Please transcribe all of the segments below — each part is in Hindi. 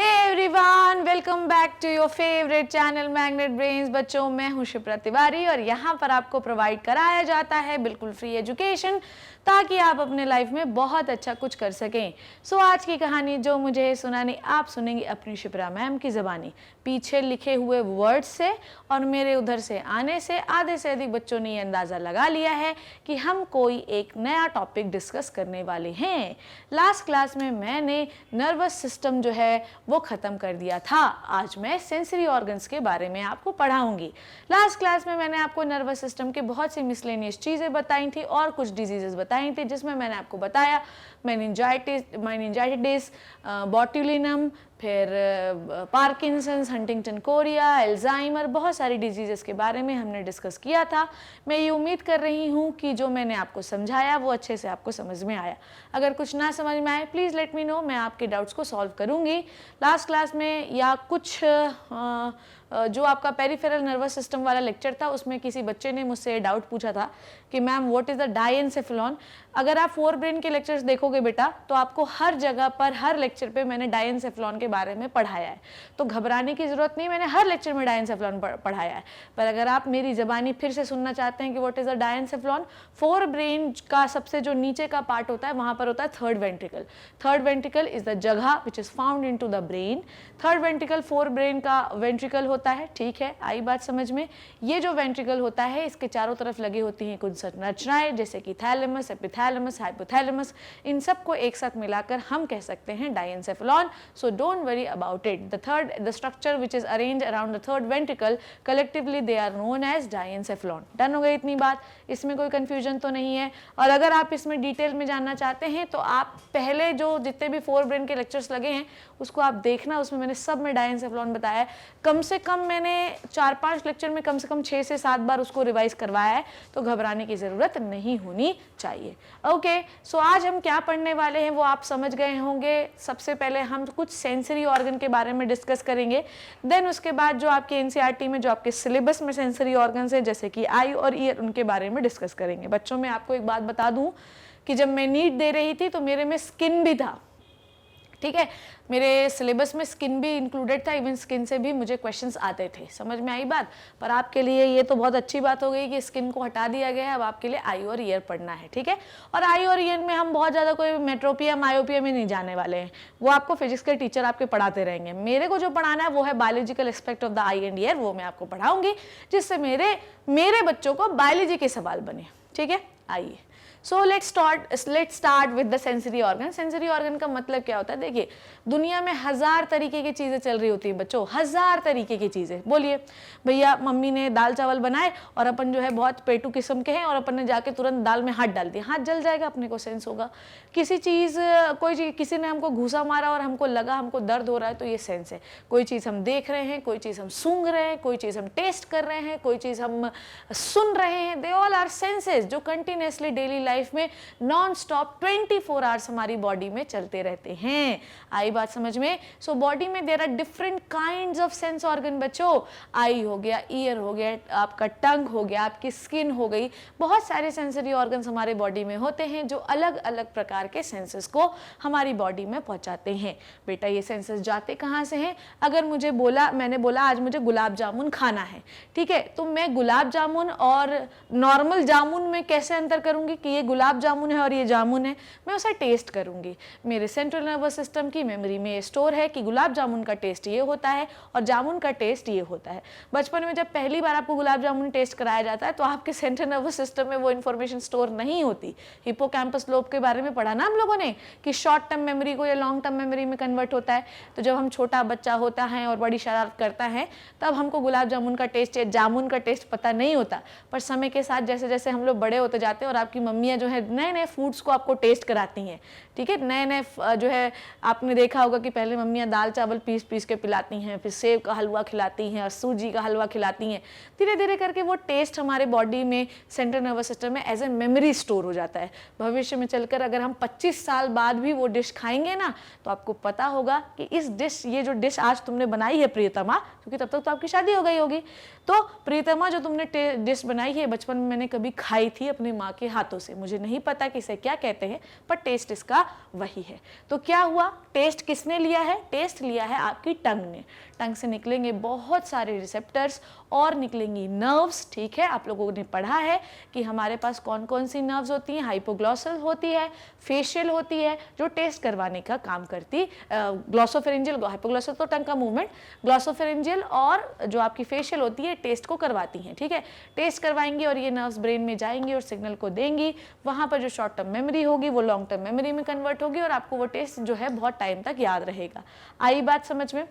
Hey everyone, welcome back to your favourite channel Magnet Brains. बच्चों, मैं हूं शिप्रा तिवारी और यहाँ पर आपको प्रोवाइड कराया जाता है बिल्कुल फ्री एजुकेशन ताकि आप अपने लाइफ में बहुत अच्छा कुछ कर सकें। सो आज की कहानी जो मुझे सुनानी आप सुनेंगे अपनी शिप्रा मैम की ज़बानी, पीछे लिखे हुए वर्ड्स से और मेरे उधर से आने से आधे से अधिक बच्चों ने ये अंदाज़ा लगा लिया है कि हम कोई एक नया टॉपिक डिस्कस करने वाले हैं। लास्ट क्लास में मैंने नर्वस सिस्टम जो है वो ख़त्म कर दिया था। आज मैं सेंसरी ऑर्गन्स के बारे में आपको पढ़ाऊंगी। लास्ट क्लास में मैंने आपको नर्वस सिस्टम के बहुत सी मिसलेनियस चीज़ें बताई थी और कुछ डिजीजेस बताई थी, जिसमें मैंने आपको बताया मेनिंजाइटिस, बॉट्यूलिनम, फिर पार्किंसंस, हंटिंगटन कोरिया, अल्जाइमर, बहुत सारी डिजीज़ेस के बारे में हमने डिस्कस किया था। मैं ये उम्मीद कर रही हूँ कि जो मैंने आपको समझाया वो अच्छे से आपको समझ में आया। अगर कुछ ना समझ में आए प्लीज़ लेट मी नो, मैं आपके डाउट्स को सॉल्व करूँगी। लास्ट क्लास में या कुछ जो आपका पेरिफेरल नर्वस सिस्टम वाला लेक्चर था उसमें किसी बच्चे ने मुझसे डाउट पूछा था कि मैम व्हाट इज़ द डायएन्सेफेलॉन। अगर आप फोर ब्रेन के लेक्चर्स देखोगे बेटा तो आपको हर जगह पर हर लेक्चर पे मैंने डायएन्सेफेलॉन के बारे में पढ़ाया है, तो घबराने की ज़रूरत नहीं, मैंने हर लेक्चर में डायएन्सेफेलॉन पढ़ाया है। पर अगर आप मेरी ज़बानी फिर से सुनना चाहते हैं कि what is the diencephalon, forebrain का सबसे जो नीचे का पार्ट होता है वहाँ पर होता है third ventricle. Third ventricle is the जगह which is found in to the brain. Third ventricle forebrain का वेंट्रिकल होता है, ठीक है, आई बात समझ में। ये जो वेंट्रिकल होता है इसके चारों तरफ लगी होती हैं कुछ संरचनाएं जैसे कि थैलेमस, एपिथैलेमस, हाइपोथैलेमस, इन सब को एक साथ मिलाकर हम कह सकते हैं diencephalon. So don't worry about it. The structure which is arranged around the third ventricle, collectively they are known as diencephalon. Done हो गई इतनी बात, इसमें कोई कंफ्यूजन तो नहीं है। और अगर आप इसमें डिटेल में जानना चाहते हैं तो आप पहले जो जितने भी फोर ब्रेन के लेक्चर्स लगे हैं उसको आप देखना, उसमें मैंने सब में डायएन्सेफेलॉन बताया है। कम से कम मैंने 4-5 लेक्चर में कम से कम 6 से 7 बार उसको रिवाइज करवाया है, तो घबराने की ज़रूरत नहीं होनी चाहिए। ओके, सो आज हम क्या पढ़ने वाले हैं वो आप समझ गए होंगे। सबसे पहले हम कुछ सेंसरी ऑर्गन के बारे में डिस्कस करेंगे, देन उसके बाद जो आपके एनसीईआरटी में जो आपके सिलेबस में सेंसरी ऑर्गन्स है जैसे कि आई और ईयर, उनके बारे में डिस्कस करेंगे। बच्चों में आपको एक बात बता दूं कि जब मैं नीट दे रही थी तो मेरे में स्किन भी था, ठीक है, मेरे सिलेबस में स्किन भी इंक्लूडेड था, इवन स्किन से भी मुझे क्वेश्चंस आते थे। समझ में आई बात। पर आपके लिए ये तो बहुत अच्छी बात हो गई कि स्किन को हटा दिया गया है, अब आपके लिए आई और ईयर पढ़ना है, ठीक है। और आई और ईयर में हम बहुत ज़्यादा कोई मेट्रोपिया मायोपिया में नहीं जाने वाले हैं, वो आपको फिजिक्स के टीचर आपके पढ़ाते रहेंगे। मेरे को जो पढ़ाना है वो है biological aspect of the I and year, वो मैं आपको पढ़ाऊंगी जिससे मेरे बच्चों को बायोलॉजी के सवाल बने, ठीक है। आइए, so let's start with the sensory organ. Sensory organ का मतलब क्या होता है? देखिए, दुनिया में 1000 तरीके की चीज़ें चल रही होती हैं बच्चों, 1000 तरीके की चीज़ें। बोलिए भैया, मम्मी ने दाल चावल बनाए और अपन जो है बहुत पेटू किस्म के हैं और अपन ने जाके तुरंत दाल में हाथ डाल दिया, हाथ जल जाएगा, अपने को सेंस होगा। किसी चीज़ कोई चीज़ किसी ने हमको घूसा मारा और हमको लगा हमको दर्द हो रहा है, तो ये सेंस है। कोई चीज़ हम देख रहे हैं, कोई चीज़ हम सूंघ रहे हैं, कोई चीज़ हम टेस्ट कर रहे हैं, कोई चीज़ हम सुन रहे हैं, दे ऑल आर सेंसेस जो कंटिन्यूसली डेली लाइफ में नॉन स्टॉप 24 आवर्स हमारी बॉडी में चलते रहते हैं। आई बात समझ में। सो बॉडी में there are different kinds of sense organ बच्चों। आई हो गया, ईयर हो गया, आपका टंग हो गया, आपकी स्किन हो गई, बहुत सारे सेंसरी ऑर्गन्स हमारे बॉडी में होते हैं जो अलग अलग प्रकार के सेंसेस को हमारी बॉडी में पहुंचाते हैं। बेटा, ये सेंसेस जाते कहाँ से हैं? अगर मैंने बोला आज मुझे गुलाब जामुन खाना है, ठीक है, तो मैं गुलाब जामुन और नॉर्मल जामुन में कैसे अंतर करूंगी कि ये गुलाब जामुन है और ये जामुन है? मैं उसे टेस्ट करूंगी। मेरे सेंट्रल नर्वस सिस्टम की मेमोरी में स्टोर है कि गुलाब जामुन का टेस्ट ये होता है और जामुन का टेस्ट ये होता है। बचपन में जब पहली बार आपको गुलाब जामुन टेस्ट कराया जाता है तो आपके सेंट्रल नर्वस सिस्टम में वो इन्फॉर्मेशन स्टोर नहीं होती। हिप्पोकैम्पस लोब के बारे में पढ़ा ना हम लोगों ने कि शॉर्ट टर्म मेमोरी को या लॉन्ग टर्म मेमोरी में कन्वर्ट होता है। तो जब हम छोटा बच्चा होता है और बड़ी शरारत करता है तब हमको गुलाब जामुन का टेस्ट या जामुन का टेस्ट पता नहीं होता। पर समय के साथ जैसे जैसे हम लोग बड़े होते जाते हैं और आपकी मम्मियाँ जो है नए नए फूड्स को आपको टेस्ट कराती हैं, ठीक है, नए नए जो है आपने देखा होगा कि पहले मम्मियाँ दाल चावल पीस पीस के पिलाती हैं, फिर सेब का हलवा खिलाती हैं और सूजी का हलवा खिलाती हैं। धीरे धीरे करके वो टेस्ट हमारे बॉडी में सेंट्रल नर्वस सिस्टम में एज ए मेमोरी स्टोर हो जाता है। भविष्य में चलकर अगर हम 25 साल बाद भी वो डिश खाएंगे ना तो आपको पता होगा कि ये जो डिश आज तुमने बनाई है प्रियतमा, क्योंकि तब तक तो आपकी शादी हो गई होगी, तो प्रियतमा जो तुमने डिश बनाई है बचपन में मैंने कभी खाई थी अपनी माँ के हाथों से, मुझे नहीं पता कि इसे क्या कहते हैं, पर टेस्ट इसका वही है। तो क्या हुआ, टेस्ट किसने लिया है, टेस्ट लिया है आपकी टंग ने। टंग से निकलेंगे बहुत सारे रिसेप्टर्स और निकलेंगी नर्व्स। ठीक है, आप लोगों ने पढ़ा है कि हमारे पास कौन कौन सी नर्व्स होती हैं, हाइपोग्लॉसल होती है, फेशियल होती है जो टेस्ट करवाने का काम करती, ग्लॉसोफेरेंजियल, हाइपोग्लॉसल तो टंग का मूवमेंट, ग्लॉसोफेरेंजियल और जो आपकी फेशियल होती है टेस्ट को करवाती हैं। ठीक है, टेस्ट करवाएंगी और ये नर्व्स ब्रेन में जाएंगी और सिग्नल को देंगी। वहाँ पर जो शॉर्ट टर्म मेमोरी होगी वो लॉन्ग टर्म मेमोरी में कन्वर्ट होगी और आपको वो टेस्ट जो है बहुत टाइम तक याद रहेगा। आई बात समझ में?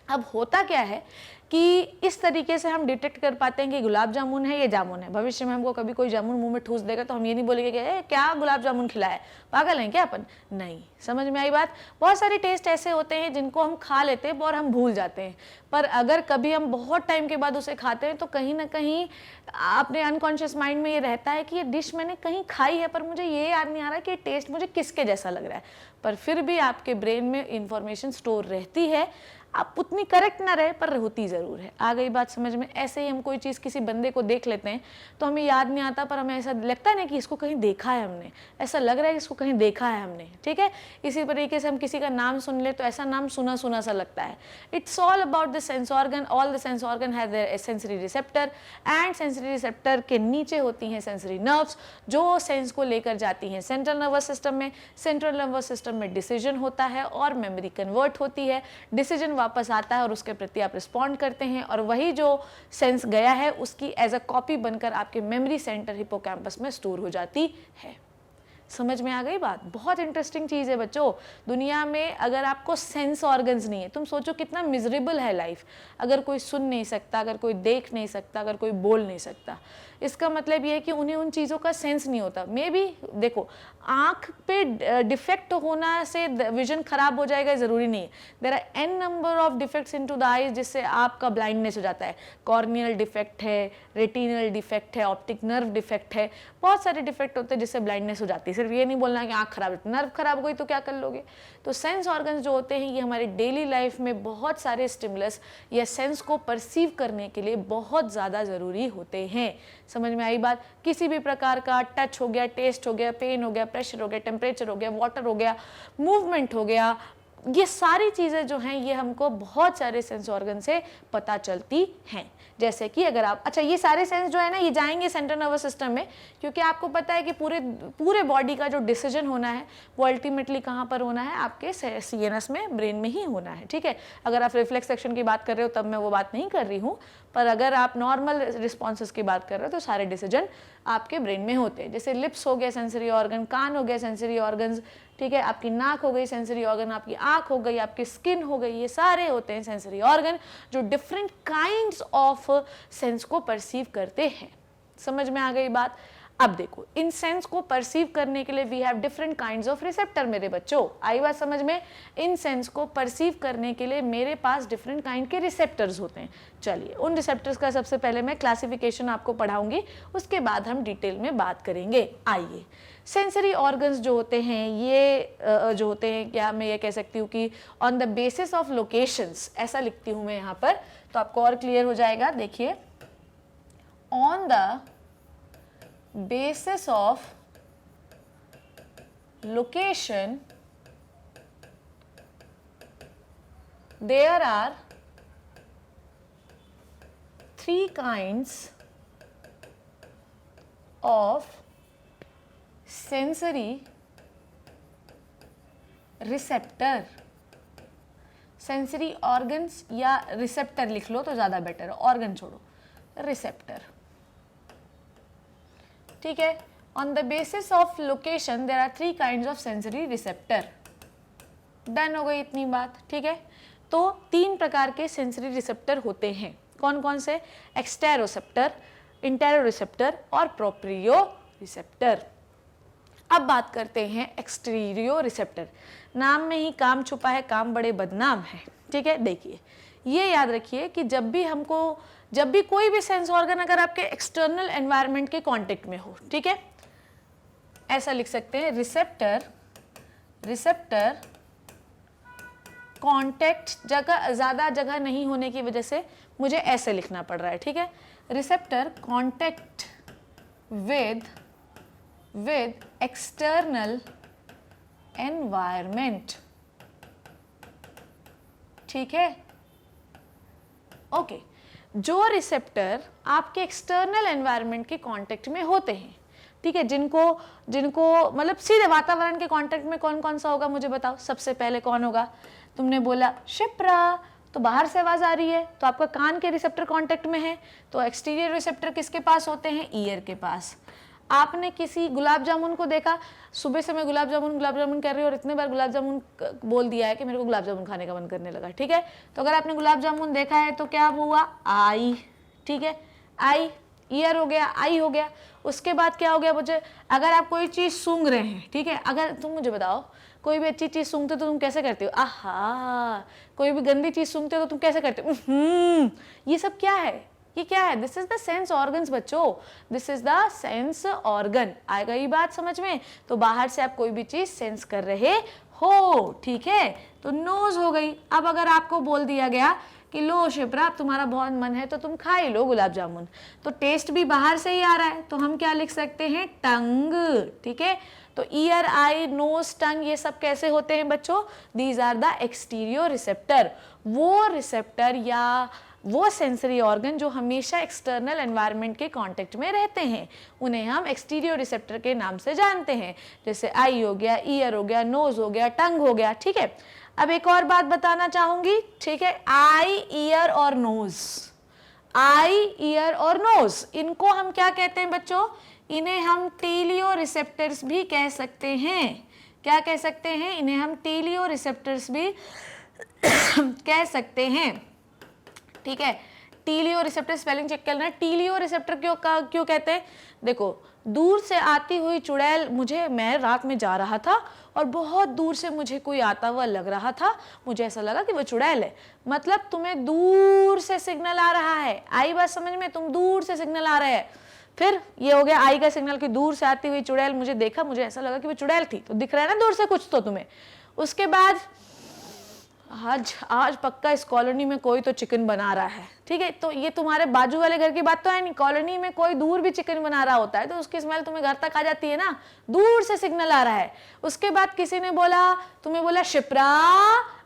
अब होता क्या है कि इस तरीके से हम डिटेक्ट कर पाते हैं कि गुलाब जामुन है, ये जामुन है। भविष्य में हमको कभी कोई जामुन मुंह में ठूस देगा तो हम ये नहीं बोलेंगे कि क्या गुलाब जामुन खिलाया है, पागल हैं क्या अपन? नहीं, समझ में आई बात? बहुत सारे टेस्ट ऐसे होते हैं जिनको हम खा लेते हैं और हम भूल जाते हैं, पर अगर कभी हम बहुत टाइम के बाद उसे खाते हैं तो कहीं ना कहीं अपने अनकॉन्शियस माइंड में ये रहता है कि ये डिश मैंने कहीं खाई है पर मुझे ये याद नहीं आ रहा कि टेस्ट मुझे किसके जैसा लग रहा है, पर फिर भी आपके ब्रेन में इंफॉर्मेशन स्टोर रहती है। आप उतनी करेक्ट ना रहे पर होती ज़रूर है। आ गई बात समझ में? ऐसे ही हम कोई चीज़ किसी बंदे को देख लेते हैं तो हमें याद नहीं आता, पर हमें ऐसा लगता है ना कि इसको कहीं देखा है हमने, ऐसा लग रहा है कि इसको कहीं देखा है हमने। ठीक है, इसी तरीके से हम किसी का नाम सुन ले तो ऐसा नाम सुना सुना सा लगता है। It's all about the sense organ. All the sense organ have their sensory receptor and sensory receptor के नीचे होती हैं सेंसरी नर्व्स जो सेंस को लेकर जाती हैं सेंट्रल नर्वस सिस्टम में। सेंट्रल नर्वस सिस्टम में डिसीजन होता है और मेमोरी कन्वर्ट होती है। डिसीजन वापस आता है और उसके प्रति आप रिस्पॉन्ड करते हैं और वही जो सेंस गया है उसकी एज अ कॉपी बनकर आपके मेमोरी सेंटर हिपोकैम्पस में स्टोर हो जाती है। समझ में आ गई बात? बहुत इंटरेस्टिंग चीज़ है बच्चों। दुनिया में अगर आपको सेंस ऑर्गन्स नहीं है, तुम सोचो कितना मिजरेबल है लाइफ। अगर कोई सुन नहीं सकता, अगर कोई देख नहीं सकता, अगर कोई बोल नहीं सकता, इसका मतलब ये है कि उन्हें उन चीज़ों का सेंस नहीं होता। मे बी देखो, आँख पे डिफेक्ट होना से विजन खराब हो जाएगा ज़रूरी नहीं है। There are an number of defects into the eyes जिससे आपका ब्लाइंडनेस हो जाता है। कॉर्नियल डिफेक्ट है, रेटिनल डिफेक्ट है, ऑप्टिक नर्व डिफेक्ट है, बहुत सारे डिफेक्ट होते हैं जिससे ब्लाइंडनेस हो जाती है। सिर्फ ये नहीं बोलना कि आँख खराब है, नर्व खराब हो गई तो क्या कर लोगे। तो सेंस ऑर्गन्स जो होते हैं ये हमारे डेली लाइफ में बहुत सारे स्टिमुलस या सेंस को परसीव करने के लिए बहुत ज़्यादा ज़रूरी होते हैं। समझ में आई बात? किसी भी प्रकार का टच हो गया, टेस्ट हो गया, पेन हो गया, प्रेशर हो गया, टेम्परेचर हो गया, वाटर हो गया, मूवमेंट हो गया, ये सारी चीज़ें जो हैं ये हमको बहुत सारे सेंस ऑर्गन से पता चलती हैं। जैसे कि अगर आप, अच्छा ये सारे सेंस जो है ना ये जाएंगे सेंट्रल नर्वस सिस्टम में, क्योंकि आपको पता है कि पूरे बॉडी का जो डिसीजन होना है वो अल्टीमेटली कहाँ पर होना है, आपके सीएनएस में, ब्रेन में ही होना है। ठीक है, अगर आप रिफ्लेक्स सेक्शन की बात कर रहे हो तब मैं वो बात नहीं कर रही हूँ, पर अगर आप नॉर्मल रिस्पॉन्सेस की बात कर रहे हो तो सारे डिसीजन आपके ब्रेन में होते हैं। जैसे लिप्स हो गया सेंसरी ऑर्गन, कान हो गया सेंसरी ऑर्गन्स, ठीक है, आपकी नाक हो गई सेंसरी ऑर्गन, आपकी आंख हो गई, आपकी स्किन हो गई, ये सारे होते हैं सेंसरी ऑर्गन जो डिफरेंट काइंड्स ऑफ सेंस को परसीव करते हैं। समझ में आ गई बात? अब देखो, इन सेंस को परसीव करने के लिए we have different kinds of receptor. मेरे बच्चों आई बात समझ में? इन सेंस को परसीव करने के लिए मेरे पास डिफरेंट काइंड के रिसेप्टर्स होते हैं। चलिए, उन रिसेप्टर्स का सबसे पहले मैं क्लासिफिकेशन आपको पढ़ाऊंगी, उसके बाद हम डिटेल में बात करेंगे। आइए, सेंसरी ऑर्गन्स जो होते हैं ये जो होते हैं, क्या मैं ये कह सकती हूँ कि on the basis of locations, ऐसा लिखती हूँ मैं यहाँ पर तो आपको और क्लियर हो जाएगा। देखिए, on the basis of location there are three kinds of sensory receptor। Sensory organs या रिसेप्टर लिख लो तो ज़्यादा बेटर है, ऑर्गन छोड़ो, रिसेप्टर। ठीक है, on the basis of location there are three kinds of sensory receptor. Done हो गई इतनी बात? ठीक है, तो तीन प्रकार के सेंसरी रिसेप्टर होते हैं। कौन कौन से? एक्सटेरोसेप्टर, इंटेरोरिसेप्टर और प्रोप्रियो रिसेप्टर। अब बात करते हैं एक्सटीरियो रिसेप्टर। नाम में ही काम छुपा है, काम बड़े बदनाम है। ठीक है, देखिए ये याद रखिए कि जब भी कोई भी सेंस ऑर्गन अगर आपके एक्सटर्नल एनवायरनमेंट के कांटेक्ट में हो, ठीक है, ऐसा लिख सकते हैं, रिसेप्टर कांटेक्ट, जगह ज़्यादा जगह नहीं होने की वजह से मुझे ऐसे लिखना पड़ रहा है। ठीक है, receptor contact with with external environment, ठीक है, ओके। जो रिसेप्टर आपके एक्सटर्नल एनवायरनमेंट के कांटेक्ट में होते हैं, ठीक है, जिनको मतलब सीधे वातावरण के कांटेक्ट में कौन कौन सा होगा मुझे बताओ। सबसे पहले कौन होगा, तुमने बोला शिप्रा, तो बाहर से आवाज आ रही है तो आपका कान के रिसेप्टर कांटेक्ट में है, तो एक्सटीरियर रिसेप्टर किसके पास होते हैं, ईयर के पास। आपने किसी गुलाब जामुन को देखा, सुबह से मैं गुलाब जामुन कर रही हूँ और इतने बार गुलाब जामुन बोल दिया है कि मेरे को गुलाब जामुन खाने का मन करने लगा, ठीक है। तो अगर आपने गुलाब जामुन देखा है तो क्या हुआ, आई, ठीक है, आई, ईयर हो गया, आई हो गया। उसके बाद क्या हो गया मुझे, अगर आप कोई चीज़ सूंघ रहे हैं, ठीक है, अगर तुम मुझे बताओ कोई भी अच्छी चीज़ सूंघते हो तो तुम कैसे करते हो, आहा, कोई भी गंदी चीज़ सूंघते हो तो तुम कैसे करते हो, ये सब क्या है, ये क्या है, this is the sense organs बच्चों, this is the sense organ. आएगा ये बात समझ में, तो बाहर से आप कोई भी चीज सेंस कर रहे हो, ठीक है, तो नोज हो गई। अब अगर आपको बोल दिया गया कि लो शिप्रा तुम्हारा बहुत मन है तो तुम खा ही लो गुलाब जामुन, तो टेस्ट भी बाहर से ही आ रहा है, तो हम क्या लिख सकते हैं, टंग, ठीक है। तो ईयर, आई, नोज, टंग, ये सब कैसे होते हैं बच्चों, these are the exterior receptor. वो रिसेप्टर या वो सेंसरी ऑर्गन जो हमेशा एक्सटर्नल एनवायरनमेंट के कांटेक्ट में रहते हैं, उन्हें हम एक्सटीरियर रिसेप्टर के नाम से जानते हैं। जैसे आई हो गया, ईयर हो गया, नोज हो गया, टंग हो गया, ठीक है। अब एक और बात बताना चाहूंगी, ठीक है, आई, ईयर और नोज, आई, ईयर और नोज, इनको हम क्या कहते हैं बच्चों, इन्हें हम टेलियो रिसेप्टर्स भी कह सकते हैं। क्या कह सकते हैं, इन्हें हम टेलियो रिसेप्टर्स भी कह सकते हैं, ठीक है। टीलियो रिसेप्टर स्पेलिंग चेक करना, टीलियो रिसेप्टर क्यों कहते हैं, देखो दूर से आती हुई चुड़ैल, मैं रात में जा रहा था और बहुत दूर से मुझे कोई आता हुआ लग रहा था, मुझे ऐसा लगा कि वो चुड़ैल है, मतलब तुम्हें दूर से सिग्नल आ रहा है, आई बात समझ में, तुम दूर से सिग्नल आ रहे हैं। फिर ये हो गया आई का सिग्नल कि दूर से आती हुई चुड़ैल, मुझे देखा, मुझे ऐसा लगा कि वो चुड़ैल थी, तो दिख रहा है ना दूर से कुछ तो तुम्हें। उसके बाद आज पक्का इस कॉलोनी में कोई तो चिकन बना रहा है, ठीक है, तो ये तुम्हारे बाजू वाले घर की बात तो है नहीं, कॉलोनी में कोई दूर भी चिकन बना रहा होता है तो उसकी स्मेल तुम्हें घर तक आ जाती है ना, दूर से सिग्नल आ रहा है। उसके बाद किसी ने बोला, तुम्हें बोला शिप्रा,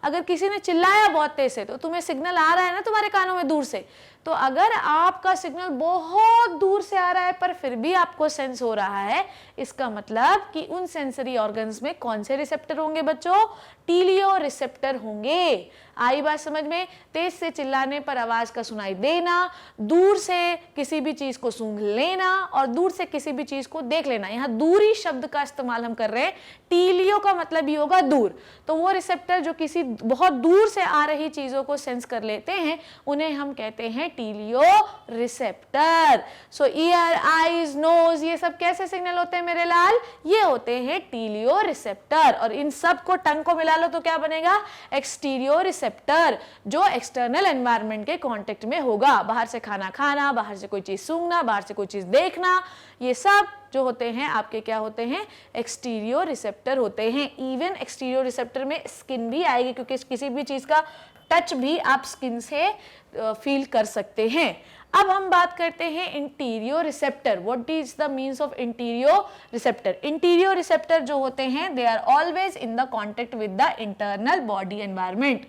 अगर किसी ने चिल्लाया बहुत तेज से तो तुम्हें सिग्नल आ रहा है ना तुम्हारे कानों में दूर से, तो अगर आपका सिग्नल बहुत दूर से आ रहा है पर फिर भी आपको सेंस हो रहा है, इसका मतलब कि उन सेंसरी ऑर्गन्स में कौन से रिसेप्टर होंगे बच्चों, टीलियो रिसेप्टर होंगे। आई बात समझ में, तेज से चिल्लाने पर आवाज का सुनाई देना, दूर से किसी भी चीज को सूंघ लेना और दूर से किसी भी चीज को देख लेना, यहाँ दूरी शब्द का इस्तेमाल हम कर रहे हैं, टीलियो का मतलब ही होगा दूर, तो वो रिसेप्टर जो किसी बहुत दूर से आ रही चीजों को सेंस कर लेते हैं उन्हें हम कहते हैं टीलियो रिसेप्टर। सो ईयर, आईज, नोज, ये सब कैसे सिग्नल होते हैं मेरे लाल, ये होते हैं टीलियो रिसेप्टर, और इन सब को टंग को मिला लो तो क्या बनेगा, एक्सटीरियो रिसेप्टर, जो एक्सटर्नल एनवायरनमेंट के कांटेक्ट में होगा, बाहर से खाना खाना, बाहर से कोई चीज सूंघना, बाहर से कोई चीज देखना, ये सब जो होते हैं आपके क्या होते हैं, एक्सटीरियो रिसेप्टर होते हैं। इवन एक्सटीरियो रिसेप्टर में स्किन भी आएगी, क्योंकि किसी भी चीज का टच भी आप स्किन से फील कर सकते हैं। अब हम बात करते हैं interoreceptor. What is the means of interoreceptor? Interoreceptor जो होते हैं they are always in the contact with the internal body environment.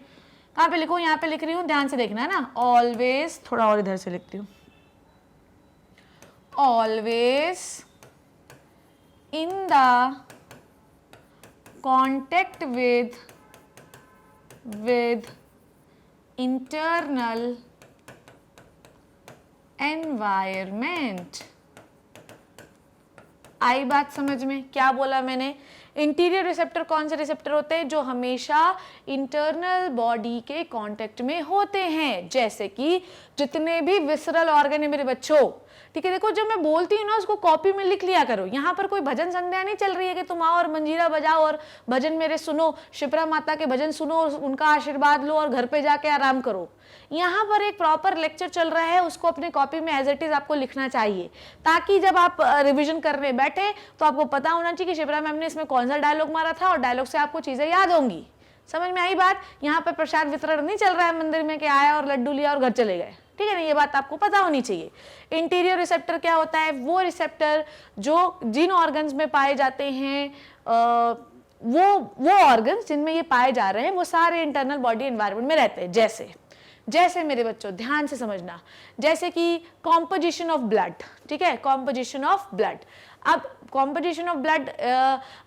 कहाँ पे लिखूं? यहाँ पे लिख रही हूँ, ध्यान से देखना है ना, ऑलवेज, थोड़ा और इधर से लिखती हूँ, always in the contact with internal environment। आई बात समझ में? क्या बोला मैंने? इंटीरियर रिसेप्टर कौन से रिसेप्टर होते हैं? जो हमेशा इंटरनल बॉडी के कांटेक्ट में होते हैं, जैसे कि जितने भी विसरल ऑर्गन है मेरे बच्चों, ठीक है। देखो जब मैं बोलती हूँ ना उसको कॉपी में लिख लिया करो। यहाँ पर कोई भजन संध्या नहीं चल रही है कि तुम आओ और मंजीरा बजाओ और भजन मेरे सुनो, शिप्रा माता के भजन सुनो और उनका आशीर्वाद लो और घर पे जाके आराम करो। यहाँ पर एक प्रॉपर लेक्चर चल रहा है, उसको अपने कॉपी में एज इट इज आपको लिखना चाहिए, ताकि जब आप रिविजन करने बैठे तो आपको पता होना चाहिए कि शिप्रा मैम ने इसमें कौन सा डायलॉग मारा था और डायलॉग से आपको चीजें याद होंगी। समझ में आई बात? यहाँ पे प्रसाद वितरण नहीं चल रहा है मंदिर में कि आया और लड्डू लिया और घर चले गए, ठीक है ना, ये बात आपको पता होनी चाहिए। इंटीरियर रिसेप्टर क्या होता है? वो रिसेप्टर जो जिन ऑर्गन्स में पाए जाते हैं, वो ऑर्गन्स जिनमें ये पाए जा रहे हैं वो सारे इंटरनल बॉडी एनवायरनमेंट में रहते हैं। जैसे मेरे बच्चों ध्यान से समझना, जैसे कि कॉम्पोजिशन ऑफ ब्लड, ठीक है, कॉम्पोजिशन ऑफ ब्लड। अब कॉम्पोजिशन ऑफ ब्लड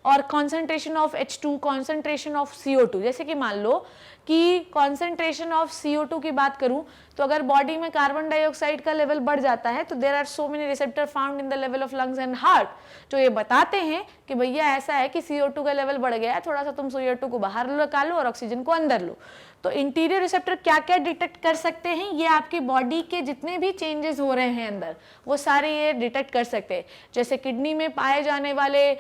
और concentration of H2, concentration of CO2, जैसे कि मान लो कि कॉन्सेंट्रेशन ऑफ CO2 की बात करूं तो अगर बॉडी में कार्बन डाइऑक्साइड का लेवल बढ़ जाता है तो there are so many receptor found in the level of lungs and heart, जो ये बताते हैं कि भैया ऐसा है कि CO2 का लेवल बढ़ गया है, थोड़ा सा तुम CO2 को बाहर निकालो और ऑक्सीजन को अंदर लो। तो इंटीरियर रिसेप्टर क्या क्या डिटेक्ट कर सकते हैं? ये आपकी बॉडी के जितने भी चेंजेस हो रहे हैं अंदर वो सारे ये डिटेक्ट कर सकते हैं। जैसे किडनी में पाए जाने वाले,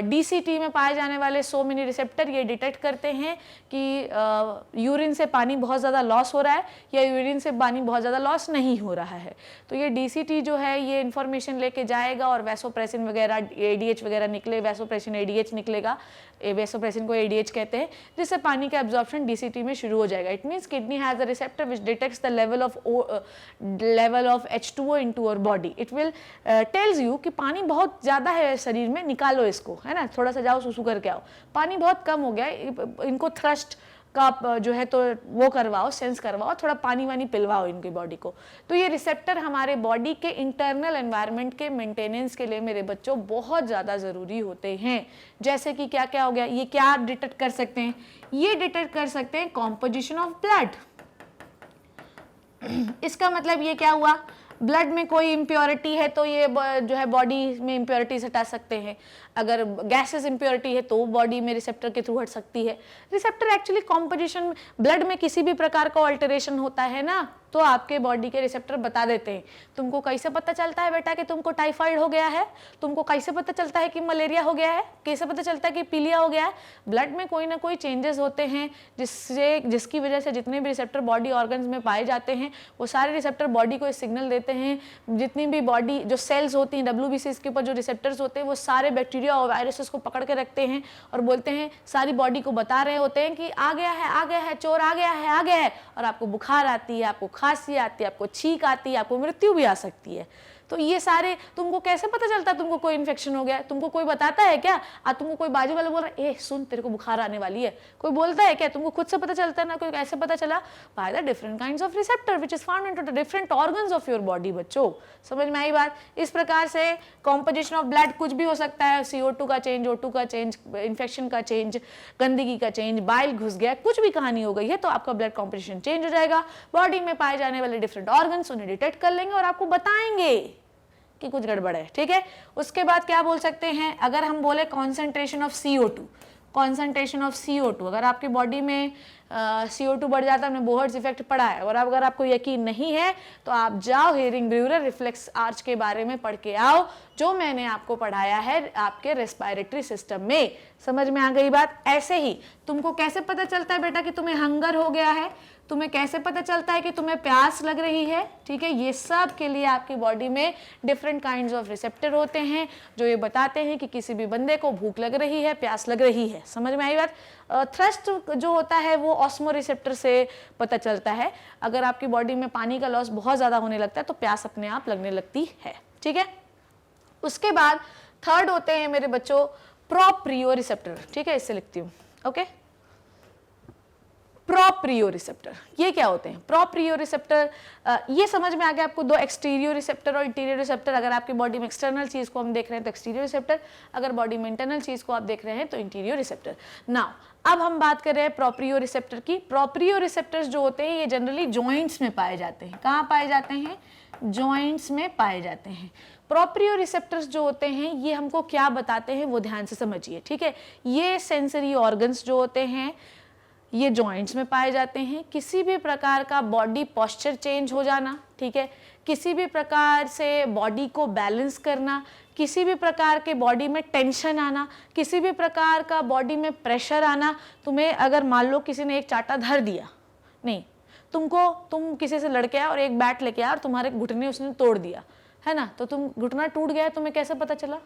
DCT में पाए जाने वाले सो मेनी रिसेप्टर ये डिटेक्ट करते हैं कि यूरिन से पानी बहुत ज़्यादा लॉस हो रहा है या यूरिन से पानी बहुत ज़्यादा लॉस नहीं हो रहा है। तो ये DCT जो है ये इन्फॉर्मेशन लेके जाएगा और वैसोप्रेसिन वगैरह, ADH वगैरह निकले, वैसोप्रेसिन ADH निकलेगा, वैसोप्रेसिन को ADH कहते हैं, जिससे पानी का एब्जॉर्प्शन DCT में शुरू हो जाएगा। It means kidney has a receptor which detects the level of H2O into our body. It will tells you कि पानी बहुत ज़्यादा है शरीर में, निकालो इसको, है ना, थोड़ा सा जाओ सुसु करके आओ, पानी बहुत कम हो गया, इनको थ्रस्ट का जो है तो वो करवाओ, सेंस करवाओ, थोड़ा पानी वानी पिलवाओ इनकी बॉडी को। तो ये रिसेप्टर हमारे बॉडी के इंटरनल एनवायरनमेंट के मेंटेनेंस के लिए मेरे बच्चों बहुत ज़्यादा ज़रूरी होते हैं। जैसे कि क्या क्या हो गया, ये क्या डिटेक्ट कर सकते हैं? ये डिटेक्ट कर सकते हैं कॉम्पोजिशन ऑफ ब्लड। इसका मतलब ये क्या हुआ, ब्लड में कोई इम्प्योरिटी है तो ये जो है बॉडी में इम्प्योरिटीज हटा सकते हैं। अगर गैसेस इम्प्योरिटी है तो बॉडी में रिसेप्टर के थ्रू हट सकती है। रिसेप्टर एक्चुअली कॉम्पोजिशन, ब्लड में किसी भी प्रकार का ऑल्टरेशन होता है ना तो आपके बॉडी के रिसेप्टर बता देते हैं। तुमको कैसे पता चलता है बेटा कि तुमको टाइफाइड हो गया है? तुमको कैसे पता चलता है कि मलेरिया हो गया है? कैसे पता चलता है कि पीलिया हो गया है? ब्लड में कोई ना कोई चेंजेस होते हैं जिसकी वजह से जितने भी रिसेप्टर बॉडी ऑर्गन्स में पाए जाते हैं वो सारे रिसेप्टर बॉडी को सिग्नल देते हैं। जितनी भी बॉडी जो सेल्स होती हैं, WBCs के ऊपर जो रिसेप्टर्स होते हैं वो सारे बैक्टीरिया और वायरसेस को पकड़ के रखते हैं और बोलते हैं, सारी बॉडी को बता रहे होते हैं कि आ गया है, चोर आ गया है, और आपको बुखार आती है, आपको खांसी आती है, आपको छींक आती है, आपको मृत्यु भी आ सकती है। तो ये सारे तुमको कैसे पता चलता है तुमको कोई इन्फेक्शन हो गया है? तुमको कोई बताता है क्या? तुमको कोई बाजू वाला बोल रहा है, सुन तेरे को बुखार आने वाली है, कोई बोलता है क्या? तुमको खुद से पता चलता है ना, कोई कैसे पता चला? By the different kinds of receptor which is found into the different organs of your body. बच्चों समझ में आई बात? इस प्रकार से कॉम्पोजिशन ऑफ ब्लड कुछ भी हो सकता है, CO2 का चेंज, O2 का चेंज, इन्फेक्शन का चेंज, गंदगी का चेंज, बाइल घुस गया, कुछ भी कहानी हो गई है तो आपका ब्लड कॉम्पोजिशन चेंज हो जाएगा। बॉडी में पाए जाने वाले डिफरेंट ऑर्गन्स उन्हें डिटेक्ट कर लेंगे और आपको बताएंगे कि कुछ गड़बड़ है, ठीक है। उसके बाद क्या बोल सकते हैं, अगर हम बोले concentration of CO2, concentration of CO2, अगर आपकी बॉडी में CO2 बढ़ जाता है, हमने बोहर्ट्ज इफेक्ट पढ़ा है, और अगर आपको यकीन नहीं है तो आप जाओ हेरिंग ब्रूअर रिफ्लेक्स आर्च के बारे में पढ़ के आओ, जो मैंने आपको पढ़ाया है आपके रेस्पिरेटरी सिस्टम में। समझ में आ गई बात? ऐसे ही तुमको कैसे पता चलता है बेटा कि तुम्हें हंगर हो गया है, तुम्हें कैसे पता चलता है कि तुम्हें प्यास लग रही है, ठीक है, ये सब के लिए आपकी बॉडी में डिफरेंट काइंड्स ऑफ रिसेप्टर होते हैं जो ये बताते हैं कि किसी भी बंदे को भूख लग रही है, प्यास लग रही है। समझ में आई बात? थ्रस्ट जो होता है वो ऑस्मो रिसेप्टर से पता चलता है। अगर आपकी बॉडी में पानी का लॉस बहुत ज़्यादा होने लगता है तो प्यास अपने आप लगने लगती है, ठीक है। उसके बाद थर्ड होते हैं मेरे बच्चों प्रोप्रियो रिसेप्टर, ठीक है, इससे लिखती हूँ, ओके। प्रोप्रियो रिसेप्टर ये क्या होते हैं? प्रोप्रियो रिसेप्टर ये समझ में आ गया आपको, दो एक्सटीरियर रिसेप्टर और इंटीरियर रिसेप्टर। अगर आपकी बॉडी में एक्सटर्नल चीज को हम देख रहे हैं तो एक्सटीरियर रिसेप्टर, अगर बॉडी में इंटरनल चीज को आप देख रहे हैं तो इंटीरियर रिसेप्टर। नाउ अब हम बात कर रहे हैं प्रोप्रियो रिसेप्टर की। प्रोप्रियो रिसेप्टर्स जो होते हैं ये जनरली जॉइंट्स में पाए जाते हैं। कहाँ पाए जाते हैं? जॉइंट्स में पाए जाते हैं। प्रोप्रियो रिसेप्टर्स जो होते हैं ये हमको क्या बताते हैं वो ध्यान से समझिए, ठीक है। ये सेंसरी ऑर्गन्स जो होते हैं ये जॉइंट्स में पाए जाते हैं। किसी भी प्रकार का बॉडी पोस्चर चेंज हो जाना, ठीक है, किसी भी प्रकार से बॉडी को बैलेंस करना, किसी भी प्रकार के बॉडी में टेंशन आना, किसी भी प्रकार का बॉडी में प्रेशर आना। तुम्हें अगर मान लो किसी ने एक चाटा धर दिया, नहीं तुम किसी से लड़के आए और एक बैट लेके आए और तुम्हारे घुटने उसने तोड़ दिया, है ना, तो तुम घुटना टूट गया, तुम्हें कैसे पता चला?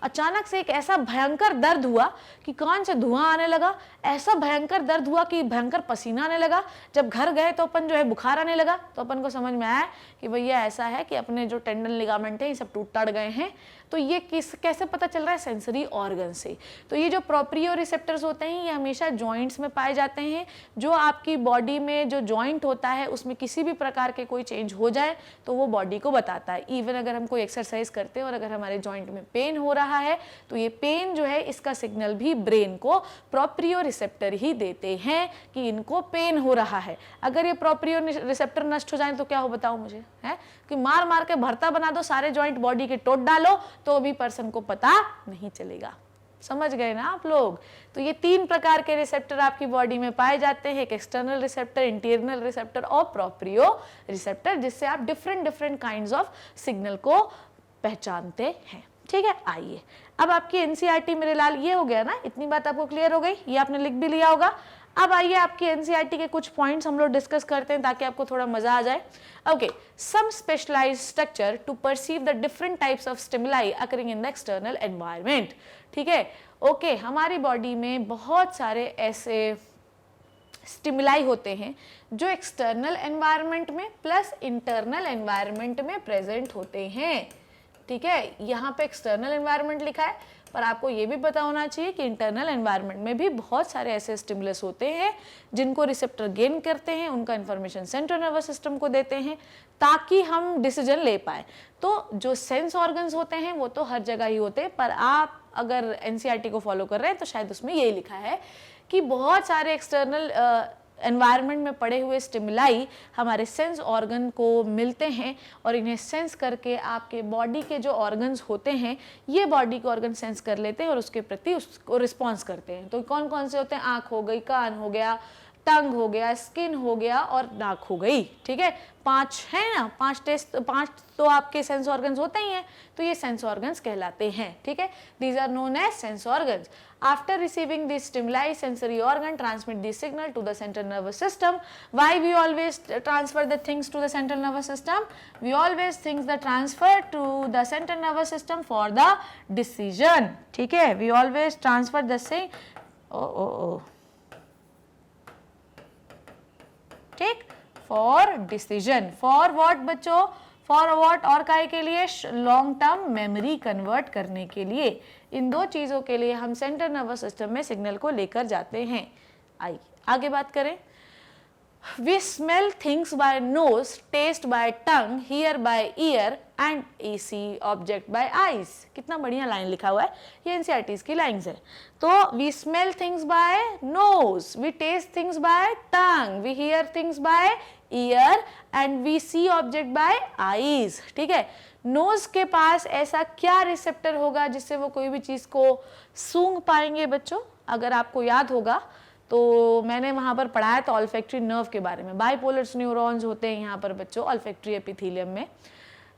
अचानक से एक ऐसा भयंकर दर्द हुआ कि कान से धुआं आने लगा, ऐसा भयंकर दर्द हुआ कि भयंकर पसीना आने लगा। जब घर गए तो अपन जो है बुखार आने लगा, तो अपन को समझ में आया कि भैया ऐसा है कि अपने जो टेंडन लिगामेंट है ये सब टूट टाट गए हैं। तो ये कैसे पता चल रहा है? सेंसरी ऑर्गन से। तो ये जो प्रोप्रियो रिसेप्टर्स होते हैं ये हमेशा जॉइंट्स में पाए जाते हैं। जो आपकी बॉडी में जो जॉइंट होता है उसमें किसी भी प्रकार के कोई चेंज हो जाए तो वो बॉडी को बताता है। इवन अगर हम कोई एक्सरसाइज करते हैं और अगर हमारे जॉइंट में पेन हो रहा है तो ये पेन जो है इसका सिग्नल भी ब्रेन को प्रोप्रियो रिसेप्टर ही देते हैं कि इनको पेन हो रहा है। अगर ये प्रोप्रियो रिसेप्टर नष्ट हो जाए तो क्या हो बताओ मुझे, है कि मार मार के भरता बना दो, सारे जॉइंट बॉडी के टोट डालो तो भी पर्सन को पता नहीं चलेगा। समझ गए ना आप लोग? तो ये 3 प्रकार के रिसेप्टर आपकी बॉडी में पाए जाते हैं, एक एक्सटर्नल रिसेप्टर, इंटरनल रिसेप्टर और प्रोप्रियो रिसेप्टर, जिससे आप डिफरेंट काइंड्स ऑफ सिग्नल को पहचानते हैं। ठीक है, आइए अब आपकी एनसीईआरटी मेरे लाल ये हो गया ना, इतनी बात आपको क्लियर हो गई, ये आपने लिख भी लिया होगा। अब आइए आपकी एनसीईआरटी के कुछ पॉइंट्स हम लोग डिस्कस करते हैं ताकि आपको थोड़ा मजा आ जाए। Okay, some specialised structure to perceive the different types of stimuli occurring in the external environment. ठीक है, ओके, हमारी बॉडी में बहुत सारे ऐसे स्टिमुलाई होते हैं जो एक्सटर्नल एनवायरनमेंट में प्लस इंटरनल एनवायरनमेंट में प्रेजेंट होते हैं। ठीक है, यहाँ पे एक्सटर्नल एनवायरनमेंट लिखा है पर आपको ये भी पता होना चाहिए कि इंटरनल एनवायरनमेंट में भी बहुत सारे ऐसे स्टिमुलस होते हैं जिनको रिसेप्टर गेन करते हैं, उनका इंफॉर्मेशन सेंट्रल नर्वस सिस्टम को देते हैं ताकि हम डिसीजन ले पाए। तो जो सेंस ऑर्गन्स होते हैं वो तो हर जगह ही होते हैं, पर आप अगर एनसीईआरटी को फॉलो कर रहे हैं तो शायद उसमें यही लिखा है कि बहुत सारे एक्सटर्नल एनवायरनमेंट में पड़े हुए स्टिमुलाई हमारे सेंस ऑर्गन को मिलते हैं और इन्हें सेंस करके आपके बॉडी के जो ऑर्गन्स होते हैं ये बॉडी के ऑर्गन सेंस कर लेते हैं और उसके प्रति उसको रिस्पॉन्स करते हैं। तो कौन कौन से होते हैं? आँख हो गई, कान हो गया, टंग हो गया, स्किन हो गया और नाक हो गई। ठीक है, 5 है ना, 5 तो आपके सेंस ऑर्गन्स होते ही हैं, तो ये सेंस ऑर्गन्स कहलाते हैं। ठीक है, these are known as sense organs. After receiving these stimuli, sensory organ transmit the signal to the central nervous system. Why we always transfer the things to the central nervous system? We always think the transfer to the central nervous system for the decision. ठीक है, we always transfer the thing. ठीक, for decision. For what बच्चों? For what? और काहे के लिए? लॉन्ग टर्म मेमोरी कन्वर्ट करने के लिए। इन 2 चीज़ों के लिए हम सेंट्रल नर्वस सिस्टम में सिग्नल को लेकर जाते हैं। आइए आगे बात करें। We smell things by nose, taste by tongue, hear by ear and see object by eyes. कितना बढ़िया लाइन लिखा हुआ है, ये एनसीईआरटी की लाइन्स है। तो we smell things by nose, we taste things by tongue, we hear things by ear and we see object by eyes. ठीक है, नोज के पास ऐसा क्या रिसेप्टर होगा जिससे वो कोई भी चीज़ को सूंघ पाएंगे बच्चों? अगर आपको याद होगा तो मैंने वहाँ पर पढ़ाया था ऑल्फैक्टरी नर्व के बारे में। बाइपोलर न्यूरॉन्स होते हैं यहाँ पर बच्चों ऑल्फैक्टरी एपिथेलियम में।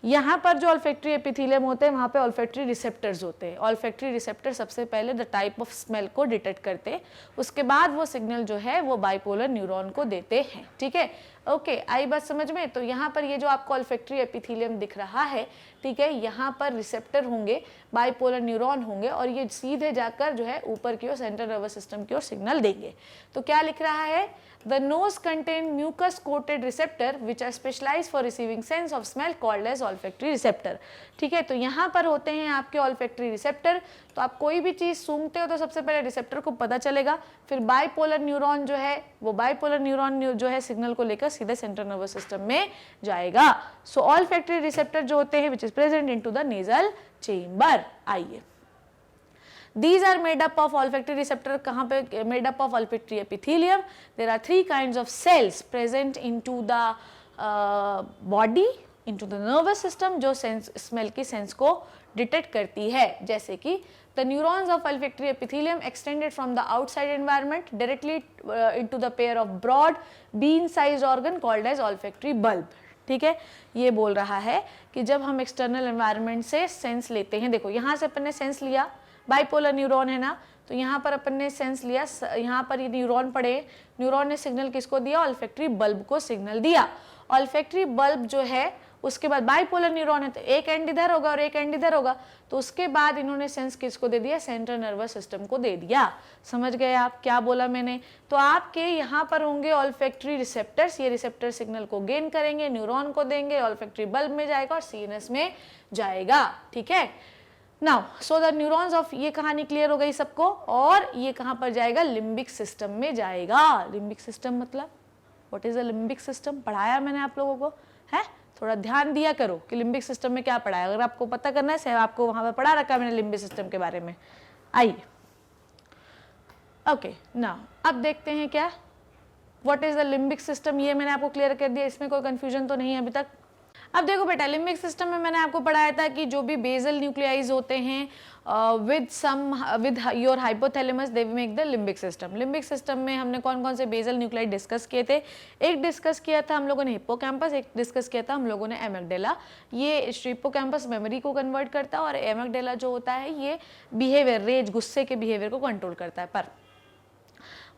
यहाँ पर जो ऑल्फैक्टरी एपिथेलियम होते हैं वहाँ पे ऑल्फैक्टरी रिसेप्टर्स होते हैं। ऑल्फैक्टरी रिसेप्टर सबसे पहले द टाइप ऑफ स्मेल को डिटेक्ट करते हैं, उसके बाद वो सिग्नल जो है वो बाइपोलर न्यूरॉन को देते हैं। ठीक है, ओके, आई बात समझ में? तो यहाँ पर ये जो आपको ऑल्फैक्टरी एपिथेलियम दिख रहा है, ठीक है, यहाँ पर रिसेप्टर होंगे, बाइपोलर न्यूरॉन होंगे और ये सीधे जाकर जो है ऊपर की ओर सेंट्रल नर्वस सिस्टम की ओर सिग्नल देंगे। तो क्या लिख रहा है? The nose contain mucus coated receptor which are specialized for receiving sense of smell called as olfactory receptor. ठीक है, तो यहाँ पर होते हैं आपके olfactory receptor। तो आप कोई भी चीज़ सूंघते हो तो सबसे पहले रिसेप्टर को पता चलेगा, फिर बाइपोलर न्यूरॉन जो है वो बाइपोलर न्यूरॉन जो है सिग्नल को लेकर सीधे सेंट्रल नर्वस सिस्टम में जाएगा। सो olfactory receptor जो होते हैं which is present into the nasal chamber। आइए, These are made up of olfactory receptor, कहाँ पे made up of olfactory epithelium. There are 3 kinds of cells present into the body, into the nervous system जो smell की sense को detect करती है, जैसे कि the neurons of olfactory epithelium extended from the outside environment directly into the pair of broad bean-sized organ called as olfactory bulb. ठीक है, ये बोल रहा है कि जब हम एक्सटर्नल एनवायरनमेंट से सेंस लेते हैं, देखो यहाँ से अपन ने सेंस लिया, बाइपोलर न्यूरॉन है ना, तो यहाँ पर अपन ने सेंस लिया, यहाँ पर ये न्यूरॉन पड़े, न्यूरॉन ने सिग्नल किसको दिया, ऑल्फैक्टरी बल्ब को सिग्नल दिया। ऑल्फैक्टरी बल्ब जो है उसके बाद बाइपोलर न्यूरॉन है तो एक एंड इधर होगा और एक एंड इधर होगा, तो उसके बाद इन्होंने सेंस किसको दे दिया, सेंट्रल नर्वस सिस्टम को दे दिया। समझ गए आप क्या बोला मैंने? तो आपके यहाँ पर होंगे ऑल्फैक्टरी रिसेप्टर्स, ये रिसेप्टर सिग्नल को गेन करेंगे, न्यूरॉन को देंगे, ऑल्फैक्टरी बल्ब में जाएगा और सीएनएस में जाएगा। ठीक है, now so the neurons of, ये कहानी क्लियर हो गई सबको, और ये कहाँ पर जाएगा, लिम्बिक सिस्टम में जाएगा। लिम्बिक सिस्टम मतलब what is the limbic system, पढ़ाया मैंने आप लोगों को है, थोड़ा ध्यान दिया करो कि लिम्बिक सिस्टम में क्या पढ़ा है। अगर आपको पता करना है आपको वहां पर पढ़ा रखा है मैंने लिम्बिक सिस्टम के बारे में। आइए ओके नाउ अब देखते हैं क्या what is the limbic system, ये मैंने आपको क्लियर कर दिया, इसमें कोई कंफ्यूजन तो नहीं है अभी तक। अब देखो बेटा, लिम्बिक सिस्टम में मैंने आपको पढ़ाया था कि जो भी बेसल न्यूक्लियाइज होते हैं with your hypothalamus they make the limbic system. Limbic system में हमने कौन कौन से बेसल न्यूक्लियाइड डिस्कस किए थे? एक डिस्कस किया था हम लोगों ने हिप्पोकैम्पस, एक डिस्कस किया था हम लोगों ने एमिग्डाला। ये हिप्पोकैम्पस मेमोरी को कन्वर्ट करता है और एमिग्डाला जो होता है ये बिहेवियर, रेज, गुस्से के बिहेवियर को कंट्रोल करता है। पर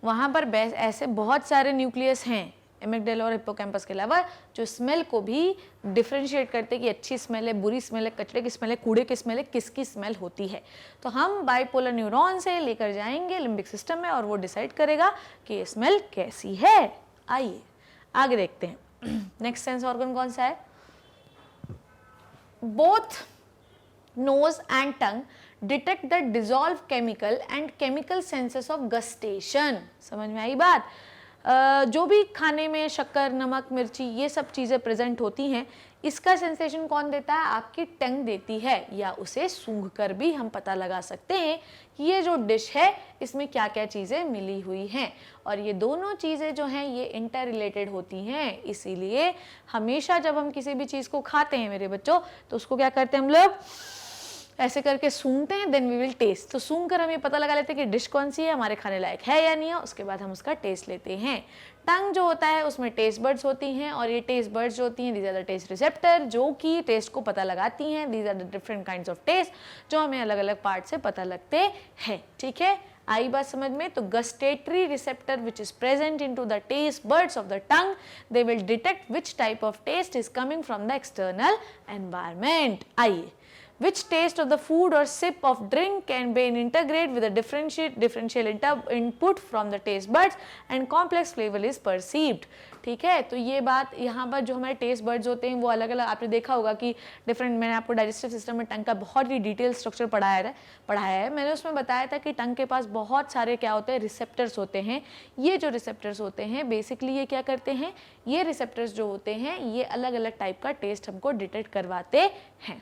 वहाँ पर ऐसे बहुत सारे न्यूक्लियस हैं एमिग्डाला और हिप्पोकैम्पस के अलावा जो स्मेल को भी डिफरेंशिएट करते हैं कि अच्छी स्मेल है, बुरी स्मेल है, कचरे की स्मेल है, कूड़े की स्मेल है, किसकी स्मेल होती है। तो हम बाइपोलर न्यूरॉन से लेकर जाएंगे लिम्बिक सिस्टम में और वो डिसाइड करेगा कि ये स्मेल कैसी है। आइए आगे देखते हैं। नेक्स्ट सेंस ऑर्गन कौन सा है? Both nose and tongue detect the dissolve chemical and chemical senses of gustation. समझ में आई बात? जो भी खाने में शक्कर, नमक, मिर्ची ये सब चीज़ें प्रेजेंट होती हैं, इसका सेंसेशन कौन देता है? आपकी टंग देती है, या उसे सूंघ कर भी हम पता लगा सकते हैं कि ये जो डिश है इसमें क्या क्या चीज़ें मिली हुई हैं। और ये दोनों चीज़ें जो हैं ये इंटर रिलेटेड होती हैं, इसीलिए हमेशा जब हम किसी भी चीज़ को खाते हैं मेरे बच्चों तो उसको क्या करते हैं हम लोग, ऐसे करके सूंघते हैं, देन वी विल टेस्ट। तो सूंघ कर हम ये पता लगा लेते हैं कि डिश कौन सी है, हमारे खाने लायक है या नहीं है, उसके बाद हम उसका टेस्ट लेते हैं। टंग जो होता है उसमें टेस्ट बर्ड्स होती हैं और ये टेस्ट बर्ड्स जो होती हैं these are the taste receptor, जो कि टेस्ट को पता लगाती हैं। These are the different kinds of taste जो हमें अलग अलग पार्ट से पता लगते हैं। ठीक है, आई बात समझ में? तो gustatory receptor which is present in to the taste buds of the tongue, they will detect which type of taste is coming from the external environment. आइए, which taste of the food or sip of drink can be integrated with a differential input from the taste buds and complex flavor is perceived। ठीक है, तो ये बात यहाँ पर जो हमारे टेस्ट बर्ड्स होते हैं वो अलग अलग, आपने देखा होगा कि डिफरेंट, मैंने आपको डाइजेस्टिव सिस्टम में टंग का बहुत ही डिटेल स्ट्रक्चर पढ़ाया है। मैंने उसमें बताया था कि टंग के पास बहुत सारे क्या होते हैं, रिसेप्टर्स होते हैं। ये जो रिसेप्टर्स होते हैं बेसिकली ये क्या करते हैं, ये रिसेप्टर्स जो होते हैं ये अलग अलग टाइप का टेस्ट हमको डिटेक्ट करवाते हैं।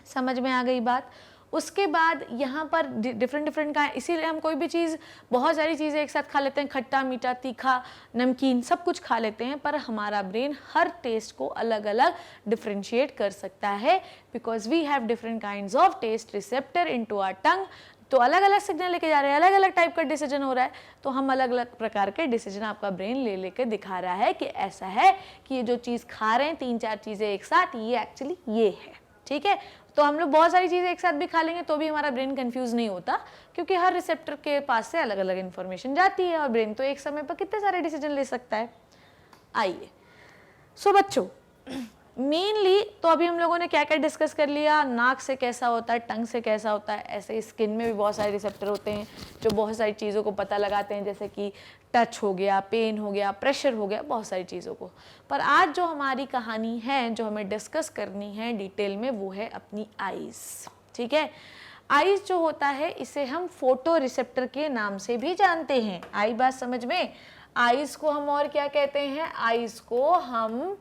समझ में आ गई बात? उसके बाद यहाँ पर डिफरेंट का, इसीलिए हम कोई भी चीज़, बहुत सारी चीज़ें एक साथ खा लेते हैं, खट्टा, मीठा, तीखा, नमकीन, सब कुछ खा लेते हैं, पर हमारा ब्रेन हर टेस्ट को अलग अलग डिफरेंशिएट कर सकता है, because we have different kinds of taste receptor into our tongue. तो अलग अलग सिग्नल लेके जा रहे हैं, अलग अलग टाइप का डिसीजन हो रहा है, तो हम अलग अलग प्रकार के डिसीजन आपका ब्रेन ले लेके दिखा रहा है कि ऐसा है कि ये जो चीज़ खा रहे हैं, 3-4 चीज़ें एक साथ, ये एक्चुअली ये है। ठीक है, तो हम लोग बहुत सारी चीज़ें एक साथ भी खा लेंगे तो भी हमारा ब्रेन कंफ्यूज नहीं होता, क्योंकि हर रिसेप्टर के पास से अलग अलग इन्फॉर्मेशन जाती है और ब्रेन तो एक समय पर कितने सारे डिसीजन ले सकता है। आइए, सो बच्चों मेनली तो अभी हम लोगों ने क्या क्या डिस्कस कर लिया, नाक से कैसा होता है, टंग से कैसा होता है, ऐसे ही स्किन में भी बहुत सारे रिसेप्टर होते हैं जो बहुत सारी चीज़ों को पता लगाते हैं, जैसे कि टच हो गया, पेन हो गया, प्रेशर हो गया, बहुत सारी चीज़ों को। पर आज जो हमारी कहानी है, जो हमें डिस्कस करनी है डिटेल में, वो है अपनी आईज़। ठीक है, आईज़ जो होता है इसे हम फोटो रिसेप्टर के नाम से भी जानते हैं। आई बात समझ में? आईज़ को हम और क्या कहते हैं? आईज़ को हम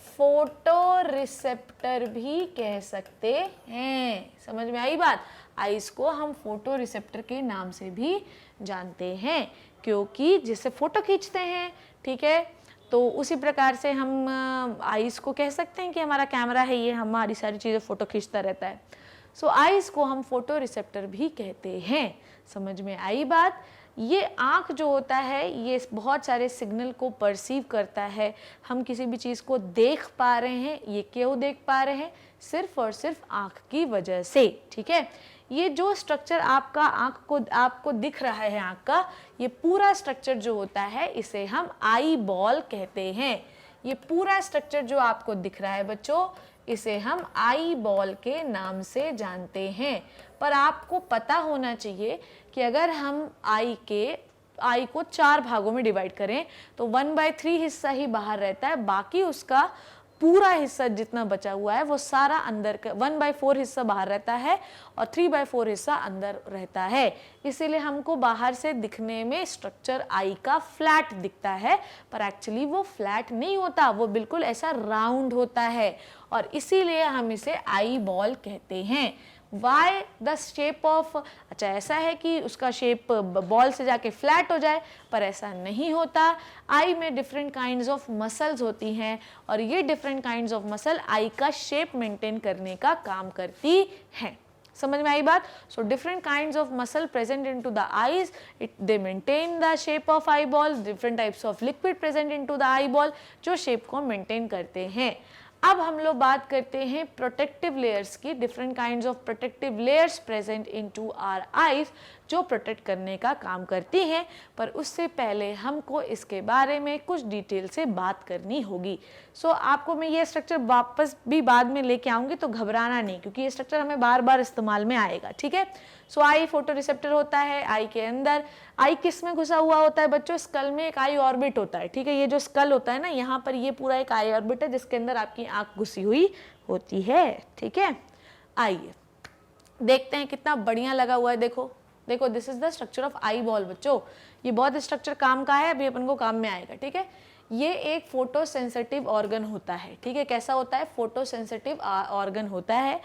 फोटो रिसेप्टर भी कह सकते हैं। समझ में आई बात? आईज को हम फोटो रिसेप्टर के नाम से भी जानते हैं, क्योंकि जिससे फोटो खींचते हैं, ठीक है, तो उसी प्रकार से हम आईज को कह सकते हैं कि हमारा कैमरा है, ये हमारी सारी चीज़ें फोटो खींचता रहता है। सो आईज को हम फोटो रिसेप्टर भी कहते हैं। समझ में आई बात? ये आँख जो होता है ये बहुत सारे सिग्नल को परसीव करता है। हम किसी भी चीज़ को देख पा रहे हैं, ये क्यों देख पा रहे हैं? सिर्फ और सिर्फ आँख की वजह से। ठीक है, ये जो स्ट्रक्चर आपका आपको दिख रहा है आँख का, ये पूरा स्ट्रक्चर जो होता है इसे हम आई बॉल कहते हैं। ये पूरा स्ट्रक्चर जो आपको दिख रहा है बच्चों, इसे हम आई बॉल के नाम से जानते हैं। पर आपको पता होना चाहिए कि अगर हम आई को 4 भागों में डिवाइड करें तो 1/3 हिस्सा ही बाहर रहता है, बाकी उसका पूरा हिस्सा जितना बचा हुआ है वो सारा अंदर का 1/4 हिस्सा बाहर रहता है और 3/4 हिस्सा अंदर रहता है। इसीलिए हमको बाहर से दिखने में स्ट्रक्चर आई का फ्लैट दिखता है, पर एक्चुअली वो फ्लैट नहीं होता, वो बिल्कुल ऐसा राउंड होता है और इसीलिए हम इसे आई बॉल कहते हैं। वाई द शेप ऑफ, अच्छा ऐसा है कि उसका शेप बॉल से जाके फ्लैट हो जाए, पर ऐसा नहीं होता। आई में डिफरेंट काइंड्स ऑफ मसल्स होती हैं और ये different kinds of muscle I का शेप मेंटेन करने का काम करती हैं। समझ में आई बात? So different kinds of muscle present into the eyes, they maintain the shape of eyeball. Different types of liquid present into the eyeball जो शेप को मेंटेन करते हैं। अब हम लोग बात करते हैं प्रोटेक्टिव लेयर्स की। Different kinds of protective layers present into our eyes जो प्रोटेक्ट करने का काम करती हैं, पर उससे पहले हमको इसके बारे में कुछ डिटेल से बात करनी होगी। सो आपको मैं ये स्ट्रक्चर वापस भी बाद में लेके आऊँगी, तो घबराना नहीं, क्योंकि ये स्ट्रक्चर हमें बार बार इस्तेमाल में आएगा, ठीक है। सो आई फोटो रिसेप्टर होता है आई के अंदर। आई किस में घुसा हुआ होता है बच्चों? स्कल में एक आई ऑर्बिट होता है, ठीक है। ये जो स्कल होता है ना, यहाँ पर ये पूरा एक आई ऑर्बिट है जिसके अंदर आपकी आँख घुसी हुई होती है, ठीक है। आइए देखते हैं, कितना बढ़िया लगा हुआ है, देखो देखो, this is the structure of eye ball बच्चों। ये बहुत स्ट्रक्चर काम का है, अभी अपन को काम में आएगा, ठीक है। ये एक फोटो सेंसिटिव ऑर्गन होता है, ठीक है। कैसा होता है? फोटो सेंसिटिव ऑर्गन होता है।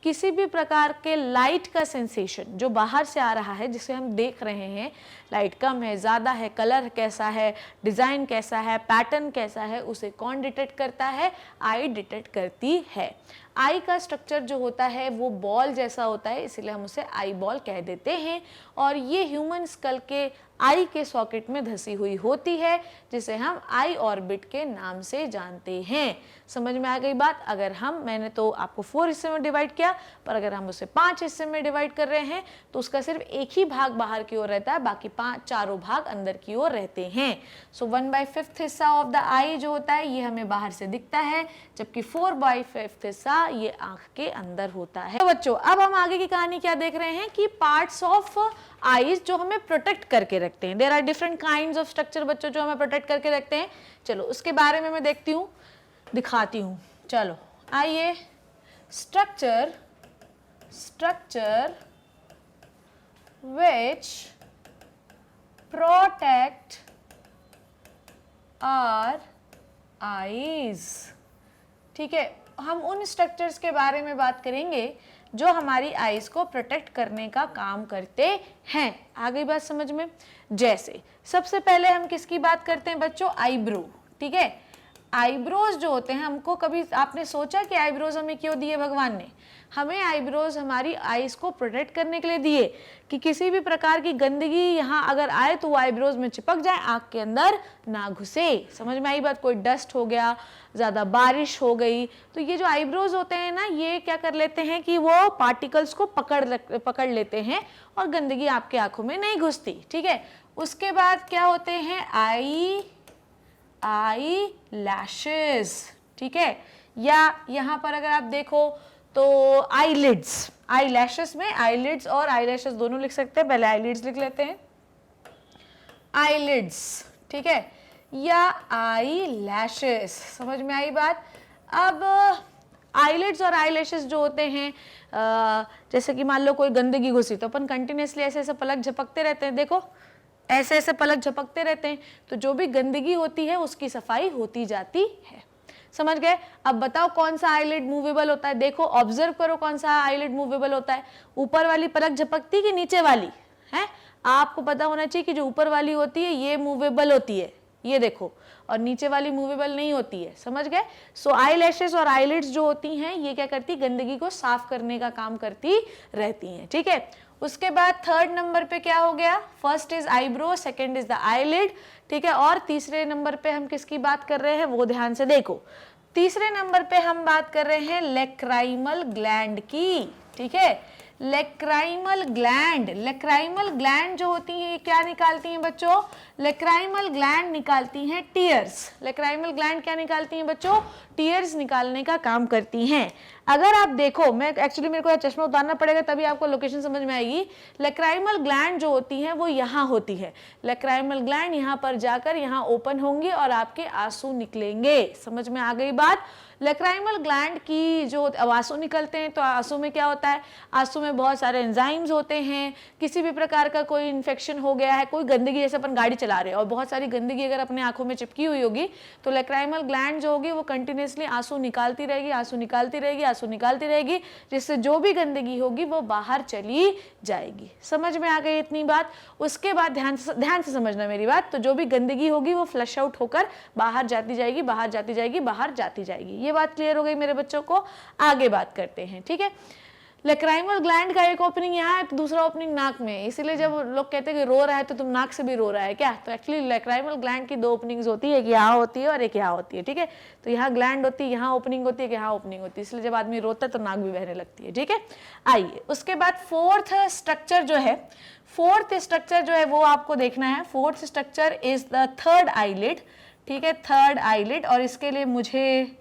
किसी भी प्रकार के लाइट का सेंसेशन जो बाहर से आ रहा है, जिसे हम देख रहे हैं, लाइट कम है, ज़्यादा है, कलर कैसा है, डिज़ाइन कैसा है, पैटर्न कैसा है, उसे कौन डिटेक्ट करता है? आई डिटेक्ट करती है। आई का स्ट्रक्चर जो होता है वो बॉल जैसा होता है, इसलिए हम उसे आई बॉल कह देते हैं। और ये ह्यूमन स्कल के आई के सॉकेट में धसी हुई होती है, जिसे हम आई ऑर्बिट के नाम से जानते हैं। समझ में आ गई बात? अगर मैंने तो आपको 4 हिस्से में डिवाइड किया, पर अगर हम उसे 5 हिस्से में डिवाइड कर रहे हैं तो उसका सिर्फ एक ही भाग बाहर की ओर रहता है, बाकी चारों भाग अंदर की ओर रहते हैं। सो 1/5 हिस्सा ऑफ द आई जो होता है ये हमें बाहर से दिखता है, जबकि 4/5 हिस्सा ये आंख के अंदर होता है। तो बच्चों अब हम आगे की कहानी क्या देख रहे हैं कि पार्ट्स ऑफ आईज जो हमें प्रोटेक्ट करके रखते हैं। There are different kinds of structure बच्चों जो हमें प्रोटेक्ट करके रखते हैं। चलो उसके बारे में मैं देखती हूँ, दिखाती हूँ। चलो आइए, structure which protect our eyes, ठीक है। हम उन स्ट्रक्चर्स के बारे में बात करेंगे जो हमारी आईज को प्रोटेक्ट करने का काम करते हैं। आ गई बात समझ में? जैसे सबसे पहले हम किसकी बात करते हैं बच्चों? आईब्रो, ठीक है। आईब्रोज जो होते हैं, हमको कभी आपने सोचा कि आईब्रोज हमें क्यों दिए भगवान ने? हमें आईब्रोज हमारी आईज को प्रोटेक्ट करने के लिए दिए कि किसी भी प्रकार की गंदगी यहाँ अगर आए तो वो आईब्रोज में चिपक जाए, आँख के अंदर ना घुसे। समझ में आई बात? कोई डस्ट हो गया, ज़्यादा बारिश हो गई, तो ये जो आईब्रोज होते हैं ना, ये क्या कर लेते हैं कि वो पार्टिकल्स को पकड़ लेते हैं और गंदगी आपके आँखों में नहीं घुसती, ठीक है। उसके बाद क्या होते हैं? आई लैशेस, ठीक है। या यहाँ पर अगर आप देखो तो आईलिड्स, आई लैशेस में आईलिड्स और आई लैशेस दोनों लिख सकते हैं। पहले आईलिड्स लिख लेते हैं, आईलिड्स, ठीक है, या आई लैशेस। समझ में आई बात? अब आईलिड्स और आई लैशेस जो होते हैं, जैसे कि मान लो कोई गंदगी घुसी तो अपन कंटिन्यूसली ऐसे ऐसे पलक झपकते रहते हैं, देखो ऐसे ऐसे पलक झपकते रहते हैं, तो जो भी गंदगी होती है उसकी सफाई होती जाती है। समझ गए? अब बताओ कौन सा आईलिड मूवेबल होता है? देखो ऑब्जर्व करो कौन सा आईलिड मूवेबल होता है। ऊपर वाली पलक झपकती कि नीचे वाली है? आपको पता होना चाहिए कि जो ऊपर वाली होती है ये मूवेबल होती है, ये देखो, और नीचे वाली मूवेबल नहीं होती है। समझ गए? सो आई लैशेस और आईलिड्स जो होती हैं ये क्या करती? गंदगी को साफ करने का काम करती रहती हैं, ठीक है। उसके बाद थर्ड नंबर पे क्या हो गया? First is eyebrow, second is the eyelid, ठीक है। और तीसरे नंबर पे हम किसकी बात कर रहे हैं वो ध्यान से देखो। तीसरे नंबर पे हम बात कर रहे हैं लैक्राइमल ग्लैंड की, ठीक है। Lacrimal gland. लेक्राइमल ग्लैंड जो होती है क्या निकालती हैं बच्चों? लेक्राइमल ग्लैंड निकालती हैं टीयर्स। लेक्राइमल ग्लैंड क्या निकालती हैं बच्चों? टीयर्स निकालने का काम करती हैं। अगर आप देखो, मैं एक्चुअली मेरे को चश्मा उतारना पड़ेगा तभी आपको लोकेशन समझ में आएगी। लेक्राइमल ग्लैंड जो होती है वो यहाँ होती है। लेक्राइमल ग्लैंड यहाँ पर जाकर यहाँ ओपन होंगी और आपके आंसू निकलेंगे। समझ में आ गई बात? लेक्राइमल ग्लैंड की जो आंसू निकलते हैं तो आंसू में क्या होता है? आंसू में बहुत सारे एंजाइम्स होते हैं। किसी भी प्रकार का कोई इन्फेक्शन हो गया है, कोई गंदगी, जैसे अपन गाड़ी चला रहे हैं और बहुत सारी गंदगी अगर अपने आंखों में चिपकी हुई होगी तो लेक्राइमल ग्लैंड जो होगी वो कंटिन्यूसली आंसू निकालती रहेगी, आंसू निकालती रहेगी, आंसू निकालती रहेगी, जिससे जो भी गंदगी होगी वो बाहर चली जाएगी। समझ में आ गई इतनी बात? उसके बाद ध्यान से समझना मेरी बात। तो जो भी गंदगी होगी वो फ्लश आउट होकर बाहर जाती जाएगी, बाहर जाती जाएगी, बाहर जाती जाएगी। ये बात क्लियर हो गई मेरे बच्चों को? आगे बात करते हैं, ठीक है। लेक्राइमल ग्लैंड का एक ओपनिंग यहाँ है तो दूसरा ओपनिंग नाक में। इसीलिए जब लोग कहते हैं कि रो रहा है तो तुम नाक से भी रो रहा है क्या, तो एक्चुअली लेक्राइमल ग्लैंड की दो ओपनिंग्स होती है, एक यहाँ होती है और एक यहाँ होती है, ठीक है। तो यहाँ ग्लैंड होती है, यहाँ ओपनिंग होती है, यहाँ ओपनिंग होती है, इसलिए जब आदमी रोता है तो नाक भी बहने लगती है, ठीक है। आइए उसके बाद फोर्थ स्ट्रक्चर जो है वो आपको देखना है। Fourth structure is the third eyelid, ठीक है, थर्ड आईलिड। और इसके लिए मुझे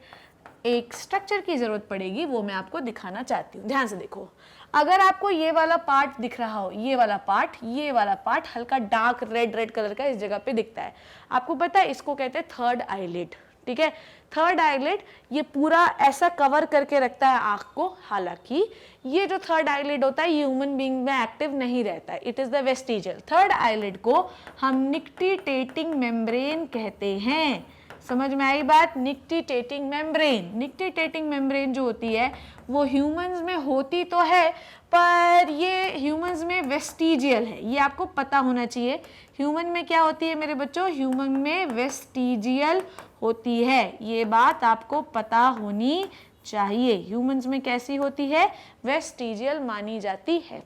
एक स्ट्रक्चर की जरूरत पड़ेगी, वो मैं आपको दिखाना चाहती हूँ। ध्यान से देखो, अगर आपको ये वाला पार्ट दिख रहा हो, ये वाला पार्ट हल्का डार्क रेड कलर का इस जगह पे दिखता है, आपको पता है इसको कहते हैं थर्ड आईलिड, ठीक है। थर्ड आईलिड ये पूरा ऐसा कवर करके रखता है आंख को। हालांकि ये जो थर्ड आईलिड होता है ये ह्यूमन बीइंग में एक्टिव नहीं रहता है, it is the vestigial. Third eyelid को हम निक्टिटेटिंग मेम्ब्रेन कहते हैं। समझ में आई बात? Nictitating membrane. निक्टिटेटिंग मेम्ब्रेन जो होती है वो ह्यूमंस में होती तो है, पर ये ह्यूमंस में वेस्टिजियल है, ये आपको पता होना चाहिए। ह्यूमन में क्या होती है मेरे बच्चों? ह्यूमन में वेस्टिजियल होती है, ये बात आपको पता होनी चाहिए। ह्यूमंस में कैसी होती है? वेस्टिजियल मानी जाती है।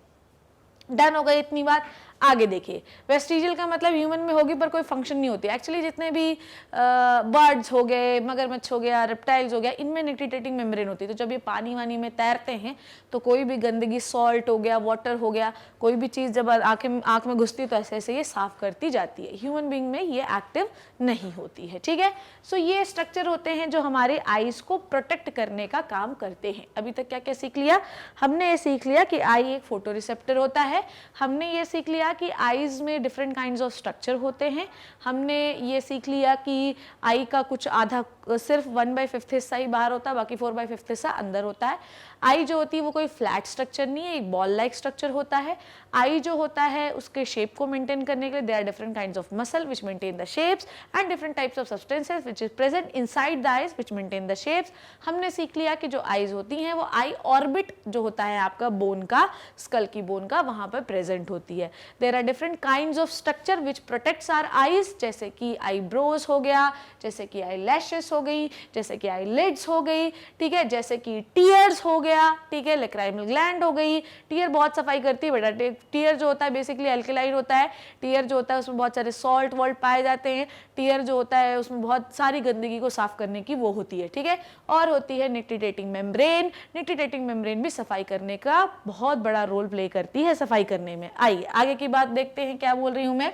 डन हो गई इतनी बात? आगे देखिए, वेस्टिजियल का मतलब ह्यूमन में होगी पर कोई फंक्शन नहीं होती। एक्चुअली जितने भी बर्ड्स हो गए, मगरमच्छ हो गया, रेप्टाइल्स हो गया, इनमें निक्टिटेटिंग मेम्ब्रेन होती है। तो जब ये पानी वानी में तैरते हैं तो कोई भी गंदगी, सॉल्ट हो गया, वाटर हो गया, कोई भी चीज़ जब आँख में घुसती है तो ऐसे ऐसे ये साफ करती जाती है। ह्यूमन बीइंग में ये एक्टिव नहीं होती है, ठीक है। सो ये स्ट्रक्चर होते हैं जो हमारे आईज को प्रोटेक्ट करने का काम करते हैं। अभी तक क्या क्या सीख लिया हमने? ये सीख लिया कि आई एक फोटो रिसेप्टर होता है। हमने ये सीख लिया कि आईज में डिफरेंट काइंड्स ऑफ स्ट्रक्चर होते हैं। हमने ये सीख लिया कि आई का कुछ आधा, सिर्फ 1/5 हिस्सा ही बाहर होता है, बाकी 4/5 हिस्सा अंदर होता है। आई जो होती है वो कोई फ्लैट स्ट्रक्चर नहीं है, एक बॉल लाइक स्ट्रक्चर होता है। आई जो होता है उसके शेप को मेंटेन करने के लिए there are different kinds of muscle which maintain the shapes and different types of substances which is present inside the eyes which maintain the shapes. हमने सीख लिया कि जो आईज होती हैं वो आई ऑर्बिट जो होता है आपका बोन का, स्कल की बोन का, वहां पर प्रेजेंट होती है। There are different kinds of structure which protects our eyes, जैसे कि आईब्रोज हो गया, जैसे कि आई लैशेस हो गई, जैसे कि आई लिड्स हो गई, ठीक है, जैसे कि टीयर्स हो गया, ठीक है, लेक्राइमल ग्लैंड हो गई। टीयर बहुत सफाई करती है बेटा। टीयर जो होता है बेसिकली अल्कलाइन होता है। टीयर जो होता है उसमें बहुत सारे सॉल्ट वॉल्ट पाए जाते हैं। टीयर जो होता है उसमें बहुत सारी गंदगी को साफ करने की वो होती है, ठीक है। और होती है निक्टिटेटिंग मेम्ब्रेन। निक्टिटेटिंग मेम्ब्रेन भी सफाई करने का बहुत बड़ा रोल प्ले करती है सफाई करने में। आइए आगे की बात देखते हैं, क्या बोल रही हूं मैं।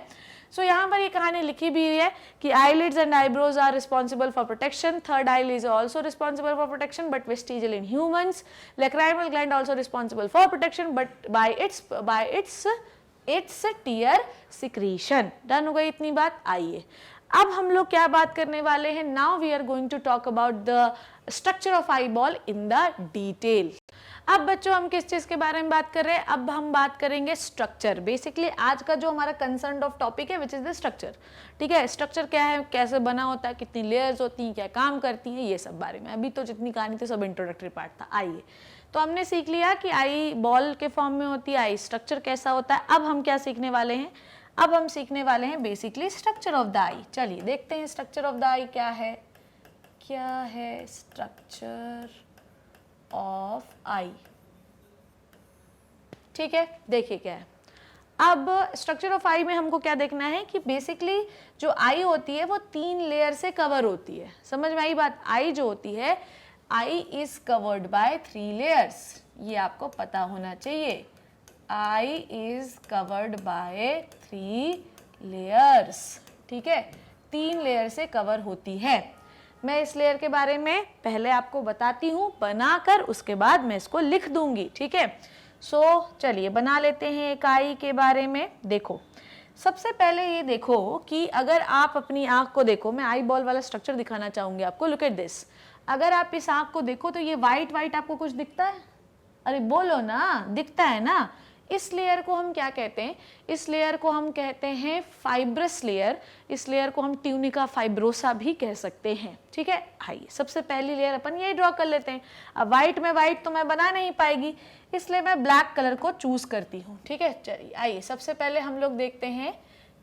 सो यहाँ पर ये कहानी लिखी भी है कि eyelids and eyebrows are responsible for protection. Third eye is also responsible for protection, but vestigial in humans. Lacrimal gland also responsible for protection, but by its tear secretion. Done हो गई इतनी बात? आइए अब हम लोग क्या बात करने वाले हैं? Now we are going to talk about the structure of eyeball in the detail. अब बच्चों हम किस चीज के बारे में बात कर रहे हैं? अब हम बात करेंगे स्ट्रक्चर। बेसिकली आज का जो हमारा कंसर्न ऑफ टॉपिक है विच इज द स्ट्रक्चर, ठीक है। स्ट्रक्चर क्या है, कैसे बना होता है, कितनी लेयर्स होती हैं, क्या काम करती हैं, ये सब बारे में। अभी तो जितनी कहानी थी सब इंट्रोडक्टरी पार्ट था। आइए तो हमने सीख लिया कि आई बॉल के फॉर्म में होती है, आई स्ट्रक्चर कैसा होता है। अब हम क्या सीखने वाले हैं? अब हम सीखने वाले हैं बेसिकली स्ट्रक्चर ऑफ द आई। चलिए देखते हैं स्ट्रक्चर ऑफ द आई क्या है। क्या है स्ट्रक्चर ऑफ आई? ठीक है, देखिए क्या है। अब स्ट्रक्चर ऑफ आई में हमको क्या देखना है कि बेसिकली जो आई होती है वो 3 लेयर से कवर होती है। समझ में आई बात? आई जो होती है, I is covered by 3 layers, ये आपको पता होना चाहिए। I is covered by 3 layers, ठीक है, 3 लेयर से कवर होती है। मैं इस लेयर के बारे में पहले आपको बताती हूँ बनाकर, उसके बाद मैं इसको लिख दूंगी, ठीक है। सो चलिए बना लेते हैं एक आई के बारे में। देखो सबसे पहले ये देखो कि अगर आप अपनी आँख को देखो, मैं आई बॉल वाला स्ट्रक्चर दिखाना चाहूँगी आपको। Look at this. अगर आप इस आँख को देखो तो ये वाइट वाइट आपको कुछ दिखता है? अरे बोलो ना, दिखता है ना। इस लेयर को हम क्या कहते हैं? इस लेयर को हम कहते हैं फाइब्रस लेयर। इस लेयर को हम ट्यूनिका फाइब्रोसा भी कह सकते हैं, ठीक है। आइए सबसे पहली लेयर अपन यही ड्रॉ कर लेते हैं। अब वाइट में वाइट तो मैं बना नहीं पाएगी, इसलिए मैं ब्लैक कलर को चूज करती हूँ, ठीक है। चलिए आइए सबसे पहले हम लोग देखते हैं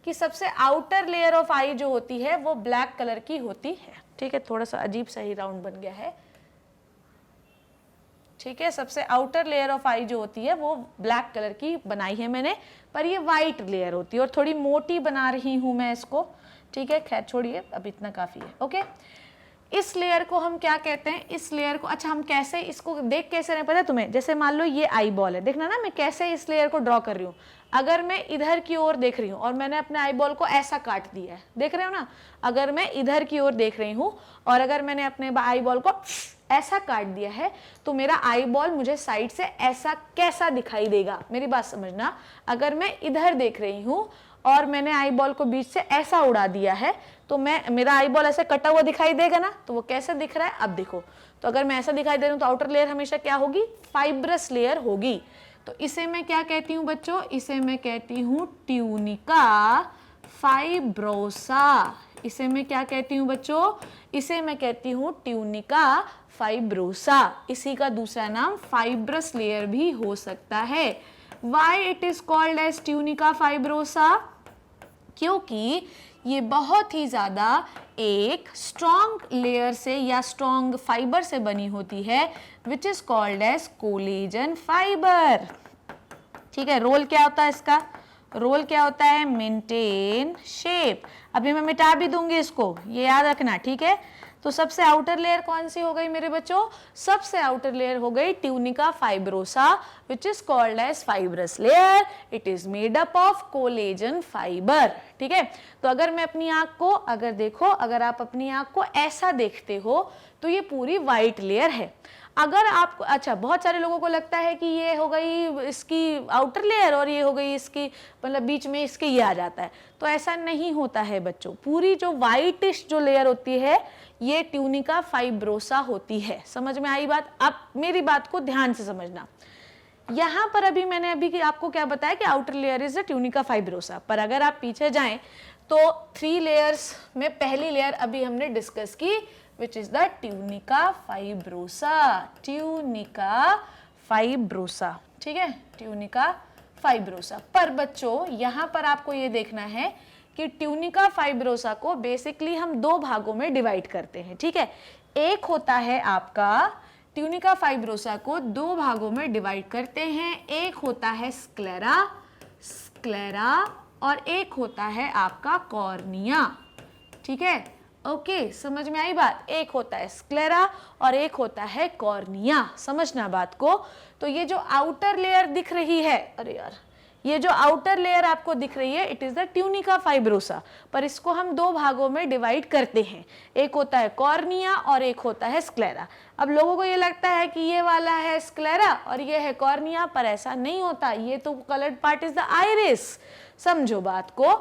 कि सबसे आउटर लेयर ऑफ आई जो होती है वो ब्लैक कलर की होती है, ठीक है। थोड़ा सा अजीब सा ही राउंड बन गया है, ठीक है। सबसे आउटर लेयर ऑफ आई जो होती है वो ब्लैक कलर की बनाई है मैंने, पर ये वाइट लेयर होती है और थोड़ी मोटी बना रही हूं मैं इसको, ठीक है। खैर छोड़िए, अब इतना काफी है, ओके। इस लेयर को हम क्या कहते हैं? इस लेयर को, अच्छा हम कैसे इसको देख कैसे रहे पता है तुम्हें? जैसे मान लो ये आई बॉल है, देखना ना मैं कैसे इस लेयर को ड्रॉ कर रही हूँ। अगर मैं इधर की ओर देख रही हूँ और मैंने अपने आई बॉल को ऐसा काट दिया है, देख रहे हो ना। अगर मैं इधर की ओर देख रही हूँ और अगर मैंने अपने आई बॉल को ऐसा काट दिया है तो मेरा आई बॉल मुझे साइड से ऐसा कैसा दिखाई देगा? मेरी बात समझना। अगर मैं इधर देख रही हूँ और मैंने आई बॉल को बीच से ऐसा उड़ा दिया है तो मेरा आई बॉल ऐसे कटा हुआ दिखाई देगा ना। तो वो कैसे दिख रहा है अब देखो। तो अगर मैं ऐसा दिखाई दे रही हूँ तो आउटर लेयर हमेशा क्या होगी? फाइब्रस लेयर होगी। तो इसे मैं क्या कहती हूँ बच्चों? इसे मैं कहती हूँ ट्यूनिका फाइब्रोसा। इसे मैं क्या कहती हूँ बच्चों? इसे मैं कहती हूँ ट्यूनिका फाइब्रोसा। इसी का दूसरा नाम फाइब्रस लेयर भी हो सकता है। Why it is called as tunica fibrosa? क्योंकि ये बहुत ही ज़्यादा एक स्ट्रॉन्ग लेयर से या स्ट्रॉन्ग फाइबर से बनी होती है, which is called as collagen fibre, ठीक है। रोल क्या होता है इसका? रोल क्या होता है? Maintain shape. अभी मैं मिटा भी दूंगी इसको, ये याद रखना, ठीक है। तो सबसे आउटर लेयर कौन सी हो गई मेरे बच्चों? सबसे आउटर लेयर हो गई tunica fibrosa, which is called as fibrous layer. It is made up of collagen fibre, ठीक है। तो अगर मैं अपनी आंख को अगर देखो, अगर आप अपनी आंख को ऐसा देखते हो तो ये पूरी वाइट लेयर है। अगर आपको, अच्छा बहुत सारे लोगों को लगता है कि ये हो गई इसकी आउटर लेयर और ये हो गई इसकी, मतलब बीच में इसके ये आ जाता है, तो ऐसा नहीं होता है बच्चों। पूरी जो वाइटिश जो लेयर होती है ये ट्यूनिका फाइब्रोसा होती है। समझ में आई बात? अब मेरी बात को ध्यान से समझना। यहाँ पर अभी मैंने अभी आपको क्या बताया कि outer layer is the tunica fibrosa, पर अगर आप पीछे जाएं तो 3 लेयर्स में पहली लेयर अभी हमने डिस्कस की, which is the tunica fibrosa, tunica fibrosa, ठीक है, tunica fibrosa। पर बच्चों यहाँ पर आपको ये देखना है कि ट्यूनिका फाइब्रोसा को बेसिकली हम 2 भागों में डिवाइड करते हैं, ठीक है। एक होता है आपका ट्यूनिका फाइब्रोसा को 2 भागों में डिवाइड करते हैं। एक होता है स्क्लेरा, स्क्लेरा, और एक होता है आपका कॉर्निया, ठीक है। ओके, समझ में आई बात? एक होता है स्क्लेरा और एक होता है कॉर्निया, समझना बात को। तो ये जो आउटर लेयर दिख रही है, अरे यार, ये जो आउटर लेयर आपको दिख रही है, it is the tunica fibrosa, पर इसको हम 2 भागों में डिवाइड करते हैं। एक होता है कॉर्निया और एक होता है स्क्लेरा। अब लोगों को ये लगता है कि ये वाला है स्क्लेरा और ये है कॉर्निया, पर ऐसा नहीं होता। ये तो coloured part is the iris, समझो बात को।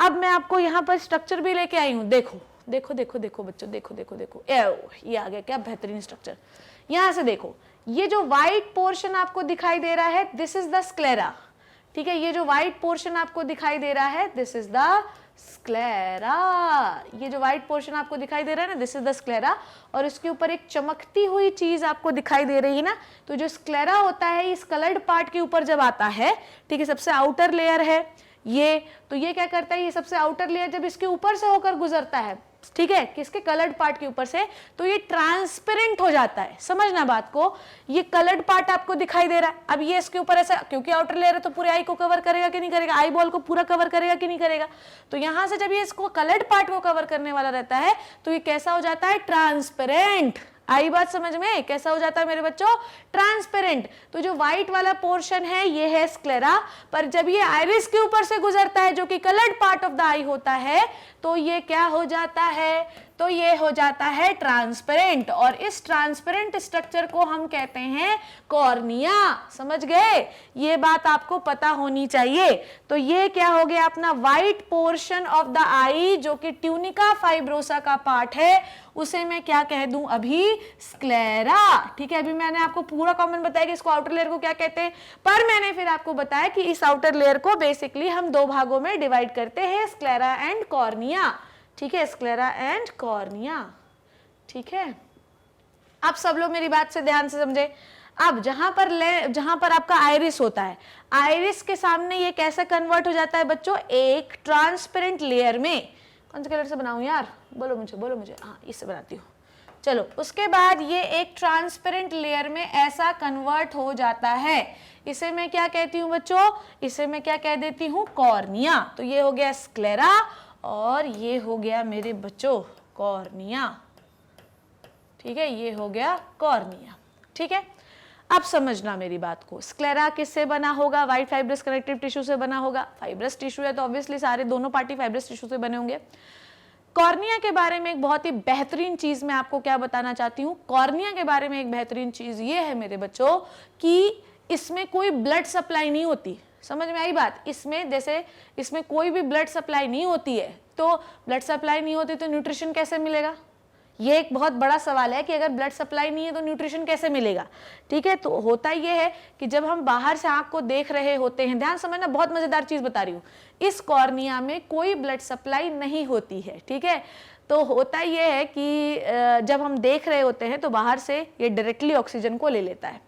अब मैं आपको यहाँ पर स्ट्रक्चर भी लेके आई हूँ, देखो देखो देखो देखो बच्चों, देखो देखो देखो, ये आ गया क्या बेहतरीन स्ट्रक्चर। यहाँ से देखो, ये जो व्हाइट पोर्शन आपको दिखाई दे रहा है, दिस इज द स्क्लेरा, ठीक है। ये जो व्हाइट पोर्शन आपको दिखाई दे रहा है, दिस इज द स्क्लेरा। ये जो व्हाइट पोर्शन आपको दिखाई दे रहा है ना, दिस इज द स्क्लेरा। और इसके ऊपर एक चमकती हुई चीज आपको दिखाई दे रही है ना, तो जो स्क्लेरा होता है इस कलर्ड पार्ट के ऊपर जब आता है, ठीक है, सबसे आउटर लेयर है ये, तो ये क्या करता है, ये सबसे आउटर लेयर जब इसके ऊपर से होकर गुजरता है, ठीक है, किसके कलर्ड पार्ट के ऊपर से, तो ये ट्रांसपेरेंट हो जाता है। समझना बात को, ये कलर्ड पार्ट आपको दिखाई दे रहा है। अब ये इसके ऊपर ऐसा, क्योंकि आउटर लेयर है तो पूरे आई को कवर करेगा कि नहीं करेगा, आई बॉल को पूरा कवर करेगा कि नहीं करेगा। तो यहां से जब ये इसको कलर्ड पार्ट को कवर करने वाला रहता है तो ये कैसा हो जाता है, ट्रांसपेरेंट। आई बात समझ में? कैसा हो जाता है मेरे बच्चों? ट्रांसपेरेंट। तो जो व्हाइट वाला पोर्शन है ये है स्क्लेरा, पर जब ये आइरिस के ऊपर से गुजरता है जो कि कलर्ड पार्ट ऑफ द आई होता है, तो ये क्या हो जाता है? तो ये हो जाता है ट्रांसपेरेंट, और इस ट्रांसपेरेंट स्ट्रक्चर को हम कहते हैं कॉर्निया। समझ गए? ये बात आपको पता होनी चाहिए। तो ये क्या हो गया अपना व्हाइट पोर्शन ऑफ द आई, जो कि ट्यूनिका फाइब्रोसा का पार्ट है, उसे मैं क्या कह दूं अभी? स्क्लेरा। ठीक है, अभी मैंने आपको पूरा कॉमन बताया कि इसको आउटर लेयर को क्या कहते हैं, पर मैंने फिर आपको बताया कि इस आउटर लेयर को बेसिकली हम दो भागों में डिवाइड करते हैं, स्क्लेरा एंड कॉर्निया। ठीक है, स्क्लेरा एंड कॉर्निया। ठीक है, आप सब लोग मेरी बात से ध्यान से समझे। अब जहां पर आपका आइरिस होता है, आइरिस के सामने ये कैसे कन्वर्ट हो जाता है बच्चों? एक ट्रांसपेरेंट लेयर में। कौन से कलर से बनाऊं यार? बोलो मुझे। हाँ, इससे बनाती हूँ। चलो, उसके बाद ये एक ट्रांसपेरेंट लेयर में ऐसा कन्वर्ट हो जाता है। इसे मैं क्या कहती हूँ बच्चों? इसे मैं क्या कह देती हूँ? कॉर्निया। तो ये हो गया स्क्लेरा और ये हो गया मेरे बच्चों कॉर्निया। ठीक है, ये हो गया कॉर्निया। ठीक है, अब समझना मेरी बात को। स्क्लेरा किससे बना होगा? व्हाइट फाइब्रस कनेक्टिव टिश्यू से बना होगा। फाइब्रस टिश्यू है तो ऑब्वियसली सारे दोनों पार्टी फाइब्रस टिश्यू से बने होंगे। कॉर्निया के बारे में एक बहुत ही बेहतरीन चीज मैं आपको क्या बताना चाहती हूँ। कॉर्निया के बारे में एक बेहतरीन चीज ये है मेरे बच्चों कि इसमें कोई ब्लड सप्लाई नहीं होती। समझ में आई बात? इसमें कोई भी ब्लड सप्लाई नहीं होती है, तो ब्लड सप्लाई नहीं होती तो न्यूट्रिशन कैसे मिलेगा? ये एक बहुत बड़ा सवाल है कि अगर ब्लड सप्लाई नहीं है तो न्यूट्रिशन कैसे मिलेगा। ठीक है, तो होता ये है कि जब हम बाहर से आंख को देख रहे होते हैं, ध्यान समझना, बहुत मजेदार चीज बता रही हूँ, इस कॉर्निया में कोई ब्लड सप्लाई नहीं होती है। ठीक है, तो होता ये है कि जब हम देख रहे होते हैं तो बाहर से ये डायरेक्टली ऑक्सीजन को ले लेता है,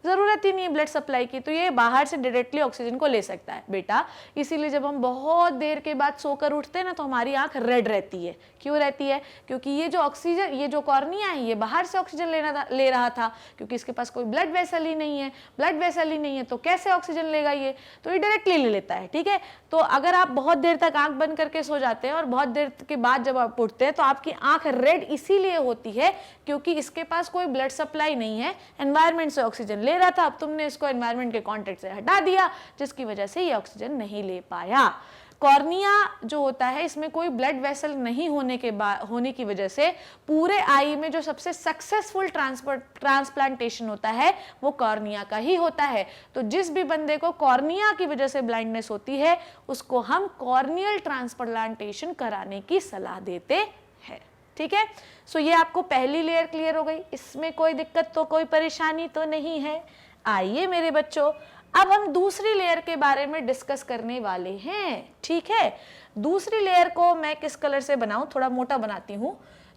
जरूरत ही नहीं है ब्लड सप्लाई की, तो ये बाहर से डायरेक्टली ऑक्सीजन को ले सकता है बेटा। इसीलिए जब हम बहुत देर के बाद सोकर उठते हैं ना तो हमारी आंख रेड रहती है। क्यों रहती है? क्योंकि ये जो कॉर्निया है ये बाहर से ऑक्सीजन ले रहा था, क्योंकि इसके पास कोई ब्लड वेसल ही नहीं है। ब्लड वेसल ही नहीं है तो कैसे ऑक्सीजन लेगा ये? तो ये डायरेक्टली ले लेता है। ठीक है, तो अगर आप बहुत देर तक आंख बंद करके सो जाते हैं और बहुत देर के बाद जब आप उठते हैं तो आपकी आंख रेड इसीलिए होती है क्योंकि इसके पास कोई ब्लड सप्लाई नहीं है, एनवायरमेंट से ऑक्सीजन ले रहा था, अब तुमने इसको एनवायरमेंट के कांटेक्ट से हटा दिया, जिसकी वजह से ये ऑक्सीजन नहीं ले पाया। कॉर्निया जो होता है इसमें कोई ब्लड वेसल नहीं होने की वजह से पूरे आई में जो सबसे सक्सेसफुल ट्रांसप्लांटेशन होता है वो कॉर्निया का ही होता है। तो जिस भी बंदे को कॉर्निया की वजह से ब्लाइंडनेस होती है उसको हम कॉर्नियल ट्रांसप्लांटेशन कराने की सलाह देते हैं। ठीक है, सो ये आपको पहली लेयर क्लियर हो गई, इसमें कोई दिक्कत तो कोई परेशानी तो नहीं है। आइए मेरे बच्चों, अब हम दूसरी लेयर के बारे में डिस्कस करने वाले हैं। ठीक है, दूसरी लेयर को मैं किस कलर से बनाऊं? थोड़ा मोटा बनाती हूं।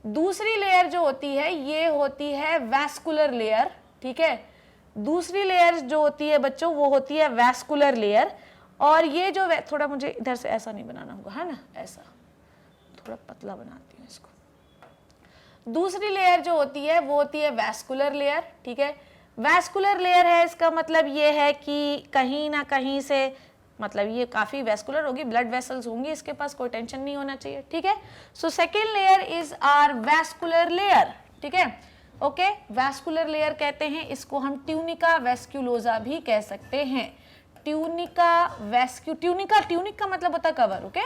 दूसरी लेयर जो होती है ये होती है वैस्कुलर लेयर। ठीक है, दूसरी लेयर जो होती है बच्चों वो होती है वैस्कुलर लेयर, और ये जो थोड़ा मुझे इधर से ऐसा नहीं बनाना होगा, है ना, ऐसा थोड़ा पतला बनाती हूँ इसको। दूसरी लेयर जो होती है वो होती है वैस्कुलर लेयर। ठीक है, वैस्कुलर लेयर है, इसका मतलब ये है कि कहीं ना कहीं से मतलब ये काफी वैस्कुलर होगी, ब्लड वेसल्स होंगी, इसके पास कोई टेंशन नहीं होना चाहिए। ठीक है, so second layer is our vascular layer. ठीक है, ओके, वैस्कुलर लेयर कहते हैं इसको, हम ट्यूनिका वेस्क्यूलोजा भी कह सकते हैं। ट्यूनिक का मतलब होता है कवर। Okay,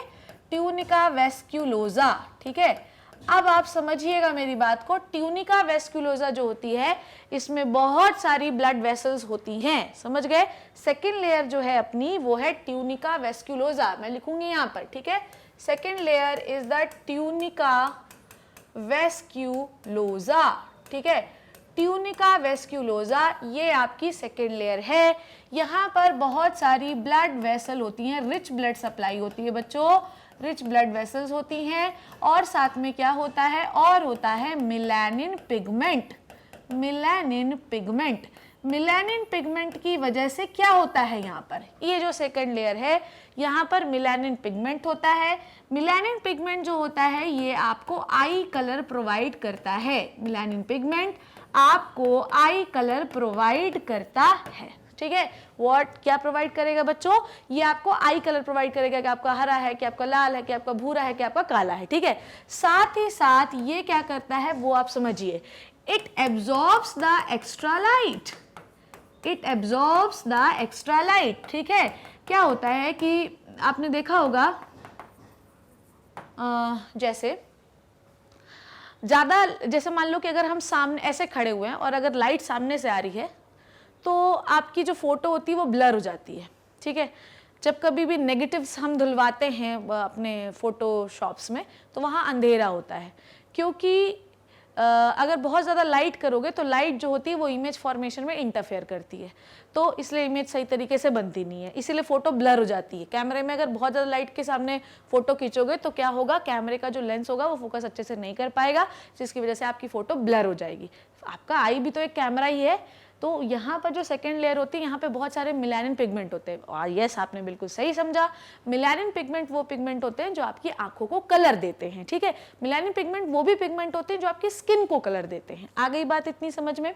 tunica vasculosa. ठीक है, अब आप समझिएगा मेरी बात को। ट्यूनिका वेस्क्यूलोजा जो होती है इसमें बहुत सारी ब्लड वेसल्स होती हैं, समझ गए। सेकेंड लेयर जो है अपनी वो है ट्यूनिका वेस्क्यूलोजा, मैं लिखूंगी यहाँ पर। ठीक है, second layer is the tunica vasculosa. ठीक है, ट्यूनिका वेस्क्यूलोजा ये आपकी सेकेंड लेयर है। यहाँ पर बहुत सारी ब्लड वेसल होती हैं, रिच ब्लड सप्लाई होती है बच्चों, रिच ब्लड वेसल्स होती हैं, और साथ में क्या होता है, और होता है melanin pigment. Melanin pigment, melanin pigment की वजह से क्या होता है, यहाँ पर ये जो सेकंड लेयर है यहाँ पर मिलानिन पिगमेंट होता है। मिलानिन पिगमेंट जो होता है ये आपको आई कलर प्रोवाइड करता है। मिलानिन पिगमेंट आपको आई कलर प्रोवाइड करता है। ठीक है, व्हाट क्या प्रोवाइड करेगा बच्चों? ये आपको आई कलर प्रोवाइड करेगा कि आपका हरा है, कि आपका लाल है, कि आपका भूरा है, कि आपका काला है। ठीक है, साथ ही साथ ये क्या करता है वो आप समझिए, it absorbs the extra light, it absorbs the extra light. ठीक है, क्या होता है कि आपने देखा होगा जैसे ज़्यादा, जैसे मान लो कि अगर हम सामने ऐसे खड़े हुए हैं और अगर लाइट सामने से आ रही है तो आपकी जो फोटो होती है वो ब्लर हो जाती है। ठीक है, जब कभी भी नेगेटिव्स हम धुलवाते हैं अपने फोटोशॉप्स में तो वहाँ अंधेरा होता है, क्योंकि अगर बहुत ज़्यादा लाइट करोगे तो लाइट जो होती है वो इमेज फॉर्मेशन में इंटरफेयर करती है, तो इसलिए इमेज सही तरीके से बनती नहीं है, इसीलिए फ़ोटो ब्लर हो जाती है। कैमरे में अगर बहुत ज़्यादा लाइट के सामने फ़ोटो खींचोगे तो क्या होगा, कैमरे का जो लेंस होगा वो फोकस अच्छे से नहीं कर पाएगा, जिसकी वजह से आपकी फ़ोटो ब्लर हो जाएगी। आपका आई भी तो एक कैमरा ही है, तो यहाँ पर जो सेकेंड लेयर होती है यहाँ पे बहुत सारे मिलानिन पिगमेंट होते हैं। और यस, आपने बिल्कुल सही समझा, मिलानिन पिगमेंट वो पिगमेंट होते हैं जो आपकी आंखों को कलर देते हैं। ठीक है, मिलानिन पिगमेंट वो भी पिगमेंट होते हैं जो आपकी स्किन को कलर देते हैं। आ गई बात इतनी समझ में?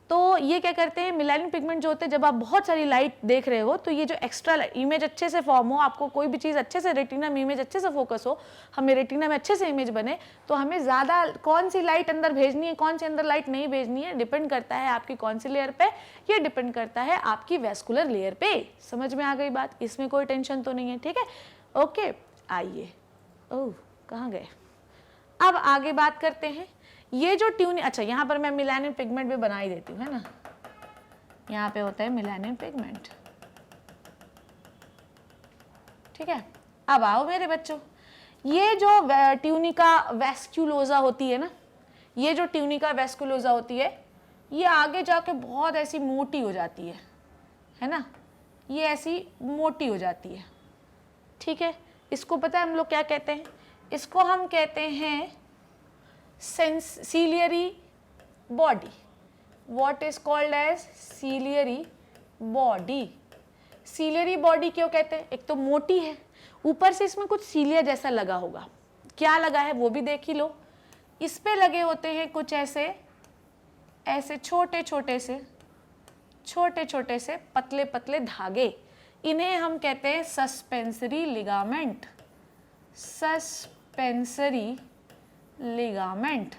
तो ये क्या करते हैं, मिलानिन पिगमेंट जो होते हैं, जब आप बहुत सारी लाइट देख रहे हो तो ये जो एक्स्ट्रा इमेज अच्छे से फॉर्म हो, आपको कोई भी चीज़ अच्छे से रेटिना में इमेज अच्छे से फोकस हो, हमें रेटिना में अच्छे से इमेज बने, तो हमें ज़्यादा कौन सी लाइट अंदर भेजनी है, कौन सी अंदर लाइट नहीं भेजनी है, डिपेंड करता है आपकी कौन सी लेयर पे, ये डिपेंड करता है आपकी वैस्कुलर लेयर पे। समझ में आ गई बात? इसमें कोई टेंशन तो नहीं है। ठीक है, ओके, आइए। ओह, कहाँ गए? अब आगे बात करते हैं, ये जो ट्यूनिंग, अच्छा यहाँ पर मैं मिलानिन पिगमेंट भी बना ही देती हूँ, है ना, यहाँ पे होता है मिलानिन पिगमेंट। ठीक है, अब आओ मेरे बच्चों, ये जो ट्यूनिका वेस्कुलोसा होती है ना, ये जो ट्यूनिका वेस्कुलोसा होती है, ये आगे जाके बहुत ऐसी मोटी हो जाती है ना, ये ऐसी मोटी हो जाती है। ठीक है, इसको पता है हम लोग क्या कहते हैं? इसको हम कहते हैं ciliary body. What is called as ciliary body? ciliary body क्यों कहते हैं? एक तो मोटी है, ऊपर से इसमें कुछ सीलिया जैसा लगा होगा, क्या लगा है वो भी देख ही लो। इस पे लगे होते हैं कुछ ऐसे छोटे छोटे से पतले पतले धागे, इन्हें हम कहते हैं सस्पेंसरी लिगामेंट, सस्पेंसरी लिगामेंट।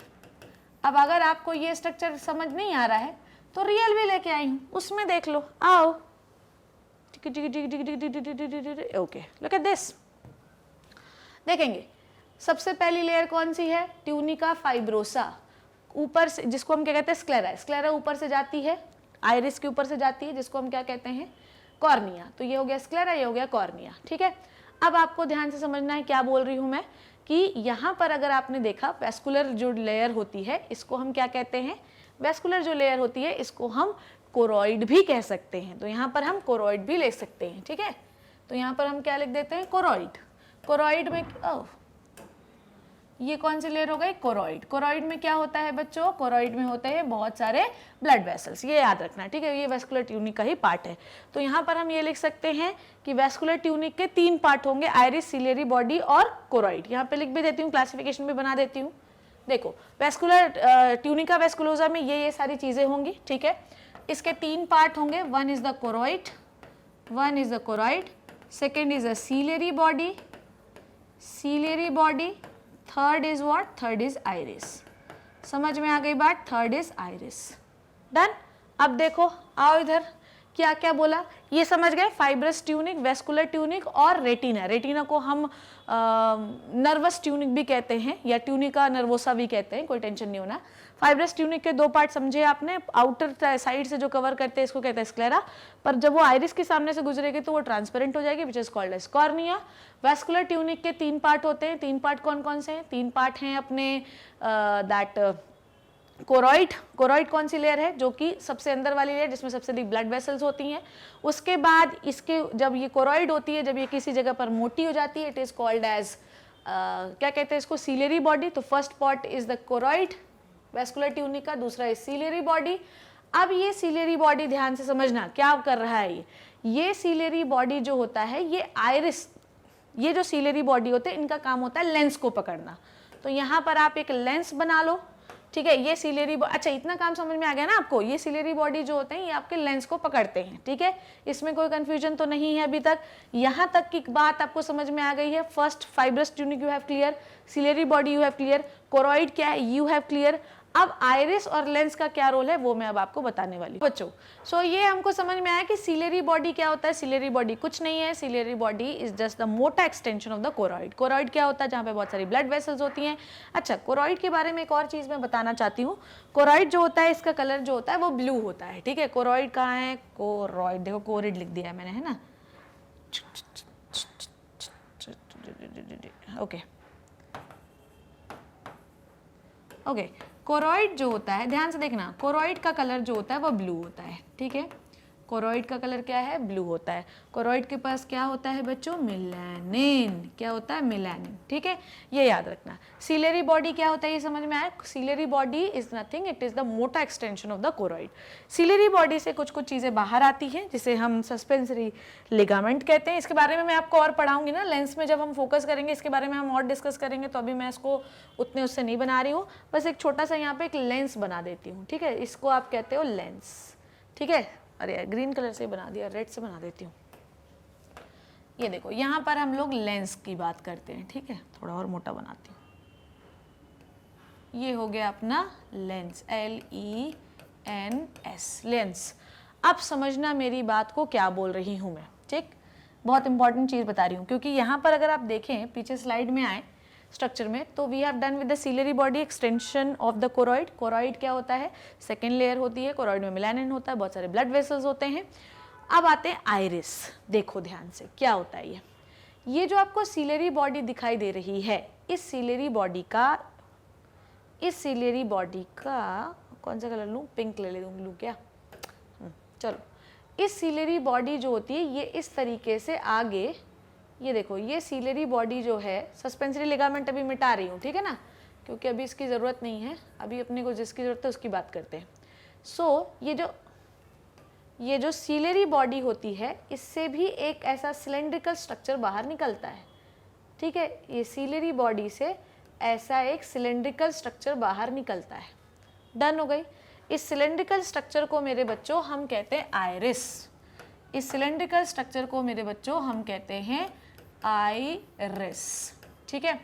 अब अगर आपको ये स्ट्रक्चर समझ नहीं आ रहा है तो रियल भी लेके आई हूं, उसमें देख लो, आओ। Okay, look at this. देखेंगे सबसे पहली लेयर कौन सी है? ट्यूनिका फाइब्रोसा, ऊपर से, जिसको हम क्या कहते हैं स्क्लेरा। स्क्लेरा ऊपर से जाती है, आइरिस के ऊपर से जाती है, जिसको हम क्या कहते हैं कॉर्निया। तो ये हो गया स्क्लेरा, ये हो गया कॉर्निया। ठीक है, अब आपको ध्यान से समझना है क्या बोल रही हूं मैं, कि यहाँ पर अगर आपने देखा वेस्कुलर जो लेयर होती है इसको हम क्या कहते हैं, वेस्कुलर जो लेयर होती है इसको हम कोरॉइड भी कह सकते हैं। तो यहाँ पर हम कोरॉइड भी ले सकते हैं। ठीक है, तो यहाँ पर हम क्या लिख देते हैं, कोरॉइड। कोरॉइड में ये कौन सी लेयर हो गई, कोरॉइड। कोरॉइड में क्या होता है बच्चों, कोरॉइड में होते हैं बहुत सारे ब्लड वेसल्स, ये याद रखना। ठीक है, ये वेस्कुलर ट्यूनिक का ही पार्ट है। तो यहाँ पर हम ये लिख सकते हैं कि वेस्कुलर ट्यूनिक के 3 पार्ट होंगे, आइरिस, सिलियरी बॉडी और कोरॉइड। यहाँ पे लिख भी देती हूँ, क्लासिफिकेशन भी बना देती हूँ। देखो वेस्कुलर ट्यूनिका वेस्कुलोसा में ये सारी चीजें होंगी। ठीक है, इसके 3 पार्ट होंगे, one is the choroid, second is a ciliary body, third is what, third is iris. समझ में आ गई बात, थर्ड इज आइरिस। डन। अब देखो, आओ इधर, क्या क्या बोला ये समझ गए, फाइब्रस ट्यूनिक, वेस्कुलर ट्यूनिक और रेटिना। रेटिना को हम नर्वस ट्यूनिक भी कहते हैं या ट्यूनिका नर्वोसा भी कहते हैं, कोई टेंशन नहीं होना। फाइब्रस ट्यूनिक के 2 पार्ट समझे आपने, आउटर साइड से जो कवर करते हैं इसको कहते हैं स्क्लेरा, पर जब वो आइरिस के सामने से गुजरेगी तो वो ट्रांसपेरेंट हो जाएगी, which is called as cornea. Vascular tunic के 3 पार्ट होते हैं। 3 पार्ट कौन कौन से हैं? 3 पार्ट हैं अपने दैट कोरॉइड। कोरॉइड कौन सी लेयर है, जो कि सबसे अंदर वाली लेयर जिसमें सबसे अधिक ब्लड वेसल्स होती हैं। उसके बाद इसके जब ये कोरॉइड होती है, जब ये किसी जगह पर मोटी हो जाती है, इट इज कॉल्ड एज क्या कहते हैं इसको, सिलियरी बॉडी। तो first part is the choroid vascular tunic का, दूसरा इज सिलियरी बॉडी। अब ये सिलियरी बॉडी ध्यान से समझना क्या कर रहा है, ये सिलियरी बॉडी जो होता है, ये आइरिस, ये जो सिलियरी बॉडी होते हैं इनका काम होता है लेंस को पकड़ना। तो यहाँ पर आप एक लेंस बना लो। ठीक है, ये सिलियरी, अच्छा इतना काम समझ में आ गया ना आपको, ये सिलियरी बॉडी जो होते हैं ये आपके लेंस को पकड़ते हैं। ठीक है, इसमें कोई कंफ्यूजन तो नहीं है अभी तक, यहाँ तक की बात आपको समझ में आ गई है। First fibrous tunic you have clear, ciliary body you have clear, choroid क्या है यू हैव क्लियर। अब आइरिस और लेंस का क्या रोल है वो मैं अब आपको बताने वाली हूँ बच्चों। सो ये हमको समझ में आया कि सिलेरी बॉडी क्या होता है। सिलेरी बॉडी कुछ नहीं है, ciliary body is just the मोटा extension of the choroid. Choroid क्या होता है? जहाँ पे बहुत सारी ब्लड वेसल्स होती हैं। अच्छा, कोरॉइड के बारे में एक और चीज मैं बताना चाहती हूँ। कोरॉइड जो होता है इसका कलर जो होता है वो ब्लू होता है, ठीक है। कोरॉइड कहाँ है? कोरॉइड, देखो कोरिड लिख दिया है मैंने, है ना। ओके ओके, कोरॉइड जो होता है, ध्यान से देखना, कोरॉइड का कलर जो होता है वो ब्लू होता है, ठीक है। कोरॉइड का कलर क्या है? ब्लू होता है। कोरॉइड के पास क्या होता है बच्चों? मेलानिन। क्या होता है? मेलानिन, ठीक है, ये याद रखना। सिलेरी बॉडी क्या होता है ये समझ में आया? Ciliary body is nothing, it is the मोटा extension of the choroid. Ciliary body से कुछ कुछ चीजें बाहर आती हैं जिसे हम सस्पेंसरी लिगामेंट कहते हैं। इसके बारे में मैं आपको और पढ़ाऊंगी ना, लेंस में जब हम फोकस करेंगे इसके बारे में हम और डिस्कस करेंगे, तो अभी मैं इसको उतने उससे नहीं बना रही हूँ, बस एक छोटा सा यहाँ पे एक लेंस बना देती हूँ, ठीक है। इसको आप कहते हो लेंस, ठीक है। अरे यार ग्रीन कलर से बना दिया, रेड से बना देती हूँ। ये देखो यहाँ पर हम लोग लेंस की बात करते हैं, ठीक है। थोड़ा और मोटा बनाती हूँ। ये हो गया अपना लेंस, LENS, लेंस। अब समझना मेरी बात को क्या बोल रही हूँ मैं, ठीक। बहुत इंपॉर्टेंट चीज़ बता रही हूँ, क्योंकि यहाँ पर अगर आप देखें पीछे स्लाइड में आए स्ट्रक्चर में, तो we have done with the ciliary body extension of the choroid. Choroid क्या होता है? सेकेंड लेयर होती है। कोरॉइड में मेलानिन होता है, बहुत सारे ब्लड वेसल्स होते हैं। अब आते हैं आइरिस। देखो ध्यान से क्या होता है ये जो आपको सिलेरी बॉडी दिखाई दे रही है, इस सिलेरी बॉडी का कौन सा कलर लूँ? पिंक ले लूँ क्या? चलो, इस सिलेरी बॉडी जो होती है ये इस तरीके से आगे, ये देखो, ये सिलेरी बॉडी जो है, सस्पेंसरी लिगामेंट अभी मिटा रही हूँ, ठीक है ना, क्योंकि अभी इसकी ज़रूरत नहीं है। अभी अपने को जिसकी ज़रूरत है उसकी बात करते हैं। सो ये जो सिलेरी बॉडी होती है, इससे भी एक ऐसा सिलेंड्रिकल स्ट्रक्चर बाहर निकलता है, ठीक है। ये सिलेरी बॉडी से ऐसा एक सिलेंड्रिकल स्ट्रक्चर बाहर निकलता है। डन हो गई। इस सिलेंड्रिकल स्ट्रक्चर को मेरे बच्चों हम कहते हैं आइरिस। इस सिलेंड्रिकल स्ट्रक्चर को मेरे बच्चों हम कहते हैं आइरिस, ठीक है।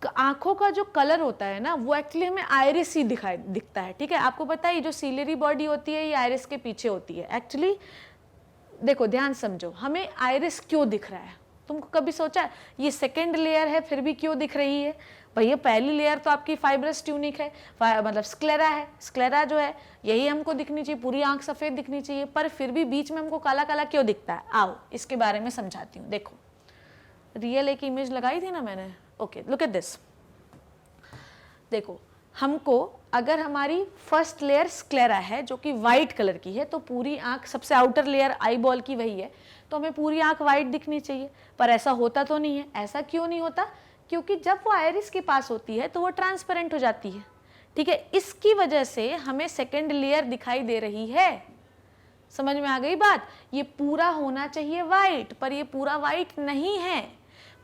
आंखों का जो कलर होता है ना वो एक्चुअली हमें आइरिस ही दिखता है, ठीक है। आपको पता है ये जो सिलेरी बॉडी होती है ये आइरिस के पीछे होती है एक्चुअली। देखो ध्यान समझो, हमें आइरिस क्यों दिख रहा है? तुमको कभी सोचा ये सेकेंड लेयर है फिर भी क्यों दिख रही है? भैया पहली लेयर तो आपकी फाइब्रस ट्यूनिक है, मतलब स्क्लेरा है। स्क्लेरा जो है यही हमको दिखनी चाहिए, पूरी आंख सफ़ेद दिखनी चाहिए, पर फिर भी बीच में हमको काला काला क्यों दिखता है? आओ इसके बारे में समझाती हूँ। देखो, रियल एक इमेज लगाई थी ना मैंने। Okay, look at this. देखो, हमको अगर हमारी फर्स्ट लेयर स्क्लेरा है जो कि वाइट कलर की है, तो पूरी आंख, सबसे आउटर लेयर आई बॉल की वही है, तो हमें पूरी आंख वाइट दिखनी चाहिए, पर ऐसा होता तो नहीं है। ऐसा क्यों नहीं होता? क्योंकि जब वो आइरिस के पास होती है तो वो ट्रांसपेरेंट हो जाती है, ठीक है। इसकी वजह से हमें सेकेंड लेयर दिखाई दे रही है। समझ में आ गई बात? ये पूरा होना चाहिए वाइट, पर ये पूरा वाइट नहीं है,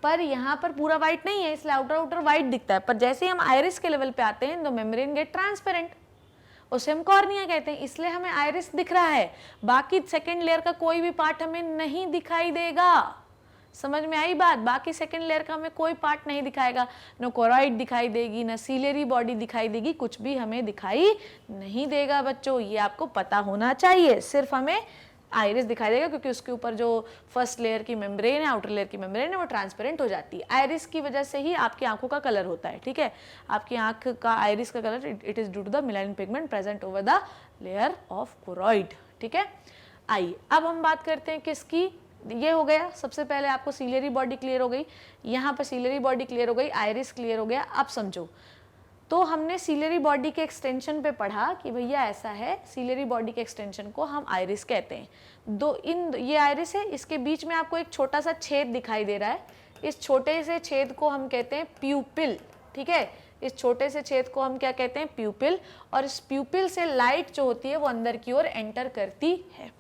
पर यहाँ पर पूरा वाइट नहीं है, इसलिए आउटर आउटर वाइट दिखता है। पर जैसे ही हम आइरिस के लेवल पे आते हैं तो मेम्ब्रेन गेट ट्रांसपेरेंट, उसे हम कॉर्निया कहते हैं, इसलिए हमें आइरिस दिख रहा है। बाकी सेकेंड लेयर का कोई भी पार्ट हमें नहीं दिखाई देगा। समझ में आई बात? बाकी सेकेंड लेयर का हमें कोई पार्ट नहीं दिखाएगा, न कोरॉइड दिखाई देगी, न सिलेरी बॉडी दिखाई देगी, कुछ भी हमें दिखाई नहीं देगा बच्चों। ये आपको पता होना चाहिए। सिर्फ हमें आइरिस दिखाई देगा क्योंकि उसके ऊपर जो फर्स्ट लेयर की मेम्ब्रेन है, आउटर लेयर की मेम्ब्रेन है, वो ट्रांसपेरेंट हो जाती है। आइरिस की वजह से ही आपकी आंखों का कलर होता है, ठीक है। आपकी आंख का आइरिस का colour, it is due to the melanin pigment present over the layer of choroid, ठीक है। आइए अब हम बात करते हैं किसकी। ये हो गया, सबसे पहले आपको सिलेरी बॉडी क्लियर हो गई, यहाँ पर सिलेरी बॉडी क्लियर हो गई, आइरिस क्लियर हो गया। अब समझो, तो हमने सिलेरी बॉडी के एक्सटेंशन पे पढ़ा कि भैया ऐसा है, सिलेरी बॉडी के एक्सटेंशन को हम आइरिस कहते हैं। ये आइरिस है, इसके बीच में आपको एक छोटा सा छेद दिखाई दे रहा है, इस छोटे से छेद को हम कहते हैं प्यूपिल, ठीक है। इस छोटे से छेद को हम क्या कहते हैं? प्यूपिल। और इस प्यूपिल से लाइट जो होती है वो अंदर की ओर एंटर करती है।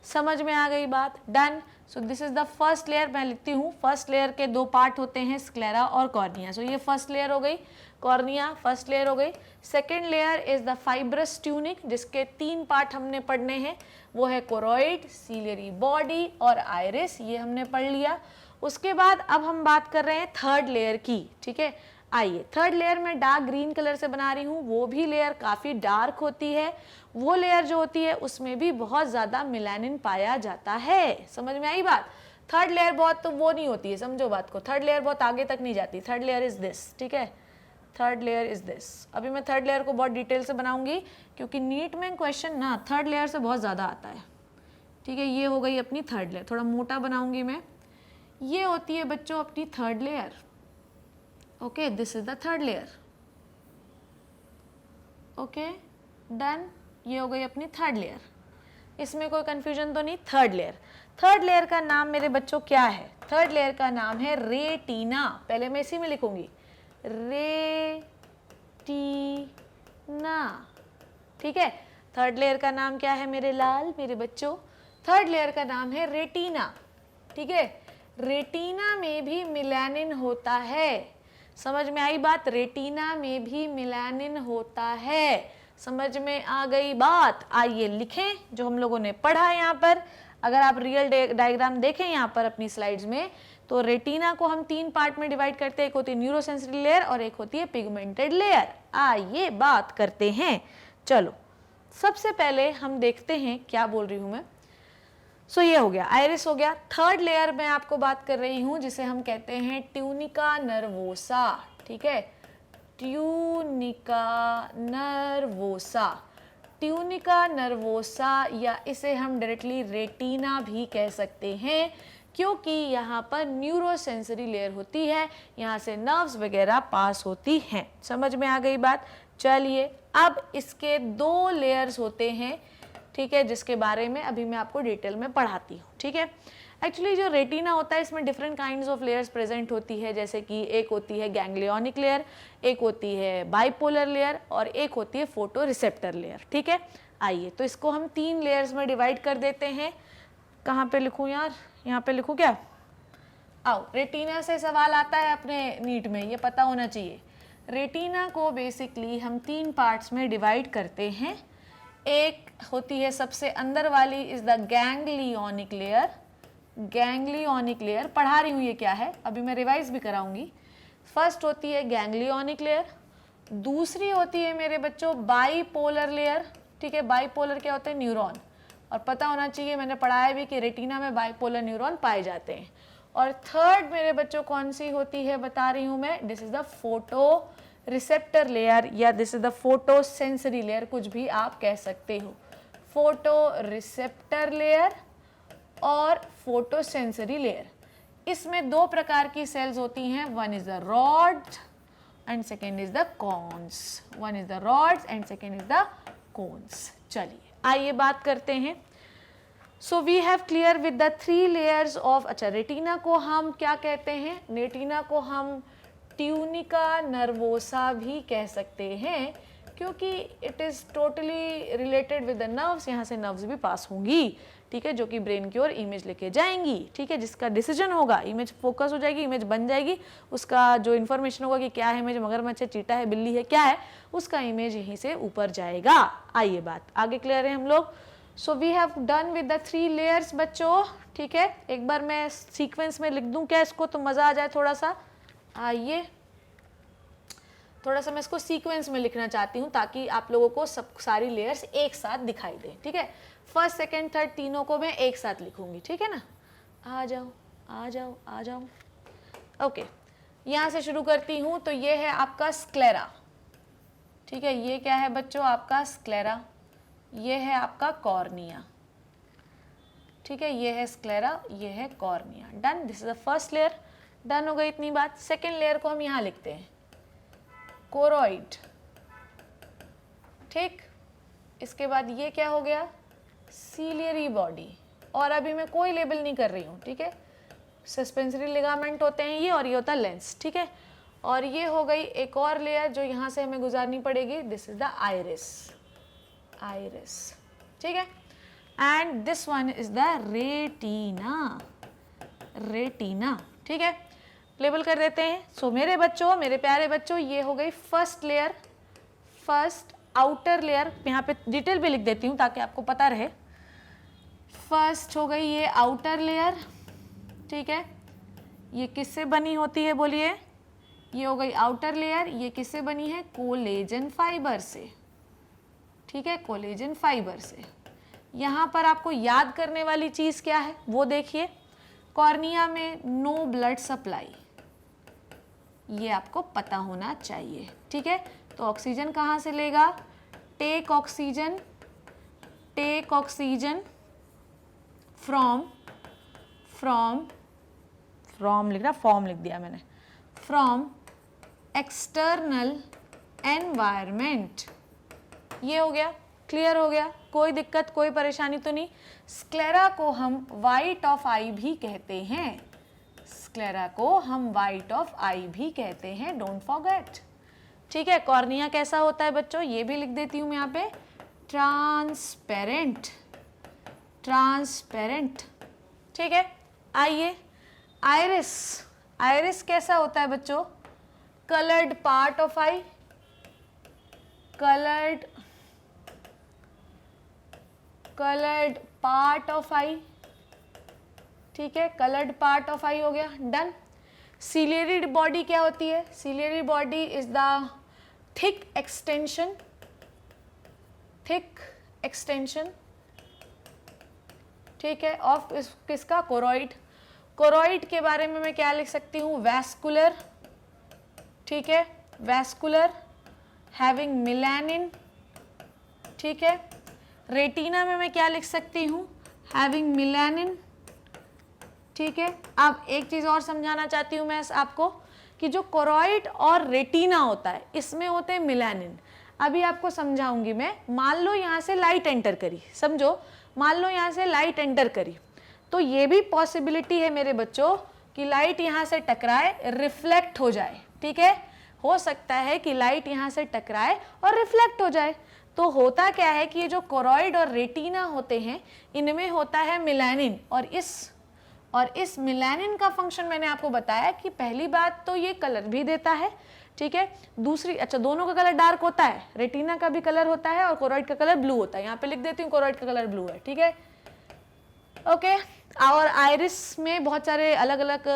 समझ में आ गई बात? Done. So this is the first layer. मैं लिखती हूँ, फर्स्ट लेयर के दो पार्ट होते हैं, स्क्लेरा और कॉर्निया। सो ये फर्स्ट लेयर हो गई, कॉर्निया फर्स्ट लेयर हो गई। Second layer is the fibrous tunic, जिसके 3 पार्ट हमने पढ़ने हैं, वो है कोरॉइड, सिलेरी बॉडी और आइरिस, ये हमने पढ़ लिया। उसके बाद अब हम बात कर रहे हैं थर्ड लेयर की, ठीक है। आइए, थर्ड लेयर मैं डार्क ग्रीन कलर से बना रही हूँ, वो भी लेयर काफ़ी डार्क होती है। वो लेयर जो होती है उसमें भी बहुत ज़्यादा मेलानिन पाया जाता है। समझ में आई बात? थर्ड लेयर बहुत तो वो नहीं होती है, समझो बात को, थर्ड लेयर बहुत आगे तक नहीं जाती। थर्ड लेयर इज दिस, ठीक है, थर्ड लेयर इज दिस। अभी मैं थर्ड लेयर को बहुत डिटेल से बनाऊंगी क्योंकि नीट में क्वेश्चन ना थर्ड लेयर से बहुत ज़्यादा आता है, ठीक है। ये हो गई अपनी थर्ड लेयर, थोड़ा मोटा बनाऊंगी मैं। ये होती है बच्चों अपनी third layer. Okay, this is the third layer. Okay done, ये हो गई अपनी थर्ड लेयर। इसमें कोई कंफ्यूजन तो नहीं। थर्ड लेयर, थर्ड लेयर का नाम मेरे बच्चों क्या है? थर्ड लेयर का नाम है रेटिना। पहले मैं इसी में लिखूंगी, रेटिना, ठीक है। थर्ड लेयर का नाम क्या है मेरे लाल, मेरे बच्चों? थर्ड लेयर का नाम है रेटिना, ठीक है। रेटिना में भी मेलानिन होता है। समझ में आई बात? रेटिना में भी मेलानिन होता है। समझ में आ गई बात? आइए लिखें जो हम लोगों ने पढ़ा है यहाँ पर। अगर आप रियल डायग्राम देखें यहाँ पर अपनी स्लाइड्स में, तो रेटिना को हम 3 पार्ट में डिवाइड करते हैं। एक होती है न्यूरोसेंसरी लेयर और एक होती है पिगमेंटेड लेयर। आइए बात करते हैं। चलो सबसे पहले हम देखते हैं क्या बोल रही हूँ मैं। सो ये हो गया, आइरिस हो गया। थर्ड लेयर में आपको बात कर रही हूँ जिसे हम कहते हैं ट्यूनिका नर्वोसा, ठीक है, ट्यूनिका नर्वोसा। ट्यूनिका नर्वोसा, या इसे हम डायरेक्टली रेटिना भी कह सकते हैं क्योंकि यहाँ पर न्यूरोसेंसरी लेयर होती है, यहाँ से नर्व्स वगैरह पास होती हैं। समझ में आ गई बात? चलिए अब इसके 2 लेयर्स होते हैं, ठीक है, जिसके बारे में अभी मैं आपको डिटेल में पढ़ाती हूँ, ठीक है। एक्चुअली जो रेटिना होता है इसमें different kinds of layers present होती है, जैसे कि एक होती है गैंग्लियोनिक लेयर, एक होती है बाइपोलर लेयर और एक होती है फोटो रिसेप्टर लेयर, ठीक है। आइए तो इसको हम 3 लेयर्स में डिवाइड कर देते हैं। कहाँ पे लिखूँ यार, यहाँ पे लिखूँ क्या? आओ, रेटिना से सवाल आता है अपने नीट में, ये पता होना चाहिए। रेटिना को बेसिकली हम 3 पार्ट्स में डिवाइड करते हैं। एक होती है सबसे अंदर वाली is the ganglionic layer. Ganglionic layer पढ़ा रही हूँ ये क्या है, अभी मैं रिवाइज भी कराऊंगी। फर्स्ट होती है गैंग्लियोनिक लेयर, दूसरी होती है मेरे बच्चों बाइपोलर लेयर, ठीक है। बाइपोलर क्या होता है? न्यूरॉन, और पता होना चाहिए, मैंने पढ़ाया भी कि रेटिना में बाइपोलर न्यूरॉन पाए जाते हैं। और थर्ड मेरे बच्चों कौन सी होती है बता रही हूँ मैं, this is the photo receptor layer, या this is the photo sensory layer, कुछ भी आप कह सकते हो। फोटो रिसेप्टर लेयर और फोटो सेंसरी लेयर, इसमें 2 प्रकार की सेल्स होती हैं, one is the rod and second is the cones. One is the rods and second is the cones. चलिए आइए बात करते हैं। So we have clear with the 3 layers of, अच्छा रेटिना को हम क्या कहते हैं? रेटिना को हम ट्यूनिका नर्वोसा भी कह सकते हैं क्योंकि it is totally related with the nerves, यहाँ से नर्व्स भी पास होंगी, ठीक है, जो कि ब्रेन की ओर इमेज लेके जाएंगी, ठीक है। जिसका डिसीजन होगा, इमेज फोकस हो जाएगी, इमेज बन जाएगी, उसका जो इन्फॉर्मेशन होगा कि क्या है इमेज, मगरमच्छ है, चीटा है, बिल्ली है, क्या है, उसका इमेज यहीं से ऊपर जाएगा। आइए बात आगे क्लियर है हम लोग। So we have done with the 3 layers बच्चों, ठीक है। एक बार मैं सीक्वेंस में लिख दूं क्या इसको, तो मज़ा आ जाए थोड़ा सा। आइए थोड़ा सा मैं इसको सीक्वेंस में लिखना चाहती हूँ ताकि आप लोगों को सब सारी लेयर्स एक साथ दिखाई दें, ठीक है। फर्स्ट सेकंड थर्ड तीनों को मैं एक साथ लिखूंगी, ठीक है ना। आ जाओ आ जाओ आ जाओ। ओके, यहाँ से शुरू करती हूँ। तो ये है आपका स्क्लेरा, ठीक है। ये क्या है बच्चों? आपका स्क्लेरा। ये है आपका कॉर्निया, ठीक है। ये है स्क्लेरा, ये है cornea. Done, this is the first layer. Done हो गई इतनी बात। सेकेंड लेयर को हम यहाँ लिखते हैं कोरोइड, ठीक। इसके बाद ये क्या हो गया? Ciliary body. और अभी मैं कोई लेबल नहीं कर रही हूँ, ठीक है। सस्पेंसरी लिगामेंट होते हैं ये, और ये होता है लेंस, ठीक है। और ये हो गई एक और लेयर जो यहाँ से हमें गुजारनी पड़ेगी, this is the iris. Iris, ठीक है। And this one is the retina. Retina, ठीक है। लेबल कर देते हैं। सो मेरे बच्चों, मेरे प्यारे बच्चों, ये हो गई first layer, first outer layer. यहाँ पे डिटेल भी लिख देती हूँ ताकि आपको पता रहे। फर्स्ट हो गई ये आउटर लेयर, ठीक है। ये किससे बनी होती है बोलिए? ये हो गई आउटर लेयर, ये किससे बनी है? कोलेजन फाइबर से, ठीक है, कोलेजन फाइबर से। यहाँ पर आपको याद करने वाली चीज क्या है वो देखिए, कॉर्निया में नो ब्लड सप्लाई, ये आपको पता होना चाहिए, ठीक है। तो ऑक्सीजन कहाँ से लेगा? टेक ऑक्सीजन फ्रॉम लिख रहा, फॉर्म लिख दिया मैंने, फ्रॉम एक्सटर्नल एनवायरमेंट। ये हो गया, क्लियर हो गया, कोई दिक्कत कोई परेशानी तो नहीं। स्क्लेरा को हम वाइट ऑफ आई भी कहते हैं, स्क्लेरा को हम वाइट ऑफ आई भी कहते हैं, डोंट फॉरगेट, ठीक है। कॉर्निया कैसा होता है बच्चों? ये भी लिख देती हूँ मैं यहाँ पे, ट्रांसपेरेंट, ठीक है। आइए आइरिस कैसा होता है बच्चों? Coloured part of eye, coloured part of eye, ठीक है, कलर्ड पार्ट ऑफ आई हो गया, डन। सीलियरी बॉडी क्या होती है? Ciliary body is the thick extension, ठीक है, ऑफ किसका? कोरोइड। कोरोइड के बारे में मैं क्या लिख सकती हूँ? वैस्कुलर, ठीक है, वैस्कुलर हैविंग मिलानिन, ठीक है। रेटिना में मैं क्या लिख सकती हूँ? हैविंग मिलानिन, ठीक है। अब एक चीज और समझाना चाहती हूँ मैं आपको कि जो कोरोइड और रेटिना होता है इसमें होते हैं मिलानिन। अभी आपको समझाऊंगी मैं। मान लो यहाँ से लाइट एंटर करी, समझो, मान लो यहाँ से लाइट एंटर करी, तो ये भी पॉसिबिलिटी है मेरे बच्चों कि लाइट यहाँ से टकराए, रिफ्लेक्ट हो जाए, ठीक है। हो सकता है कि लाइट यहाँ से टकराए और रिफ्लेक्ट हो जाए। तो होता क्या है कि ये जो कोरोइड और रेटिना होते हैं इनमें होता है मिलानिन, और इस मिलानिन का फंक्शन मैंने आपको बताया कि पहली बात तो ये कलर भी देता है, ठीक है। दूसरी, अच्छा, दोनों का कलर डार्क होता है, रेटिना का भी कलर होता है और कोरोइड का कलर ब्लू होता है। यहाँ पे लिख देती हूँ कोरोइड का कलर ब्लू है, ठीक है, ओके। और आइरिस में बहुत सारे अलग अलग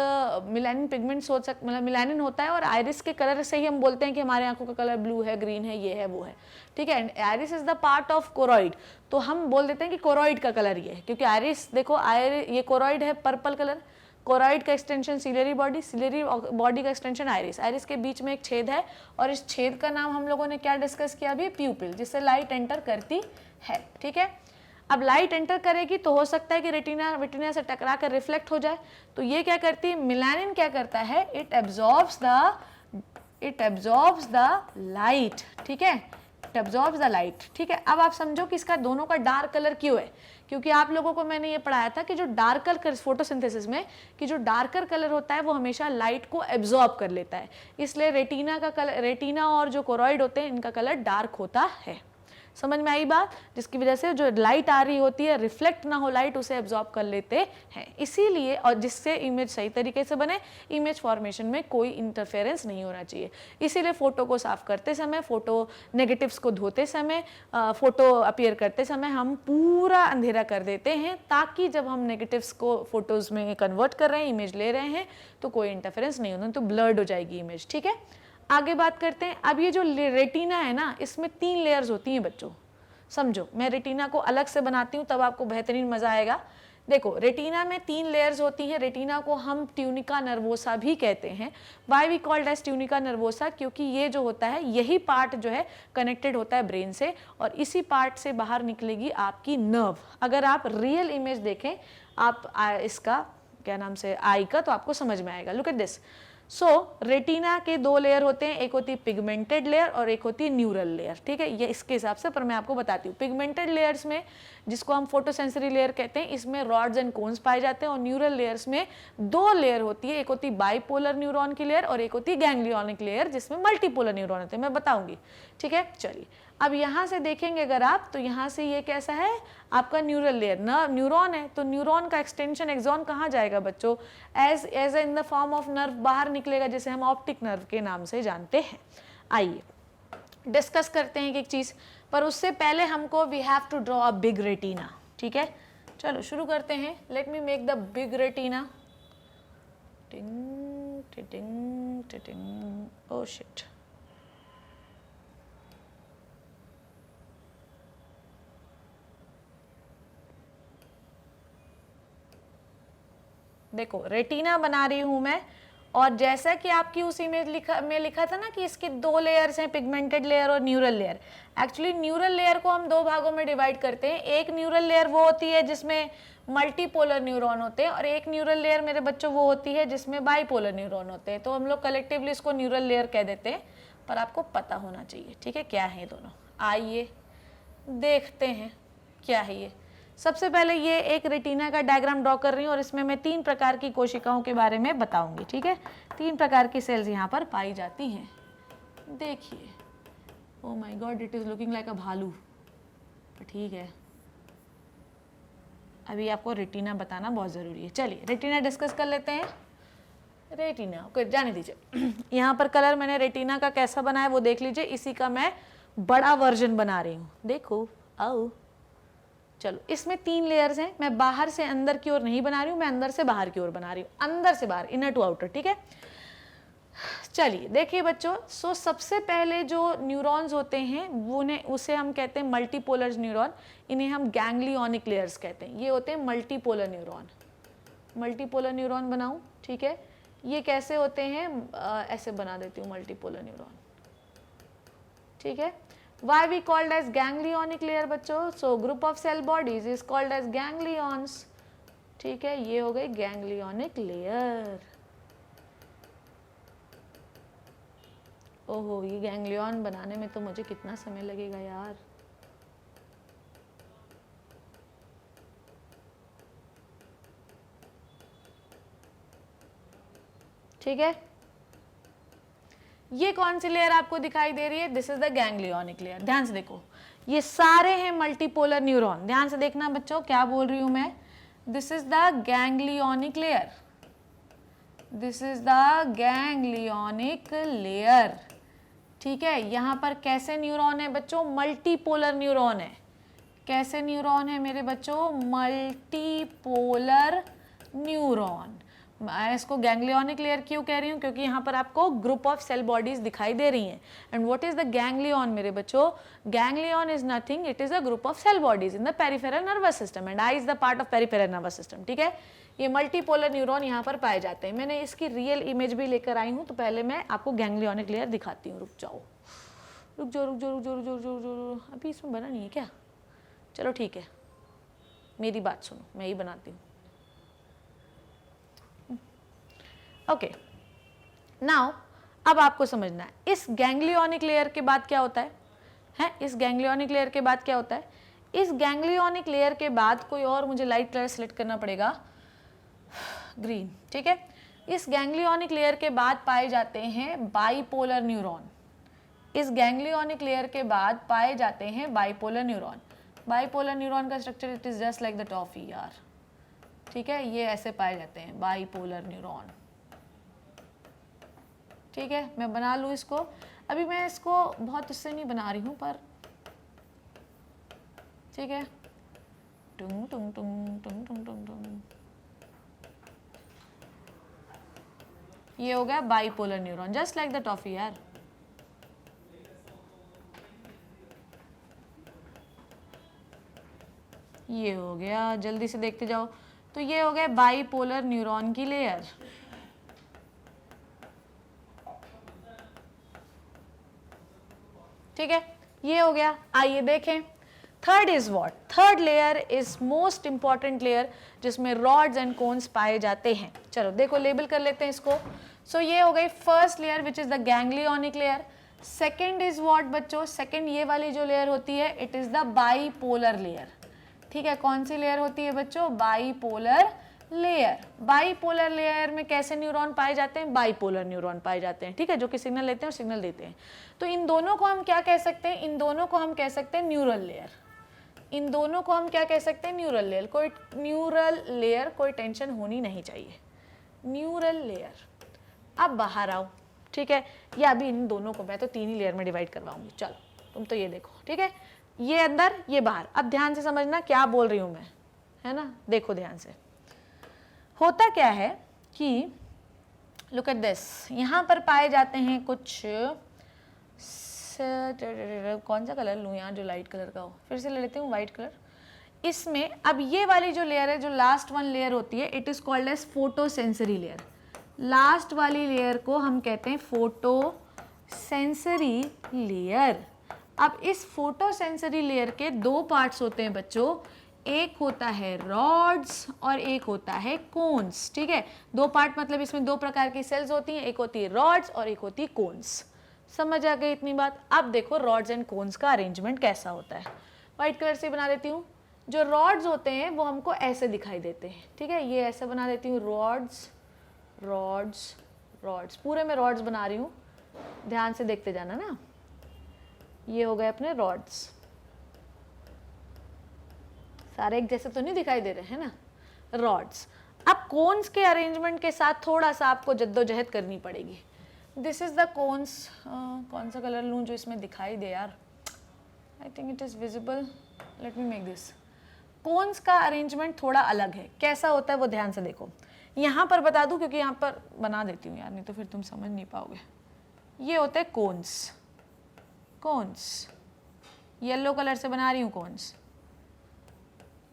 मिलानिन पिगमेंट्स हो सकते, मतलब मिलानिन होता है, और आइरिस के कलर से ही हम बोलते हैं कि हमारे आंखों का कलर ब्लू है, ग्रीन है, ये है, वो है, ठीक है। Iris is the part of choroid, तो हम बोल देते हैं कि कोरोइड का कलर ये है, क्योंकि आइरिस देखो, ये कोरोइड है पर्पल कलर, कोरोइड का extension ciliary body, ciliary body का एक्सटेंशन आइरिस, आइरिस के बीच में एक छेद है, और इस छेद का नाम हम लोगों ने क्या डिस्कस किया अभी? प्यूपिल, जिससे लाइट एंटर करती है, ठीक है। अब लाइट एंटर करेगी तो हो सकता है कि रेटिना से टकरा कर रिफ्लेक्ट हो जाए, तो ये क्या करती है? मिलानिन क्या करता है? इट एब्जॉर्ब्स द लाइट, ठीक है, इट एब्जॉर्ब्स द लाइट, ठीक है। अब आप समझो कि इसका दोनों का डार्क कलर क्यों है, क्योंकि आप लोगों को मैंने ये पढ़ाया था कि जो डार्कर कलर फोटोसिंथेसिस में, कि जो डार्कर कलर होता है वो हमेशा लाइट को एब्जॉर्ब कर लेता है, इसलिए रेटिना का कलर, रेटिना और जो कोरोइड होते हैं इनका कलर डार्क होता है। समझ में आई बात? जिसकी वजह से जो लाइट आ रही होती है, रिफ्लेक्ट ना हो लाइट, उसे एब्जॉर्ब कर लेते हैं, इसीलिए, और जिससे इमेज सही तरीके से बने, इमेज फॉर्मेशन में कोई इंटरफेरेंस नहीं होना चाहिए। इसीलिए फोटो को साफ करते समय, फोटो नेगेटिव्स को धोते समय, फोटो अपीयर करते समय हम पूरा अंधेरा कर देते हैं, ताकि जब हम नेगेटिव्स को फोटोज में कन्वर्ट कर रहे हैं, इमेज ले रहे हैं, तो कोई इंटरफेरेंस नहीं होना, तो ब्लर्ड हो जाएगी इमेज, ठीक है। आगे बात करते हैं। अब ये जो रेटिना है ना, इसमें 3 लेयर्स होती हैं बच्चों, समझो। मैं रेटिना को अलग से बनाती हूँ तब आपको बेहतरीन मजा आएगा। देखो, रेटिना में 3 लेयर्स होती हैं। रेटिना को हम ट्यूनिका नर्वोसा भी कहते हैं। Why we called as tunica nervosa? क्योंकि ये जो होता है, यही पार्ट जो है कनेक्टेड होता है ब्रेन से, और इसी पार्ट से बाहर निकलेगी आपकी नर्व। अगर आप रियल इमेज देखें आप इसका क्या नाम से, आई का, तो आपको समझ में आएगा। Look at this. So retina के 2 लेयर होते हैं, एक होती है पिगमेंटेड लेयर और एक होती है न्यूरल लेयर, ठीक है। ये इसके हिसाब से, पर मैं आपको बताती हूँ। पिगमेंटेड लेयर्स में, जिसको हम फोटोसेंसरी लेयर कहते हैं, इसमें रॉड्स एंड कोन्स पाए जाते हैं, और न्यूरल लेयर्स में 2 लेयर होती है, एक होती है बाइपोलर न्यूरॉन की लेयर और एक होती है गैंग्लियोनिक लेयर, जिसमें मल्टीपोलर न्यूरॉन होते हैं, मैं बताऊंगी, ठीक है। चलिए, अब यहाँ से देखेंगे अगर आप, तो यहाँ से ये कैसा है? आपका न्यूरल लेयर, न्यूरॉन है, तो न्यूरॉन का एक्सटेंशन एक्सॉन कहाँ जाएगा बच्चों? As in the form of nerve बाहर निकलेगा, जिसे हम ऑप्टिक नर्व के नाम से जानते हैं। आइए डिस्कस करते हैं एक चीज, पर उससे पहले हमको we have to draw a big retina, ठीक है। चलो शुरू करते हैं। Let me make the big retina. टिंग टिटिंग टिटिंग, ओ शिट, देखो रेटिना बना रही हूं मैं, और जैसा कि आपकी उस इमेज में लिखा था ना कि इसकी 2 लेयर्स हैं, पिगमेंटेड लेयर और neural layer. Actually neural layer को हम 2 भागों में डिवाइड करते हैं। एक न्यूरल लेयर वो होती है जिसमें मल्टीपोलर न्यूरॉन होते हैं, और एक न्यूरल लेयर मेरे बच्चों वो होती है जिसमें बाइपोलर न्यूरॉन होते हैं। तो हम लोग कलेक्टिवली इसको न्यूरल लेयर कह देते हैं, पर आपको पता होना चाहिए, ठीक है, क्या है ये दोनों। आइए देखते हैं क्या है ये। सबसे पहले ये एक रेटिना का डायग्राम ड्रॉ कर रही हूँ, और इसमें मैं 3 प्रकार की कोशिकाओं के बारे में बताऊंगी, ठीक है। 3 प्रकार की सेल्स यहाँ पर पाई जाती हैं। देखिए, oh my God, it is looking like अ भालू, ठीक है, अभी आपको रेटिना बताना बहुत ज़रूरी है। चलिए रेटिना डिस्कस कर लेते हैं। रेटिना ओके, जाने दीजिए। यहाँ पर कलर मैंने रेटिना का कैसा बनाया वो देख लीजिए, इसी का मैं बड़ा वर्जन बना रही हूँ, देखो, आओ। चलो, इसमें 3 लेयर्स हैं। मैं बाहर से अंदर की ओर नहीं बना रही हूँ, मैं अंदर से बाहर की ओर बना रही हूँ, अंदर से बाहर, इनर टू आउटर, ठीक है। चलिए देखिए बच्चों, सबसे पहले जो न्यूरॉन्स होते हैं उसे हम कहते हैं मल्टीपोलर न्यूरॉन। इन्हें हम गैंग्लियोनिक लेयर्स कहते हैं। ये होते हैं मल्टीपोलर न्यूरॉन। मल्टीपोलर न्यूरॉन बनाऊं, ठीक है। ये कैसे होते हैं, ऐसे बना देती हूँ मल्टीपोलर न्यूरॉन, ठीक है। Why we called as ganglionic layer बच्चों? So group of cell bodies is called as ganglions, ठीक है। ये हो गई ganglionic layer। ओहो, ये गैंग्लियन बनाने में तो मुझे कितना समय लगेगा यार। ठीक है, ये कौन सी लेयर आपको दिखाई दे रही है? This is the ganglionic layer. ध्यान से देखो, ये सारे हैं मल्टीपोलर न्यूरॉन। ध्यान से देखना बच्चों, क्या बोल रही हूं मैं। This is the ganglionic layer, this is the ganglionic layer, ठीक है। यहां पर कैसे न्यूरॉन है बच्चों? मल्टीपोलर न्यूरॉन है। कैसे न्यूरॉन है मेरे बच्चों? Multipolar neuron. मैं इसको गैंग्लियोनिक लेयर क्यों कह रही हूँ? क्योंकि यहाँ पर आपको ग्रुप ऑफ सेल बॉडीज दिखाई दे रही हैं। And what is the ganglion मेरे बच्चों? Ganglion is nothing, it is a group of cell bodies in the peripheral nervous system, and eye is the part of peripheral nervous system, ठीक है। ये मल्टीपोलर न्यूरॉन यहाँ पर पाए जाते हैं। मैंने इसकी रियल इमेज भी लेकर आई हूँ, तो पहले मैं आपको गैंग्लियोनिक लेयर दिखाती हूँ। रुक जाओ, रुक जाओ, रुक जाओ, रुक जाओ, रुक जाओ, रुक जाओ, रुक जाओ। अभी इसमें बना नहीं है क्या? चलो ठीक है, मेरी बात सुनो, मैं ही बनाती हूँ। ओके, नाउ अब आपको समझना है इस गैंग्लियोनिक लेयर के बाद क्या होता है? इस गैंग्लियोनिक लेयर के बाद क्या होता है? इस गैंग्लियोनिक लेयर के बाद कोई और मुझे लाइट कलर सेलेक्ट करना पड़ेगा, ग्रीन, ठीक है। इस गैंग्लियोनिक लेयर के बाद पाए जाते हैं बाइपोलर न्यूरॉन। इस गैंग्लियोनिक लेयर के बाद पाए जाते हैं बाइपोलर न्यूरॉन। बाइपोलर न्यूरॉन का structure it is just like the toffee यार, ठीक है। ये ऐसे पाए जाते हैं बाइपोलर न्यूरॉन, ठीक है। मैं बना लूँ इसको। अभी मैं इसको बहुत उससे नहीं बना रही हूँ, पर ठीक है। टुंग टुंग टुंग टुंग टुंग टुंग टुंग। ये हो गया bipolar neuron, just like the toffee यार। ये हो गया, जल्दी से देखते जाओ। तो ये हो गया बाइपोलर न्यूरॉन की लेयर, ठीक है। ये हो गया। आइए देखें, third is what? Third layer is most important layer, जिसमें रॉड्स एंड कोन्स पाए जाते हैं। चलो देखो, लेबल कर लेते हैं इसको। सो ये हो गई first layer which is the ganglionic layer. Second is what बच्चों? सेकेंड ये वाली जो लेयर होती है, it is the bipolar layer, ठीक है। कौन सी लेयर होती है बच्चों? Bipolar layer. बाइपोलर लेयर में कैसे न्यूरॉन पाए जाते हैं? बाइपोलर न्यूरॉन पाए जाते हैं, ठीक है, जो कि सिग्नल लेते हैं और सिग्नल देते हैं। तो इन दोनों को हम क्या कह सकते हैं? इन दोनों को हम कह सकते हैं न्यूरल लेयर। इन दोनों को हम क्या कह सकते हैं? Neural layer. कोई न्यूरल लेयर, कोई टेंशन होनी नहीं चाहिए, न्यूरल लेयर। अब बाहर आओ, ठीक है। या अभी इन दोनों को मैं तो 3 ही लेयर में डिवाइड करवाऊंगी। चलो तुम तो ये देखो, ठीक है, ये अंदर ये बाहर। अब ध्यान से समझना क्या बोल रही हूं मैं, है ना। देखो ध्यान से, होता क्या है कि लुक एट दिस, यहाँ पर पाए जाते हैं कुछ कौन सा कलर लूँ यहाँ जो लाइट कलर का हो, फिर से ले लेती हूँ वाइट कलर। इसमें अब ये वाली जो लेयर है, जो लास्ट वन लेयर होती है, it is called as photo sensory layer. Last वाली लेयर को हम कहते हैं फोटो सेंसरी लेयर। अब इस फोटो सेंसरी लेयर के दो पार्ट्स होते हैं बच्चों, एक होता है रॉड्स और एक होता है कोन्स। ठीक है, दो पार्ट मतलब इसमें दो प्रकार की सेल्स होती हैं, एक होती है रॉड्स और एक होती है कोन्स। समझ आ गई इतनी बात। अब देखो रॉड्स एंड कोन्स का अरेंजमेंट कैसा होता है। व्हाइट कलर से बना देती हूँ। जो रॉड्स होते हैं वो हमको ऐसे दिखाई देते हैं। ठीक है, ये ऐसे बना देती हूँ, रॉड्स रॉड्स रॉड्स, पूरे में रॉड्स बना रही हूँ, ध्यान से देखते जाना ना। ये हो गए अपने रॉड्स, सारे एक जैसे तो नहीं दिखाई दे रहे हैं ना, रॉड्स। अब कोन्स के अरेंजमेंट के साथ थोड़ा सा आपको जद्दोजहद करनी पड़ेगी। This is the cones. कौन सा कलर लूँ जो इसमें दिखाई दे यार, I think it is visible, let me make this. Cones का अरेंजमेंट थोड़ा अलग है, कैसा होता है वो ध्यान से देखो। यहाँ पर बता दूँ क्योंकि यहाँ पर बना देती हूँ यार, नहीं तो फिर तुम समझ नहीं पाओगे। ये होते हैं कोन्स, कोन्स येलो कलर से बना रही हूँ कोन्स।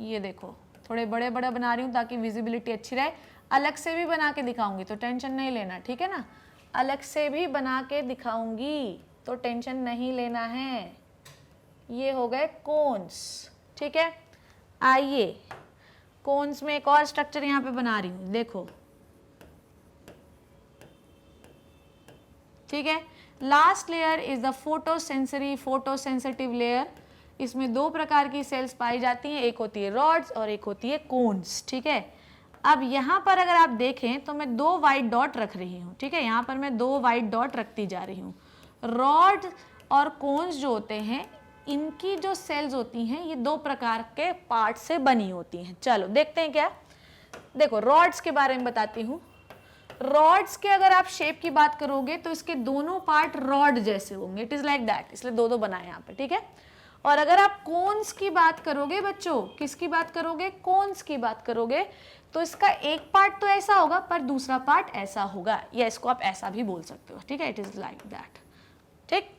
ये देखो थोड़े बड़े बड़े बना रही हूँ ताकि विजिबिलिटी अच्छी रहे। अलग से भी बना के दिखाऊंगी तो टेंशन नहीं लेना, ठीक है ना। अलग से भी बना के दिखाऊंगी तो टेंशन नहीं लेना है। ये हो गए कोन्स, ठीक है। आइए कोन्स में एक और स्ट्रक्चर यहाँ पे बना रही हूँ, देखो, ठीक है। Last layer is the photosensory photosensitive layer. इसमें दो प्रकार की सेल्स पाई जाती हैं, एक होती है रॉड्स और एक होती है कोन्स, ठीक है। अब यहाँ पर अगर आप देखें तो मैं दो वाइट डॉट रख रही हूँ, ठीक है। यहाँ पर मैं दो वाइट डॉट रखती जा रही हूँ। रॉड और कोन्स जो होते हैं, इनकी जो सेल्स होती हैं ये दो प्रकार के पार्ट से बनी होती हैं। चलो देखते हैं क्या। देखो रॉड्स के बारे में बताती हूँ। रॉड्स के अगर आप शेप की बात करोगे तो इसके दोनों पार्ट रॉड जैसे होंगे, इट इज लाइक दैट, इसलिए दो दो बनाए यहाँ पे, ठीक है। और अगर आप कोन्स की बात करोगे बच्चों, किसकी बात करोगे, कोन्स की बात करोगे, तो इसका एक पार्ट तो ऐसा होगा पर दूसरा पार्ट ऐसा होगा, या इसको आप ऐसा भी बोल सकते हो, ठीक है। इट इज लाइक दैट, ठीक,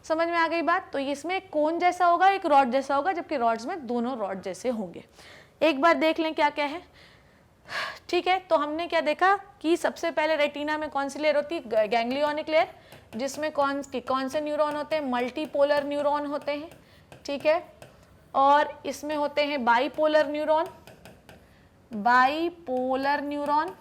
समझ में आ गई बात। तो इसमें एक कोन जैसा होगा, एक रॉड जैसा होगा, जबकि रॉड्स में दोनों रॉड जैसे होंगे। एक बार देख लें क्या क्या है, ठीक है। तो हमने क्या देखा कि सबसे पहले रेटिना में कौन सी लेयर होती है, गैंग्लियोनिक लेयर, जिसमें कौन से न्यूरॉन होते हैं, मल्टीपोलर न्यूरॉन होते हैं, ठीक है। और इसमें होते हैं बाईपोलर न्यूरॉन, बाईपोलर न्यूरॉन,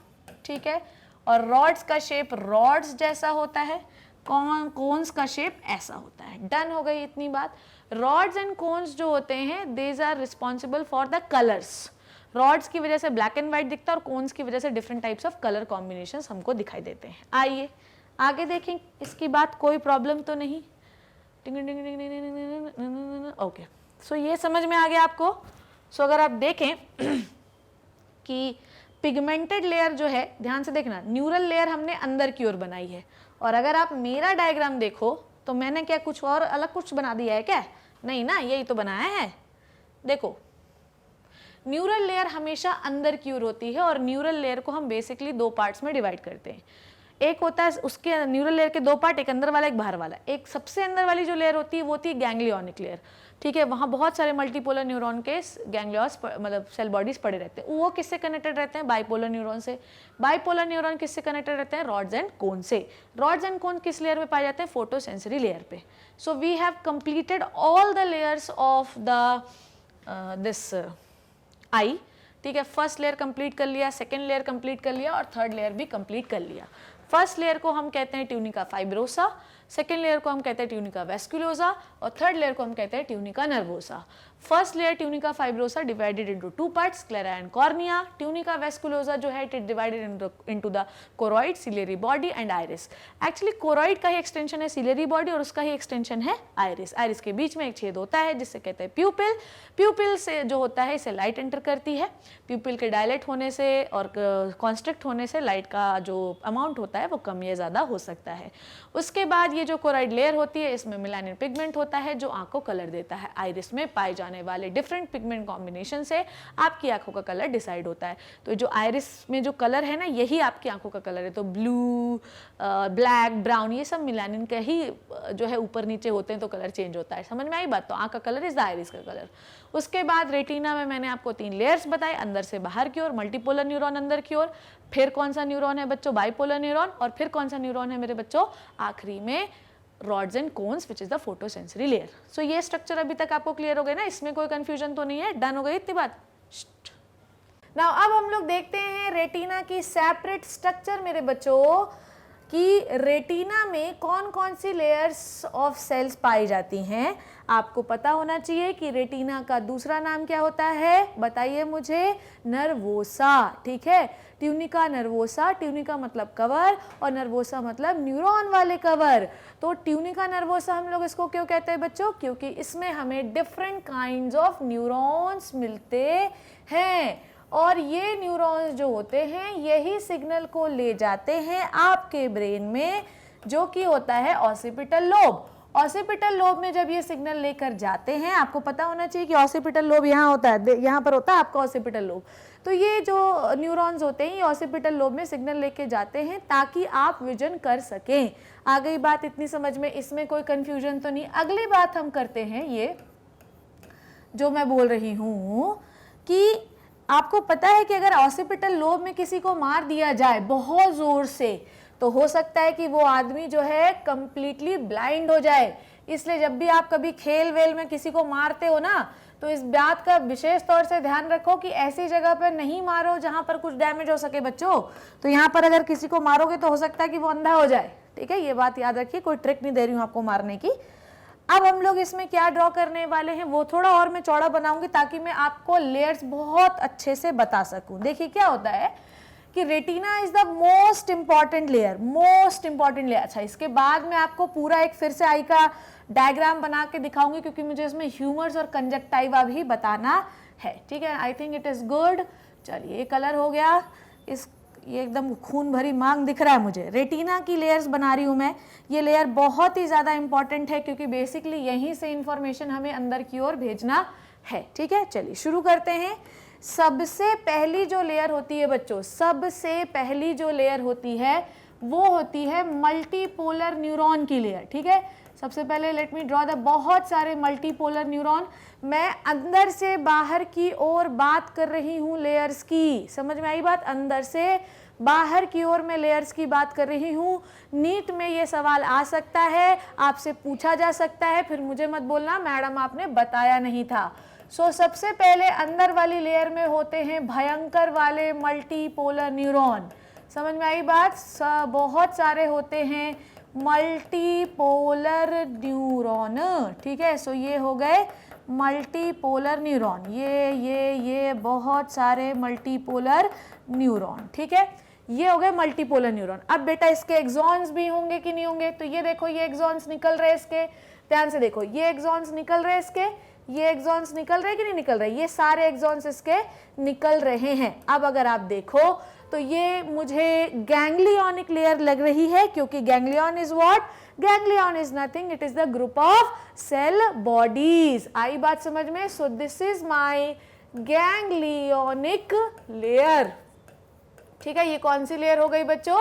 ठीक है। और रॉड्स का शेप रॉड्स जैसा होता है, कोन्स का शेप ऐसा होता है। डन हो गई इतनी बात। रॉड्स एंड कोन्स जो होते हैं, these are responsible for the colours. Rods की वजह से ब्लैक एंड व्हाइट दिखता है और कोन्स की वजह से different types of colour combinations हमको दिखाई देते हैं। आइए आगे देखें, इसकी बात कोई प्रॉब्लम तो नहीं। ओके, सो ये समझ में आ गया आपको। सो अगर आप देखें कि पिगमेंटेड लेयर जो है, ध्यान से देखना, न्यूरल लेयर हमने अंदर की ओर बनाई है, और अगर आप मेरा डायग्राम देखो तो मैंने क्या कुछ और अलग कुछ बना दिया है क्या, नहीं ना, यही तो बनाया है। देखो न्यूरल लेयर हमेशा अंदर की ओर होती है, और न्यूरल लेयर को हम बेसिकली दो पार्ट्स में डिवाइड करते हैं। एक होता है उसके न्यूरल लेयर के दो पार्ट, एक अंदर वाला एक बाहर वाला। एक सबसे अंदर वाली जो लेयर होती है वो होती है गैंग्लियोनिक लेयर, ठीक है। वहाँ बहुत सारे मल्टीपोलर न्यूरॉन के गैंग्लियोस मतलब सेल बॉडीज पड़े रहते हैं। वो किससे कनेक्टेड रहते हैं, बाइपोलर न्यूरॉन से। बाइपोलर न्यूरॉन किससे कनेक्टेड रहते हैं, रॉड्स एंड कोन से। रॉड्स एंड कोन किस लेयर में पाए जाते हैं, फोटोसेंसरी लेयर पे। So we have completed all the layers of the this eye, ठीक है। फर्स्ट लेयर कंप्लीट कर लिया, सेकेंड लेयर कंप्लीट कर लिया, और थर्ड लेयर भी कंप्लीट कर लिया। फर्स्ट लेयर को हम कहते हैं ट्यूनिका फाइब्रोसा, सेकेंड लेयर को हम कहते हैं ट्यूनिका वेस्कुलोसा, और थर्ड लेयर को हम कहते हैं tunica nervosa. First layer tunica fibrosa divided into two parts, sclera and cornea. Tunica vasculosa जो है it divided into the choroid, ciliary body and iris. Actually choroid का ही एक्सटेंशन है सिलेरी बॉडी, और उसका ही एक्सटेंशन है आइरिस। आइरिस के बीच में एक छेद होता है जिससे कहते हैं प्यूपिल। प्यूपिल से जो होता है इसे लाइट एंटर करती है। प्यूपिल के डायलेट होने से और कॉन्स्ट्रिक्ट होने से लाइट का जो अमाउंट होता है वो कम या ज़्यादा हो सकता है। उसके बाद ये जो कोराइड लेयर होती है इसमें मेलानिन पिगमेंट होता है जो आंख को कलर देता है। आइरिस में पाए जाने वाले डिफरेंट पिगमेंट कॉम्बिनेशन से आपकी आंखों का कलर डिसाइड होता है। तो जो आइरिस में जो कलर है ना, यही आपकी आंखों का कलर है। तो ब्लू, ब्लैक, ब्राउन, ये सब मेलानिन का ही जो है ऊपर नीचे होते हैं तो कलर चेंज होता है। समझ में आई बात? तो आंख का कलर इज द आइरिस का कलर। उसके बाद रेटिना में मैंने आपको 3 लेयर्स बताए, अंदर से बाहर की ओर, मल्टीपोलर न्यूरॉन अंदर की ओर, फिर कौन सा न्यूरॉन है बच्चों? बाइपोलर न्यूरॉन, और फिर कौन सा न्यूरॉन है मेरे बच्चों? आखिरी में rods and cones which is the photosensory layer. So ये स्ट्रक्चर अभी तक आपको क्लियर हो गया ना? इसमें कोई कंफ्यूजन तो नहीं है? डन हो गई इतनी बात? नाउ अब हम लोग देखते हैं रेटिना की सेपरेट स्ट्रक्चर मेरे बच्चों, कि रेटिना में कौन कौन सी लेयर्स ऑफ सेल्स पाई जाती हैं। आपको पता होना चाहिए कि रेटिना का दूसरा नाम क्या होता है, बताइए मुझे? नर्वोसा। ठीक है, ट्यूनिका नर्वोसा। ट्यूनिका मतलब कवर और नर्वोसा मतलब न्यूरॉन वाले कवर। तो ट्यूनिका नर्वोसा हम लोग इसको क्यों कहते हैं बच्चों? क्योंकि इसमें हमें डिफरेंट काइंड्स ऑफ न्यूरॉन्स मिलते हैं, और ये न्यूरॉन्स जो होते हैं यही सिग्नल को ले जाते हैं आपके ब्रेन में, जो कि होता है ऑसिपिटल लोब। ऑसिपिटल लोब में जब ये सिग्नल लेकर जाते हैं, आपको पता होना चाहिए कि ऑसिपिटल लोब यहाँ होता है, यहाँ पर होता है आपका ऑसिपिटल लोब। तो ये जो न्यूरॉन्स होते हैं ये ऑसिपिटल लोब में सिग्नल लेके जाते हैं ताकि आप विजन कर सकें। आ गई बात इतनी समझ में? इसमें कोई कंफ्यूजन तो नहीं? अगली बात हम करते हैं, ये जो मैं बोल रही हूँ कि आपको पता है कि अगर ऑसिपिटल लोब में किसी को मार दिया जाए बहुत जोर से, तो हो सकता है कि वो आदमी जो है कंप्लीटली ब्लाइंड हो जाए। इसलिए जब भी आप कभी खेल वेल में किसी को मारते हो ना, तो इस बात का विशेष तौर से ध्यान रखो कि ऐसी जगह पर नहीं मारो जहां पर कुछ डैमेज हो सके बच्चों। तो यहाँ पर अगर किसी को मारोगे तो हो सकता है कि वो अंधा हो जाए। ठीक है, ये बात याद रखिए, कोई ट्रिक नहीं दे रही हूँ आपको मारने की। अब हम लोग इसमें क्या ड्रॉ करने वाले हैं वो थोड़ा और मैं चौड़ा बनाऊंगी ताकि मैं आपको लेयर्स बहुत अच्छे से बता सकूं। देखिए क्या होता है कि retina is the most important layer, most important layer. अच्छा, इसके बाद मैं आपको पूरा एक फिर से आई का डायग्राम बना के दिखाऊंगी, क्योंकि मुझे इसमें ह्यूमर्स और कंजक्टाइवा भी बताना है। ठीक है, आई थिंक इट इज गुड। चलिए, ये कलर हो गया, ये एकदम खून भरी मांग दिख रहा है मुझे। रेटिना की लेयर्स बना रही हूँ मैं। ये लेयर बहुत ही ज़्यादा इंपॉर्टेंट है क्योंकि बेसिकली यहीं से इंफॉर्मेशन हमें अंदर की ओर भेजना है। ठीक है, चलिए शुरू करते हैं। सबसे पहली जो लेयर होती है बच्चों, सबसे पहली जो लेयर होती है वो होती है मल्टीपोलर न्यूरॉन की लेयर। ठीक है, सबसे पहले लेट मी ड्रॉ द बहुत सारे मल्टीपोलर न्यूरॉन। मैं अंदर से बाहर की ओर बात कर रही हूँ लेयर्स की। समझ में आई बात? अंदर से बाहर की ओर मैं लेयर्स की बात कर रही हूँ। नीट में ये सवाल आ सकता है, आपसे पूछा जा सकता है, फिर मुझे मत बोलना मैडम आपने बताया नहीं था। सो सबसे पहले अंदर वाली लेयर में होते हैं भयंकर वाले मल्टीपोलर न्यूरॉन। समझ में आई बात? बहुत सारे होते हैं मल्टीपोलर न्यूरॉन। ठीक है, सो ये हो गए मल्टीपोलर न्यूरॉन, ये बहुत सारे मल्टीपोलर न्यूरॉन। ठीक है, ये हो गए मल्टीपोलर न्यूरॉन। अब बेटा इसके एक्सॉन्स भी होंगे कि नहीं होंगे? तो ये देखो, ये एक्सॉन्स निकल रहे इसके, ध्यान से देखो, ये एक्सॉन्स निकल रहे इसके, ये एक्सॉन्स निकल रहे कि नहीं निकल रहे? ये सारे एक्सॉन्स इसके निकल रहे हैं। अब अगर आप देखो तो ये मुझे गैंग्लियोनिक लेयर लग रही है, क्योंकि ganglion is what? Ganglion is nothing, it is the group of cell bodies. आई बात समझ में? So this is my ganglionic layer. ठीक है, ये कौन सी लेयर हो गई बच्चों?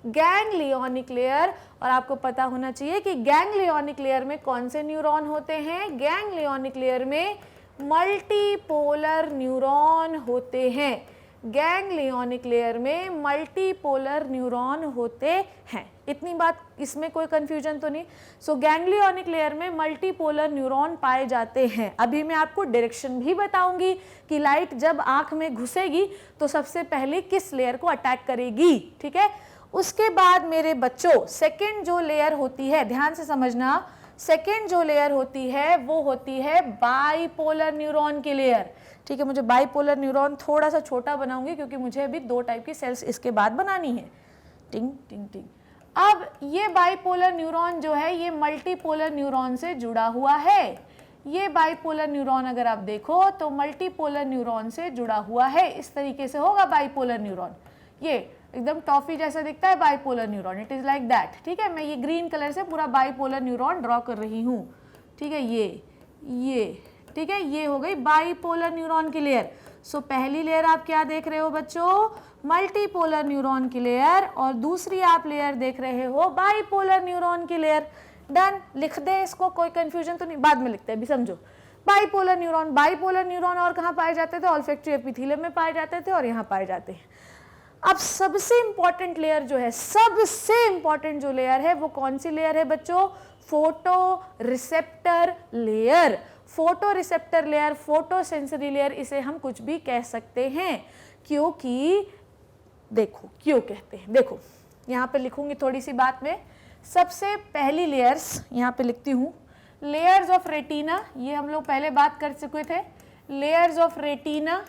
Ganglionic layer. और आपको पता होना चाहिए कि गैंग्लियोनिक लेयर में कौन से न्यूरॉन होते हैं? गैंग्लियोनिक लेयर में मल्टीपोलर न्यूरॉन होते हैं। गैंग्लियोनिक लेयर में मल्टीपोलर न्यूरॉन होते हैं। इतनी बात, इसमें कोई कंफ्यूजन तो नहीं? सो गैंग्लियोनिक लेयर में मल्टीपोलर न्यूरॉन पाए जाते हैं। अभी मैं आपको डायरेक्शन भी बताऊंगी कि लाइट जब आंख में घुसेगी तो सबसे पहले किस लेयर को अटैक करेगी। ठीक है, उसके बाद मेरे बच्चों सेकेंड जो लेयर होती है, ध्यान से समझना, सेकेंड जो लेयर होती है वो होती है बाइपोलर न्यूरॉन की लेयर। ठीक है, मुझे बाइपोलर न्यूरॉन थोड़ा सा छोटा बनाऊंगी क्योंकि मुझे अभी 2 टाइप की सेल्स इसके बाद बनानी है। टिंग टिंग टिंग। अब ये बाइपोलर न्यूरॉन जो है ये मल्टीपोलर न्यूरॉन से जुड़ा हुआ है। ये बाइपोलर न्यूरॉन अगर आप देखो तो मल्टीपोलर न्यूरॉन से जुड़ा हुआ है। इस तरीके से होगा बाइपोलर न्यूरॉन। ये एकदम टॉफी जैसा दिखता है bipolar neuron, it is like that, ठीक है। मैं ये ग्रीन कलर से पूरा बाइपोलर न्यूरॉन ड्रॉ कर रही हूँ, ठीक है, ये ठीक है, ये हो गई बाइपोलर न्यूरॉन की लेयर। सो पहली लेयर आप क्या देख रहे हो बच्चों, मल्टीपोलर न्यूरॉन की लेयर, और दूसरी आप लेयर देख रहे हो बाइपोलर न्यूरॉन की लेयर। डन, लिख दे इसको, कोई कंफ्यूजन तो नहीं, बाद में लिखते हैं, अभी समझो। बाइपोलर न्यूरॉन और कहाँ पाए जाते थे, ऑल्फैक्टरी एपिथेलियम में पाए जाते थे और यहाँ पाए जाते हैं। अब सबसे इंपॉर्टेंट लेयर जो है, सबसे इंपॉर्टेंट जो लेयर है वो कौन सी लेयर है बच्चों, photo receptor layer. Photo receptor layer, photo sensory layer, इसे हम कुछ भी कह सकते हैं, क्योंकि देखो क्यों कहते हैं, देखो यहाँ पे लिखूंगी थोड़ी सी बात में। सबसे पहली लेयर्स यहाँ पे लिखती हूँ, लेयर्स ऑफ रेटिना, ये हम लोग पहले बात कर चुके थे, लेयर्स ऑफ रेटिना,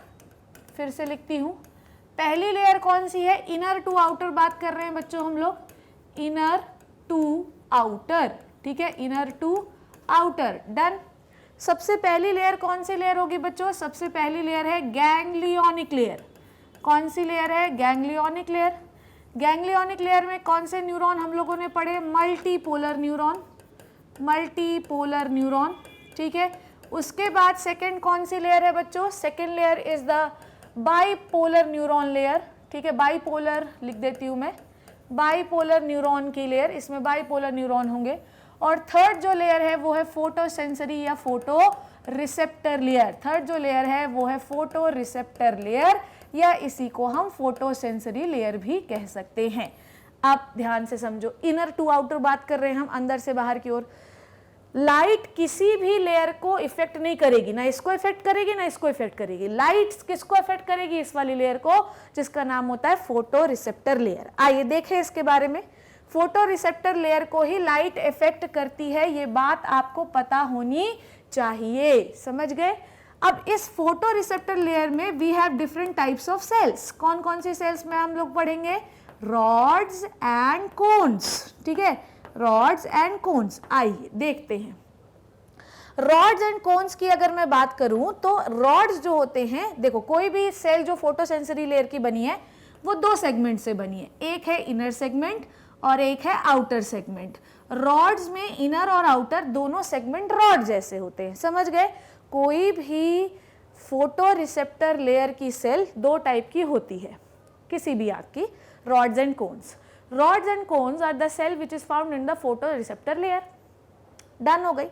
फिर से लिखती हूँ। पहली लेयर कौन सी है, इनर टू आउटर बात कर रहे हैं बच्चों हम लोग, इनर टू आउटर, ठीक है, इनर टू आउटर। डन। सबसे पहली लेयर कौन सी लेयर होगी बच्चों, सबसे पहली लेयर है गैंग्लियोनिक लेयर। कौन सी लेयर है, गैंग्लियोनिक लेयर। गैंग्लियोनिक लेयर में कौन से न्यूरॉन हम लोगों ने पढ़े, मल्टीपोलर न्यूरॉन, मल्टीपोलर न्यूरॉन, ठीक है। उसके बाद सेकंड कौन सी लेयर है बच्चों, second layer is the bipolar neuron layer, ठीक है, बाइपोलर लिख देती हूँ मैं, बाइपोलर न्यूरॉन की लेयर, इसमें बाइपोलर न्यूरॉन होंगे। और थर्ड जो लेयर है वो है फोटो सेंसरी या फोटो रिसेप्टर लेयर। थर्ड जो लेयर है वो है फोटो रिसेप्टर लेयर, या इसी को हम फोटो सेंसरी लेयर भी कह सकते हैं। आप ध्यान से समझो, इनर टू आउटर बात कर रहे हैं हम, अंदर से बाहर की ओर। लाइट किसी भी लेयर को इफेक्ट नहीं करेगी, ना इसको इफेक्ट करेगी ना इसको इफेक्ट करेगी। लाइट किसको इफेक्ट करेगी, इस वाली लेयर को, जिसका नाम होता है फोटो रिसेप्टर लेयर। आइए देखें इसके बारे में। फोटो रिसेप्टर लेयर को ही लाइट इफेक्ट करती है, ये बात आपको पता होनी चाहिए, समझ गए। अब इस फोटो रिसेप्टर लेयर में we have different types of cells. कौन कौन सी सेल्स में हम लोग पढ़ेंगे, रॉड्स एंड कोन्स, ठीक है, रॉड्स एंड कोन्स। आइए देखते हैं। रॉड्स एंड कोन्स की अगर मैं बात करूं तो रॉड्स जो होते हैं, देखो कोई भी सेल जो फोटोसेंसरी लेयर की बनी है वो दो सेगमेंट से बनी है, एक है इनर सेगमेंट और एक है आउटर सेगमेंट। रॉड्स में इनर और आउटर दोनों सेगमेंट रॉड जैसे होते हैं, समझ गए। कोई भी फोटो रिसेप्टर लेयर की सेल दो टाइप की होती है, किसी भी आंख की, rods and cones. Rods and cones are the cell which is found in the photoreceptor layer. Done हो गई।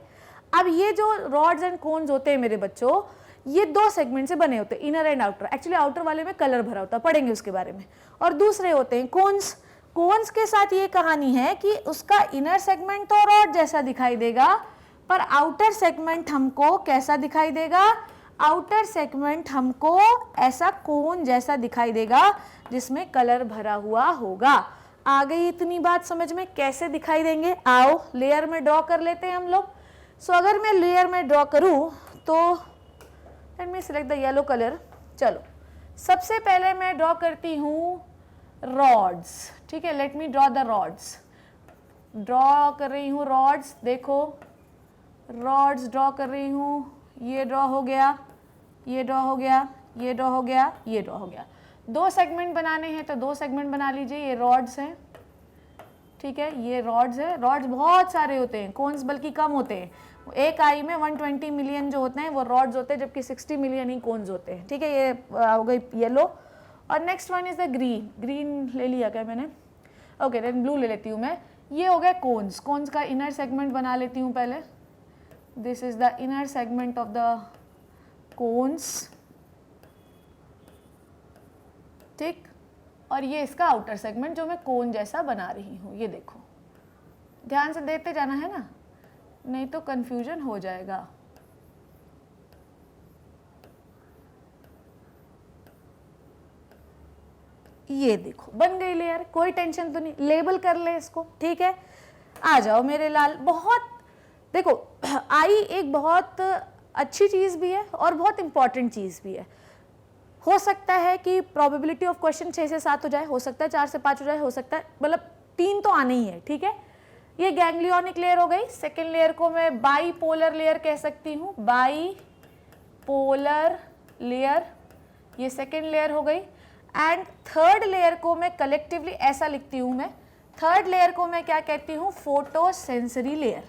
अब ये जो rods and cones होते हैं मेरे बच्चों, ये दो सेगमेंट से बने होते हैं, inner and outer. Actually outer वाले में कलर भरा होता है, पढ़ेंगे उसके बारे में। और दूसरे होते हैं कोन्स। कोन्स के साथ ये कहानी है कि उसका इनर सेगमेंट तो रॉड जैसा दिखाई देगा, पर आउटर सेगमेंट हमको कैसा दिखाई देगा, आउटर सेगमेंट हमको ऐसा कोन जैसा दिखाई देगा जिसमें कलर भरा हुआ होगा। आ गई इतनी बात समझ में, कैसे दिखाई देंगे, आओ लेयर में ड्रॉ कर लेते हैं हम लोग। सो अगर मैं लेयर में ड्रॉ करूं तो let me select the yellow colour. चलो सबसे पहले मैं ड्रॉ करती हूँ रॉड्स, ठीक है, let me draw the rods. Draw कर रही हूँ रॉड्स, देखो रॉड्स ड्रॉ कर रही हूँ, ये ड्रॉ हो गया, ये ड्रॉ हो गया, ये ड्रॉ हो गया, ये ड्रॉ हो गया। दो सेगमेंट बनाने हैं तो दो सेगमेंट बना लीजिए, ये रॉड्स हैं, ठीक है, ये रॉड्स है। रॉड्स बहुत सारे होते हैं, कोन्स बल्कि कम होते हैं। एक आई में 120 मिलियन जो होते हैं वो रॉड्स होते हैं, जबकि 60 मिलियन ही कोन्स होते हैं, ठीक है। ये हो गई येलो। और next one is the green. Green ले लिया क्या मैंने, ओके, देन ब्लू ले लेती हूँ मैं। ये हो गया कोन्स। कोन्स का इनर सेगमेंट बना लेती हूँ पहले। This is the inner segment of the cons, ठीक। और ये इसका आउटर सेगमेंट जो मैं कोन जैसा बना रही हूँ, ये देखो, ध्यान से देखते जाना है ना, नहीं तो कंफ्यूजन हो जाएगा। ये देखो बन गई लेयर, कोई टेंशन तो नहीं, लेबल कर ले इसको, ठीक है। आ जाओ मेरे लाल। बहुत देखो, आई एक बहुत अच्छी चीज़ भी है और बहुत इंपॉर्टेंट चीज़ भी है। हो सकता है कि प्रोबेबिलिटी ऑफ क्वेश्चन 6 से 7 हो जाए, हो सकता है 4 से 5 हो जाए, हो सकता है मतलब 3 तो आने ही है, ठीक है। ये गैंग्लियोनिक लेयर हो गई। सेकेंड लेयर को मैं बाईपोलर लेयर कह सकती हूँ, बाईपोलर लेयर, ये सेकेंड लेयर हो गई। एंड थर्ड लेयर को मैं कलेक्टिवली ऐसा लिखती हूँ, मैं थर्ड लेयर को मैं क्या कहती हूँ, photo sensory layer,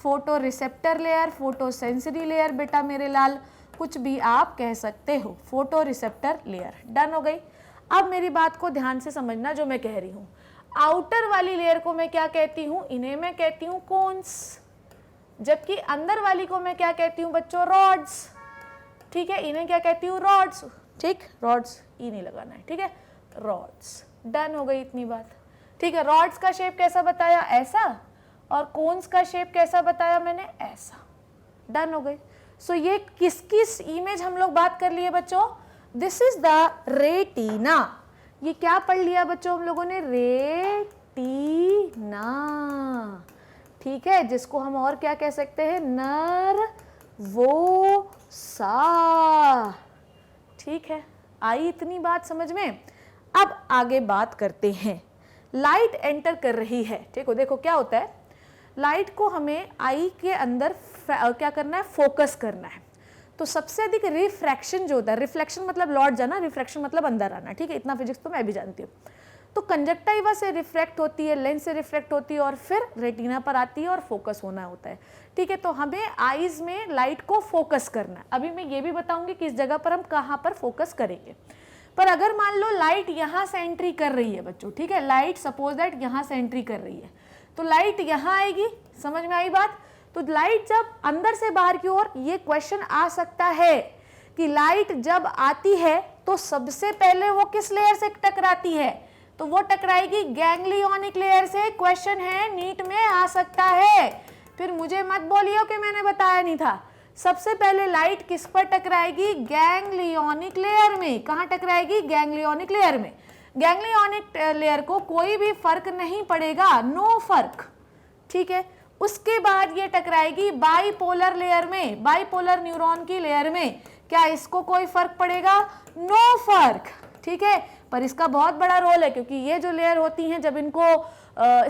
photo receptor layer, photo sensory layer, बेटा मेरे लाल कुछ भी आप कह सकते हो, फोटो रिसेप्टर लेयर। डन हो गई। अब मेरी बात को ध्यान से समझना जो मैं कह रही हूँ। आउटर वाली लेयर को मैं क्या कहती हूँ, इन्हें मैं कहती हूँ कोन्स, जबकि अंदर वाली को मैं क्या कहती हूँ बच्चों, रॉड्स। ठीक है, इन्हें क्या कहती हूँ, रॉड्स। ठीक, रॉड्स ई नहीं लगाना है, ठीक है, रॉड्स। डन हो गई इतनी बात। ठीक है, रॉड्स का शेप कैसा बताया, ऐसा, और कोन्स का शेप कैसा बताया मैंने, ऐसा। डन हो गई। सो ये किस किस इमेज हम लोग बात कर लिए बच्चों, दिस इज द रेटिना। ये क्या पढ़ लिया बच्चों हम लोगों ने, रेटिना। ठीक है, जिसको हम और क्या कह सकते हैं, नर्वोसा। ठीक है, आई इतनी बात समझ में। अब आगे बात करते हैं। लाइट एंटर कर रही है, ठीक हो, देखो क्या होता है, लाइट को हमें आई के अंदर क्या करना है, फोकस करना है। तो सबसे अधिक रिफ्रैक्शन जो होता है, रिफ्लेक्शन मतलब लौट जाना, रिफ्रैक्शन मतलब अंदर आना। ठीक है, इतना फिजिक्स तो मैं भी जानती हूँ। तो कंजक्टाइवा से रिफ्रैक्ट होती है, लेंस से रिफ्रैक्ट होती है, और फिर रेटिना पर आती है और फोकस होना होता है। ठीक है, तो हमें आईज में लाइट को फोकस करना है। अभी मैं ये भी बताऊंगी किस जगह पर हम कहाँ पर फोकस करेंगे। पर अगर मान लो लाइट यहाँ से एंट्री कर रही है बच्चों, ठीक है, लाइट सपोज दैट यहाँ से एंट्री कर रही है, तो लाइट यहाँ आएगी, समझ में आई बात। तो लाइट जब अंदर से बाहर की ओर, ये क्वेश्चन आ सकता है कि लाइट जब आती है तो सबसे पहले वो किस लेयर से टकराती है, तो वो टकराएगी गैंग्लियोनिक लेयर से। क्वेश्चन है, नीट में आ सकता है। फिर मुझे मत बोलियो कि मैंने बताया नहीं था। सबसे पहले लाइट किस पर टकराएगी, गैंग्लियोनिक लेयर में। कहाँ टकराएगी, गैंग्लियोनिक लेयर में। गैंग्लियोनिक लेयर को कोई भी फर्क नहीं पड़ेगा, नो फर्क। ठीक है, उसके बाद ये टकराएगी बाइपोलर लेयर में, बाइपोलर न्यूरॉन की लेयर में। क्या इसको कोई फर्क पड़ेगा, नो फर्क। ठीक है, पर इसका बहुत बड़ा रोल है, क्योंकि ये जो लेयर होती हैं जब इनको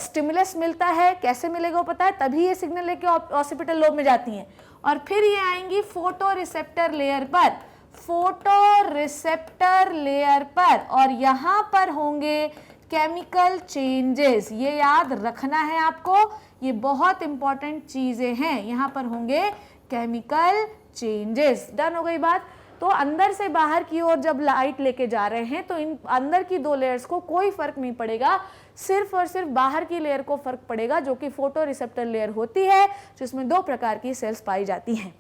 स्टिमुलस मिलता है, कैसे मिलेगा पता है, तभी ये सिग्नल लेके ऑसिपिटल लोब में जाती हैं, और फिर ये आएंगी फोटो रिसेप्टर लेयर पर, फोटो रिसेप्टर लेयर पर, और यहाँ पर होंगे केमिकल चेंजेस। ये याद रखना है आपको, ये बहुत इंपॉर्टेंट चीजें हैं। यहाँ पर होंगे केमिकल चेंजेस। डन हो गई बात। तो अंदर से बाहर की ओर जब लाइट लेके जा रहे हैं तो इन अंदर की दो लेयर्स को कोई फर्क नहीं पड़ेगा, सिर्फ और सिर्फ बाहर की लेयर को फर्क पड़ेगा, जो कि फोटो रिसेप्टर लेयर होती है, जिसमें दो प्रकार की सेल्स पाई जाती हैं।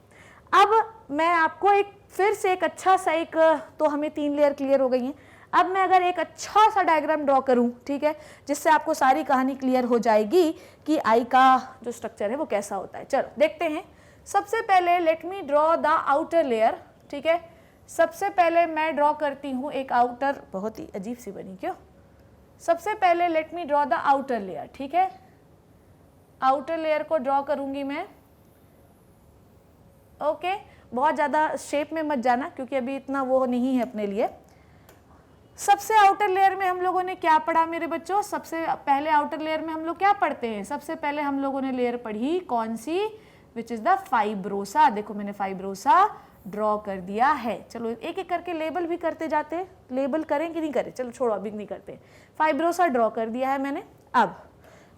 अब मैं आपको एक फिर से एक अच्छा सा एक, तो हमें 3 लेयर क्लियर हो गई हैं। अब मैं अगर एक अच्छा सा डायग्राम ड्रॉ करूं, ठीक है, जिससे आपको सारी कहानी क्लियर हो जाएगी कि आई का जो स्ट्रक्चर है वो कैसा होता है। चलो देखते हैं। सबसे पहले let me draw the outer layer. ठीक है, सबसे पहले मैं ड्रॉ करती हूँ एक आउटर, बहुत ही अजीब सी बनी क्यों। सबसे पहले let me draw the outer layer. ठीक है, आउटर लेयर को ड्रॉ करूंगी मैं। ओके, बहुत ज़्यादा शेप में मत जाना, क्योंकि अभी इतना वो नहीं है अपने लिए। सबसे आउटर लेयर में हम लोगों ने क्या पढ़ा मेरे बच्चों, सबसे पहले आउटर लेयर में हम लोग क्या पढ़ते हैं, सबसे पहले हम लोगों ने लेयर पढ़ी कौन सी, विच इज द फाइब्रोसा। देखो मैंने फाइब्रोसा ड्रॉ कर दिया है। चलो एक एक करके लेबल भी करते जाते हैं, लेबल करें कि नहीं करें, चलो छोड़ो अभी नहीं करते। फाइब्रोसा ड्रॉ कर दिया है मैंने। अब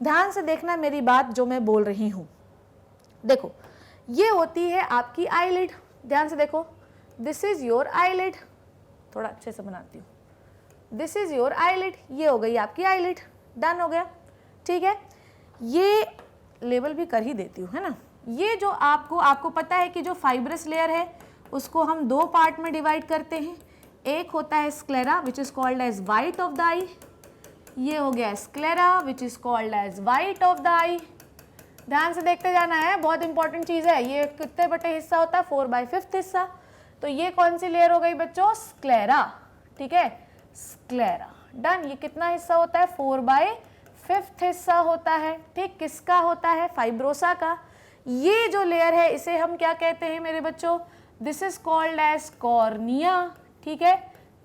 ध्यान से देखना मेरी बात जो मैं बोल रही हूँ। देखो ये होती है आपकी आईलिड, ध्यान से देखो, दिस इज योर आईलिड, थोड़ा अच्छे से बनाती हूँ, दिस इज योर आईलिड, ये हो गई आपकी आईलिड। डन हो गया। ठीक है, ये लेबल भी कर ही देती हूँ, है ना। ये जो आपको पता है कि जो फाइब्रस लेयर है उसको हम 2 पार्ट में डिवाइड करते हैं। एक होता है sclera which is called as white of the eye, ये हो गया sclera which is called as white of the eye. ध्यान से देखते जाना है, बहुत इंपॉर्टेंट चीज है। ये कितने बटे हिस्सा होता है, 4/5 हिस्सा। तो ये कौन सी लेयर हो गई बच्चों, स्क्लेरा। ठीक है, स्क्लेरा। डन। ये कितना हिस्सा होता है, 4/5 हिस्सा होता है। ठीक, किसका होता है, फाइब्रोसा का। ये जो लेयर है इसे हम क्या कहते हैं मेरे बच्चों, this is called as cornea. ठीक है,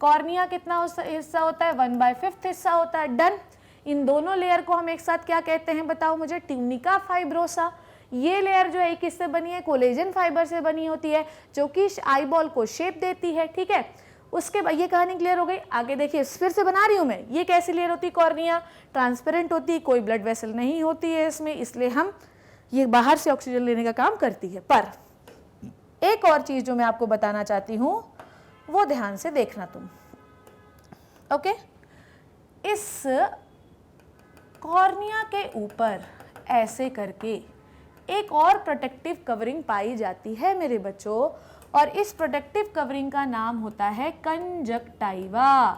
कॉर्निया कितना हिस्सा होता है, 1/5 हिस्सा होता है। डन। इन दोनों लेयर को हम एक साथ क्या कहते हैं बताओ मुझे, ट्यूनिका फाइब्रोसा। ये लेयर जो है एक किससे बनी है, कोलेजन फाइबर से बनी होती है, जो कि आईबॉल को शेप देती है। ठीक है, उसके बाद ये कहानी क्लियर हो गई। आगे देखिए, फिर से बना रही हूँ मैं। ये कैसी लेयर होती है कॉर्निया? ट्रांसपेरेंट होती है, कोई ब्लड वेसल नहीं होती है इसमें, इसलिए हम ये बाहर से ऑक्सीजन लेने का काम करती है। पर एक और चीज जो मैं आपको बताना चाहती हूँ वो ध्यान से देखना तुम। ओके, इस कॉर्निया के ऊपर ऐसे करके एक और प्रोटेक्टिव कवरिंग पाई जाती है मेरे बच्चों, और इस प्रोटेक्टिव कवरिंग का नाम होता है कंजक्टाइवा।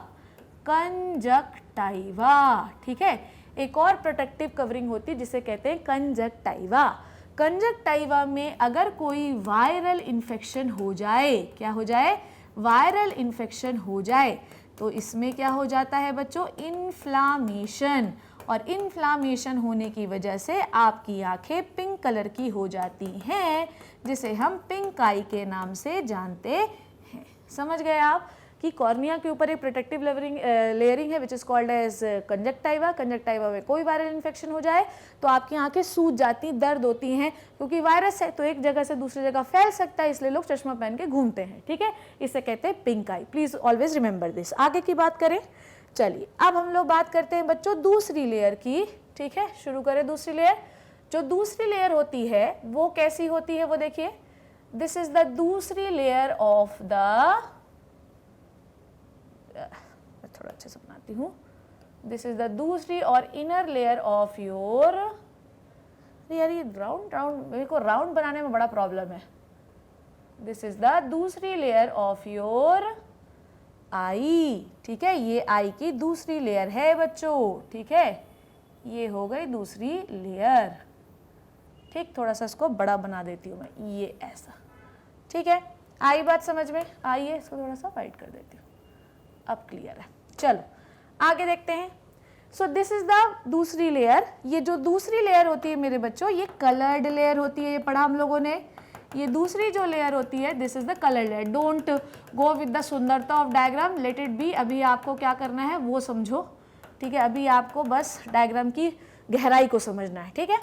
कंजक्टाइवा, ठीक है। एक और प्रोटेक्टिव कवरिंग होती है जिसे कहते हैं कंजक्टाइवा। कंजक्टाइवा में अगर कोई वायरल इन्फेक्शन हो जाए, क्या हो जाए? वायरल इन्फेक्शन हो जाए, तो इसमें क्या हो जाता है बच्चों? इन्फ्लामेशन। और इन्फ्लामेशन होने की वजह से आपकी आंखें पिंक कलर की हो जाती हैं, जिसे हम पिंक आई के नाम से जानते हैं। समझ गए आप कि कॉर्निया के ऊपर एक प्रोटेक्टिव लेयरिंग है which is called as conjunctiva. Conjunctiva में कोई वायरल इन्फेक्शन हो जाए तो आपकी आंखें सूज जाती, दर्द होती हैं, क्योंकि वायरस है तो एक जगह से दूसरी जगह फैल सकता है, इसलिए लोग चश्मा पहन के घूमते हैं, ठीक है। इसे कहते हैं pink I. Please always remember this. आगे की बात करें, चलिए अब हम लोग बात करते हैं बच्चों दूसरी लेयर की, ठीक है। शुरू करें दूसरी लेयर। जो दूसरी लेयर होती है वो कैसी होती है, वो देखिए। दिस इज द दूसरी लेयर ऑफ द, थोड़ा अच्छे से बनाती हूँ। दिस इज द दूसरी और इनर लेयर ऑफ योर, यार ये राउंड राउंड, मेरे को राउंड बनाने में बड़ा प्रॉब्लम है। दिस इज द दूसरी लेयर ऑफ योर आई, ठीक है। ये आई की दूसरी लेयर है बच्चों, ठीक है। ये हो गई दूसरी लेयर, ठीक। थोड़ा सा इसको बड़ा बना देती हूँ मैं, ये ऐसा, ठीक है। आई बात समझ में आई है? इसको थोड़ा सा वाइट कर देती हूँ, अब क्लियर है। चलो आगे देखते हैं। सो दिस इज द दूसरी लेयर। ये जो दूसरी लेयर होती है मेरे बच्चों, ये कलर्ड लेयर होती है, ये पढ़ा हम लोगों ने। ये दूसरी जो लेयर होती है, this is the colour layer. Don't go with the सुंदरता of diagram, let it be. अभी आपको क्या करना है वो समझो, ठीक है। अभी आपको बस डायग्राम की गहराई को समझना है, ठीक है।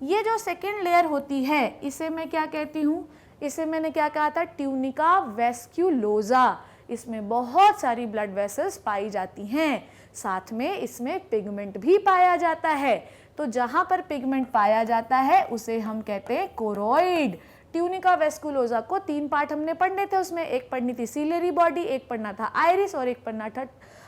ये जो सेकेंड लेयर होती है इसे मैं क्या कहती हूँ? इसे मैंने क्या कहा था? ट्यूनिका वेस्क्यूलोसा। इसमें बहुत सारी ब्लड वेसल्स पाई जाती हैं, साथ में इसमें पिगमेंट भी पाया जाता है। तो जहाँ पर पिगमेंट पाया जाता है उसे हम कहते हैं कोरोइड। ट्यूनिका वेस्कुलोसा को 3 पार्ट हमने पढ़ने थे, उसमें एक पढ़नी थी सीलियरी बॉडी, एक पढ़ना था आइरिस और एक पढ़ना था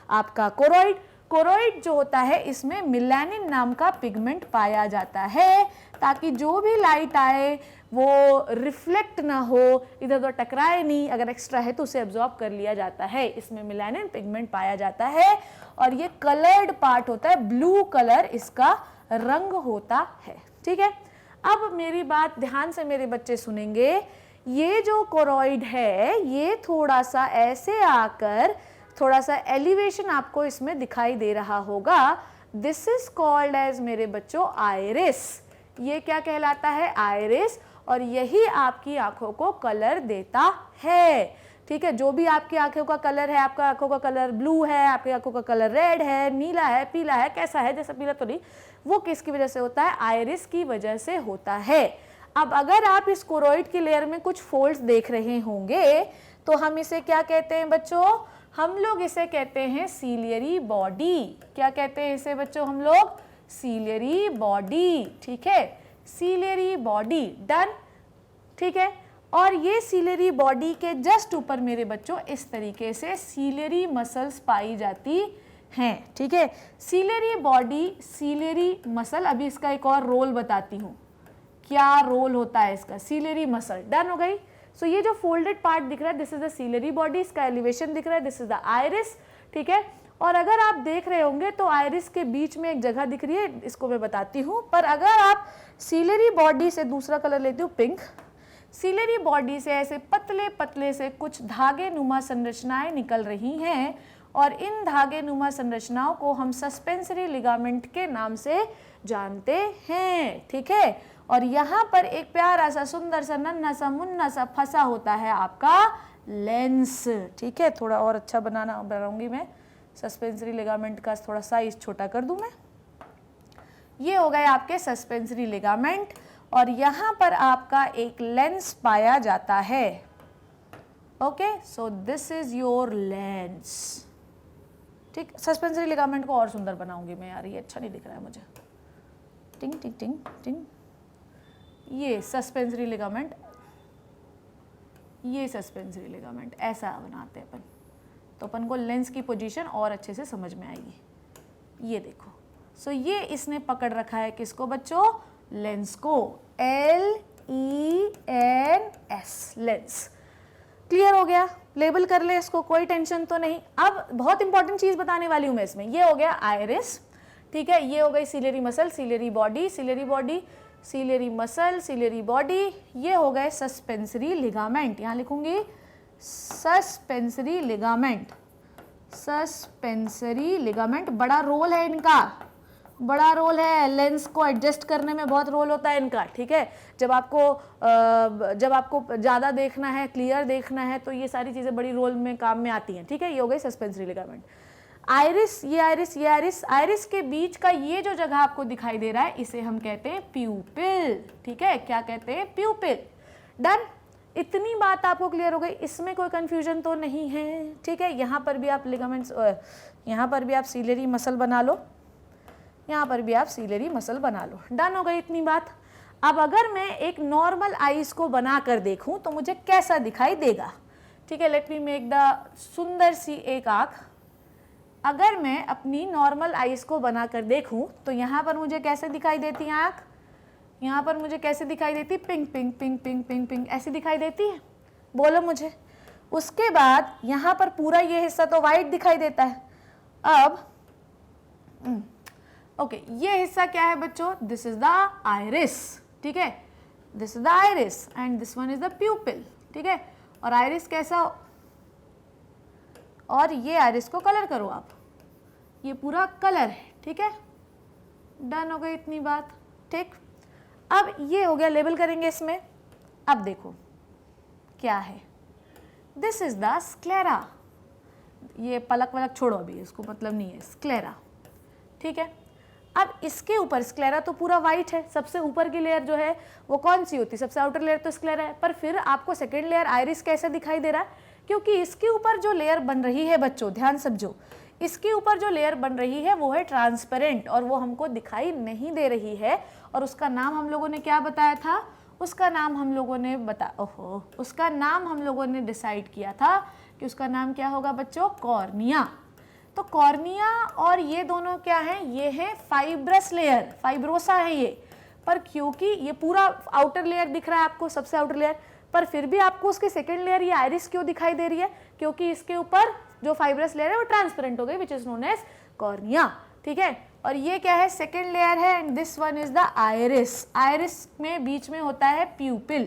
आपका कोरोइड। कोरोइड जो होता है इसमें मेलानिन नाम का पिगमेंट पाया जाता है, ताकि जो भी लाइट आए वो रिफ्लेक्ट ना हो, इधर उधर टकराए नहीं, अगर एक्स्ट्रा है तो उसे एब्जॉर्ब कर लिया जाता है। इसमें मेलानिन पिगमेंट पाया जाता है और ये कलर्ड पार्ट होता है, ब्लू कलर इसका रंग होता है, ठीक है। अब मेरी बात ध्यान से मेरे बच्चे सुनेंगे। ये जो कोरोइड है ये थोड़ा सा ऐसे आकर थोड़ा सा एलिवेशन आपको इसमें दिखाई दे रहा होगा। दिस इज कॉल्ड एज मेरे बच्चों आइरिस। ये क्या कहलाता है? आइरिस। और यही आपकी आंखों को कलर देता है, ठीक है। जो भी आपकी आंखों का कलर है, आपका आंखों का कलर ब्लू है, आपकी आंखों का कलर रेड है, नीला है, पीला है, कैसा है, जैसा पीला तो नहीं, वो किसकी वजह से होता है? आइरिस की वजह से होता है। अब अगर आप इस कोरोइड की लेयर में कुछ फोल्ड्स देख रहे होंगे तो हम इसे क्या कहते हैं बच्चों? हम लोग इसे कहते हैं सीलियरी बॉडी। क्या कहते हैं इसे बच्चों हम लोग? सीलियरी बॉडी, ठीक है। सीलियरी बॉडी, डन, ठीक है। और ये सीलियरी बॉडी के जस्ट ऊपर मेरे बच्चों इस तरीके से सीलियरी मसल्स पाई जाती हैं, ठीक है। सीलियरी बॉडी, सीलियरी मसल, अभी इसका एक और रोल बताती हूँ, क्या रोल होता है इसका। सीलियरी मसल, डन हो गई। सो ये जो फोल्डेड पार्ट दिख रहा है this is the ciliary body, इसका एलिवेशन दिख रहा है, दिस इज द आइरिस, ठीक है। और अगर आप देख रहे होंगे तो आइरिस के बीच में एक जगह दिख रही है, इसको मैं बताती हूँ। पर अगर आप सीलियरी बॉडी से दूसरा कलर लेते हो पिंक, सीलियरी बॉडी से ऐसे पतले पतले से कुछ धागे नुमा संरचनाएं निकल रही हैं और इन धागे नुमा संरचनाओं को हम सस्पेंसरी लिगामेंट के नाम से जानते हैं, ठीक है। और यहाँ पर एक प्यारा सा सुंदर सा नन्हा सा मुन्ना सा फंसा होता है आपका लेंस, ठीक है। थोड़ा और अच्छा बनाऊंगी मैं, सस्पेंसरी लिगामेंट का थोड़ा साइज छोटा कर दूं मैं। ये हो गए आपके सस्पेंसरी लिगामेंट और यहाँ पर आपका एक लेंस पाया जाता है, okay, so this is your lens. ठीक, सस्पेंसरी लिगामेंट को और सुंदर बनाऊंगी मैं यार, ये अच्छा नहीं दिख रहा है मुझे। टिंग टिंग टिंग टिंग, ये सस्पेंसरी लिगामेंट, ये सस्पेंसरी लिगामेंट, ऐसा बनाते हैं अपन, तो अपन को लेंस की पोजीशन और अच्छे से समझ में आएगी। ये देखो, सो ये इसने पकड़ रखा है किसको बच्चों, लेंस को, L-E-N-S, लेंस। क्लियर हो गया, लेबल कर ले इसको, कोई टेंशन तो नहीं। अब बहुत इंपॉर्टेंट चीज बताने वाली हूं मैं इसमें। ये हो गया आइरिस, ठीक है, ये हो गई ciliary muscle, ciliary body, ciliary body, ciliary muscle, ciliary body, ये हो गए सस्पेंसरी लिगामेंट। यहां लिखूंगी सस्पेंसरी लिगामेंट, सस्पेंसरी लिगामेंट। बड़ा रोल है इनका, बड़ा रोल है, लेंस को एडजस्ट करने में बहुत रोल होता है इनका, ठीक है। जब आपको ज़्यादा देखना है, क्लियर देखना है, तो ये सारी चीज़ें बड़ी रोल में काम में आती हैं, ठीक है। ये हो गई सस्पेंसरी लिगामेंट। आइरिस, ये आइरिस, ये आइरिस, आइरिस के बीच का ये जो जगह आपको दिखाई दे रहा है, इसे हम कहते हैं प्यूपिल, ठीक है। क्या कहते हैं, प्यूपिल। डन, इतनी बात आपको क्लियर हो गई, इसमें कोई कंफ्यूजन तो नहीं है, ठीक है। यहाँ पर भी आप लिगामेंट्स, यहाँ पर भी आप सीलियरी मसल बना लो, यहाँ पर भी आप सीलियरी मसल बना लो। डन हो गई इतनी बात। अब अगर मैं एक नॉर्मल आइज को बना कर देखूं तो मुझे कैसा दिखाई देगा, ठीक है। लेट मी मेक द सुंदर सी एक आँख। अगर मैं अपनी नॉर्मल आइज को बना कर देखूं तो यहाँ पर मुझे कैसे दिखाई देती है आँख, यहाँ पर मुझे कैसे दिखाई देती, pink pink pink pink pink pink ऐसी दिखाई देती है, बोलो मुझे। उसके बाद यहाँ पर पूरा ये हिस्सा तो वाइट दिखाई देता है। अब ओके, ये हिस्सा क्या है बच्चों, दिस इज द आइरिस, ठीक है, this is the iris and this one is the प्यूपिल, ठीक है। और आइरिस कैसा, और ये आइरिस को कलर करो आप, ये पूरा कलर है, ठीक है। डन हो गई इतनी बात, ठीक। अब ये हो गया, लेबल करेंगे इसमें। अब देखो क्या है, दिस इज द स्क्लेरा। ये पलक वलक छोड़ो अभी, इसको मतलब नहीं है, स्क्लेरा, ठीक है। अब इसके ऊपर, स्क्लेरा तो पूरा वाइट है, सबसे ऊपर की लेयर जो है वो कौन सी होती है, सबसे आउटर लेयर तो स्क्लेरा है। पर फिर आपको सेकेंड लेयर आइरिस कैसे दिखाई दे रहा है, क्योंकि इसके ऊपर जो लेयर बन रही है बच्चों, ध्यान समझो, इसके ऊपर जो लेयर बन रही है वो है ट्रांसपेरेंट, और वो हमको दिखाई नहीं दे रही है। और उसका नाम हम लोगों ने क्या बताया था, उसका नाम हम लोगों ने उसका नाम हम लोगों ने डिसाइड किया था कि उसका नाम क्या होगा बच्चों, कॉर्निया। तो कॉर्निया और ये दोनों क्या हैं, ये है फाइब्रस लेयर, फाइब्रोसा है ये। पर क्योंकि ये पूरा आउटर लेयर दिख रहा है आपको, सबसे आउटर लेयर, पर फिर भी आपको उसकी सेकेंड लेयर ये आइरिस क्यों दिखाई दे रही है, क्योंकि इसके ऊपर जो फाइब्रस लेयर है वो ट्रांसपेरेंट हो गई, which is known as cornea, ठीक है। और ये क्या है, सेकेंड लेयर है, and this one is the iris. Iris में बीच में होता है प्यूपिल,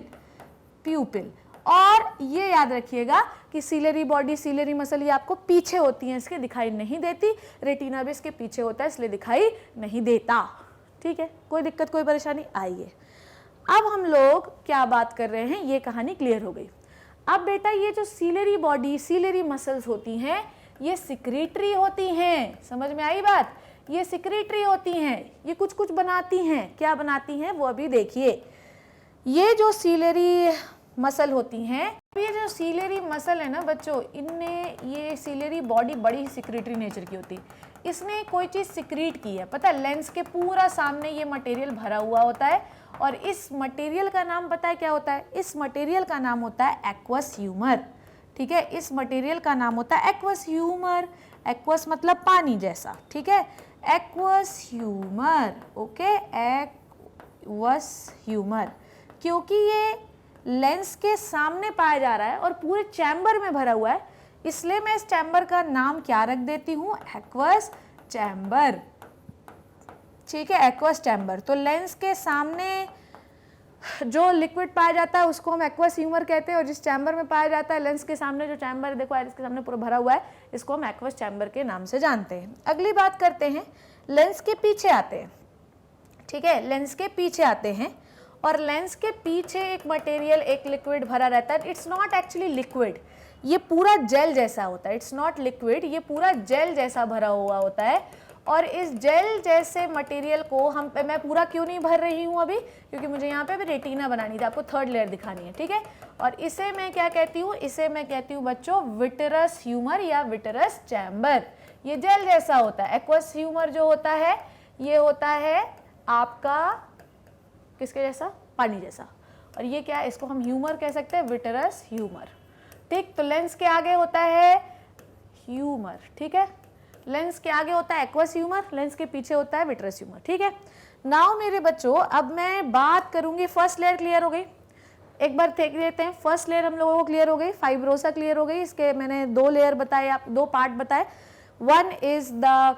प्यूपिल। और ये याद रखिएगा कि सीलियरी बॉडी, सीलियरी मसल ये आपको पीछे होती हैं, इसके दिखाई नहीं देती। रेटिना भी इसके पीछे होता है, इसलिए दिखाई नहीं देता, ठीक है। कोई दिक्कत, कोई परेशानी, आइए अब हम लोग क्या बात कर रहे हैं, ये कहानी क्लियर हो गई। अब बेटा ये जो सीलियरी बॉडी, सीलियरी मसल्स होती हैं, ये सिक्रीटरी होती हैं, समझ में आई बात, ये सिक्रीटरी होती हैं, ये कुछ कुछ बनाती हैं। क्या बनाती हैं वो अभी देखिए। ये जो सीलियरी मसल होती हैं, ये जो सीलियरी मसल है ना बच्चों, इनने, ये सीलियरी बॉडी बड़ी सिक्रीटरी नेचर की होती है। इसने कोई चीज़ सिक्रीट की है, पता है, लेंस के पूरा सामने ये मटेरियल भरा हुआ होता है, और इस मटेरियल का नाम पता है क्या होता है, इस मटेरियल का नाम होता है एक्वस ह्यूमर, ठीक है। इस मटेरियल का नाम होता है एक्वस ह्यूमर। एक्वस मतलब पानी जैसा, ठीक है, aqueous humour, okay, aqueous humour. क्योंकि ये लेंस के सामने पाया जा रहा है और पूरे चैम्बर में भरा हुआ है, इसलिए मैं इस चैम्बर का नाम क्या रख देती हूँ, एक्वस चैम्बर, ठीक है, एक्वस चैम्बर। तो लेंस के सामने जो लिक्विड पाया जाता है उसको हम एक्वस ह्यूमर कहते हैं, और जिस चैम्बर में पाया जाता है, लेंस के सामने जो चैम्बर है, देखो आइरिस के सामने पूरा भरा हुआ है, इसको हम एक्वस चैम्बर के नाम से जानते हैं। अगली बात करते हैं, लेंस के पीछे आते हैं, ठीक है, लेंस के पीछे आते हैं, और लेंस के पीछे एक मटेरियल, एक लिक्विड भरा रहता है। इट्स नॉट एक्चुअली लिक्विड, ये पूरा जेल जैसा होता है, इट्स नॉट लिक्विड, ये पूरा जेल जैसा भरा हुआ होता है। और इस जेल जैसे मटेरियल को मैं पूरा क्यों नहीं भर रही हूँ अभी, क्योंकि मुझे यहाँ पे रेटिना बनानी थी, आपको थर्ड लेयर दिखानी है, ठीक है। और इसे मैं क्या कहती हूँ, इसे मैं कहती हूँ बच्चों विट्रस ह्यूमर या विट्रस चैम्बर। ये जेल जैसा होता है। एक्वस ह्यूमर जो होता है ये होता है आपका किसके जैसा, पानी जैसा। और ये क्या है, इसको हम ह्यूमर कह सकते हैं, विट्रस ह्यूमर, ठीक। तो लेंस के आगे होता है ह्यूमर, ठीक है। लेंस के आगे होता है एक्वस ह्यूमर, लेंस के पीछे होता है विट्रस ह्यूमर, ठीक है। नाउ मेरे बच्चों अब मैं बात करूंगी, फर्स्ट लेयर क्लियर हो गई, एक बार देख लेते हैं। फर्स्ट लेयर हम लोगों को क्लियर हो गई, फाइब्रोसा क्लियर हो गई, इसके मैंने दो लेयर बताए, आप दो पार्ट बताए। One is the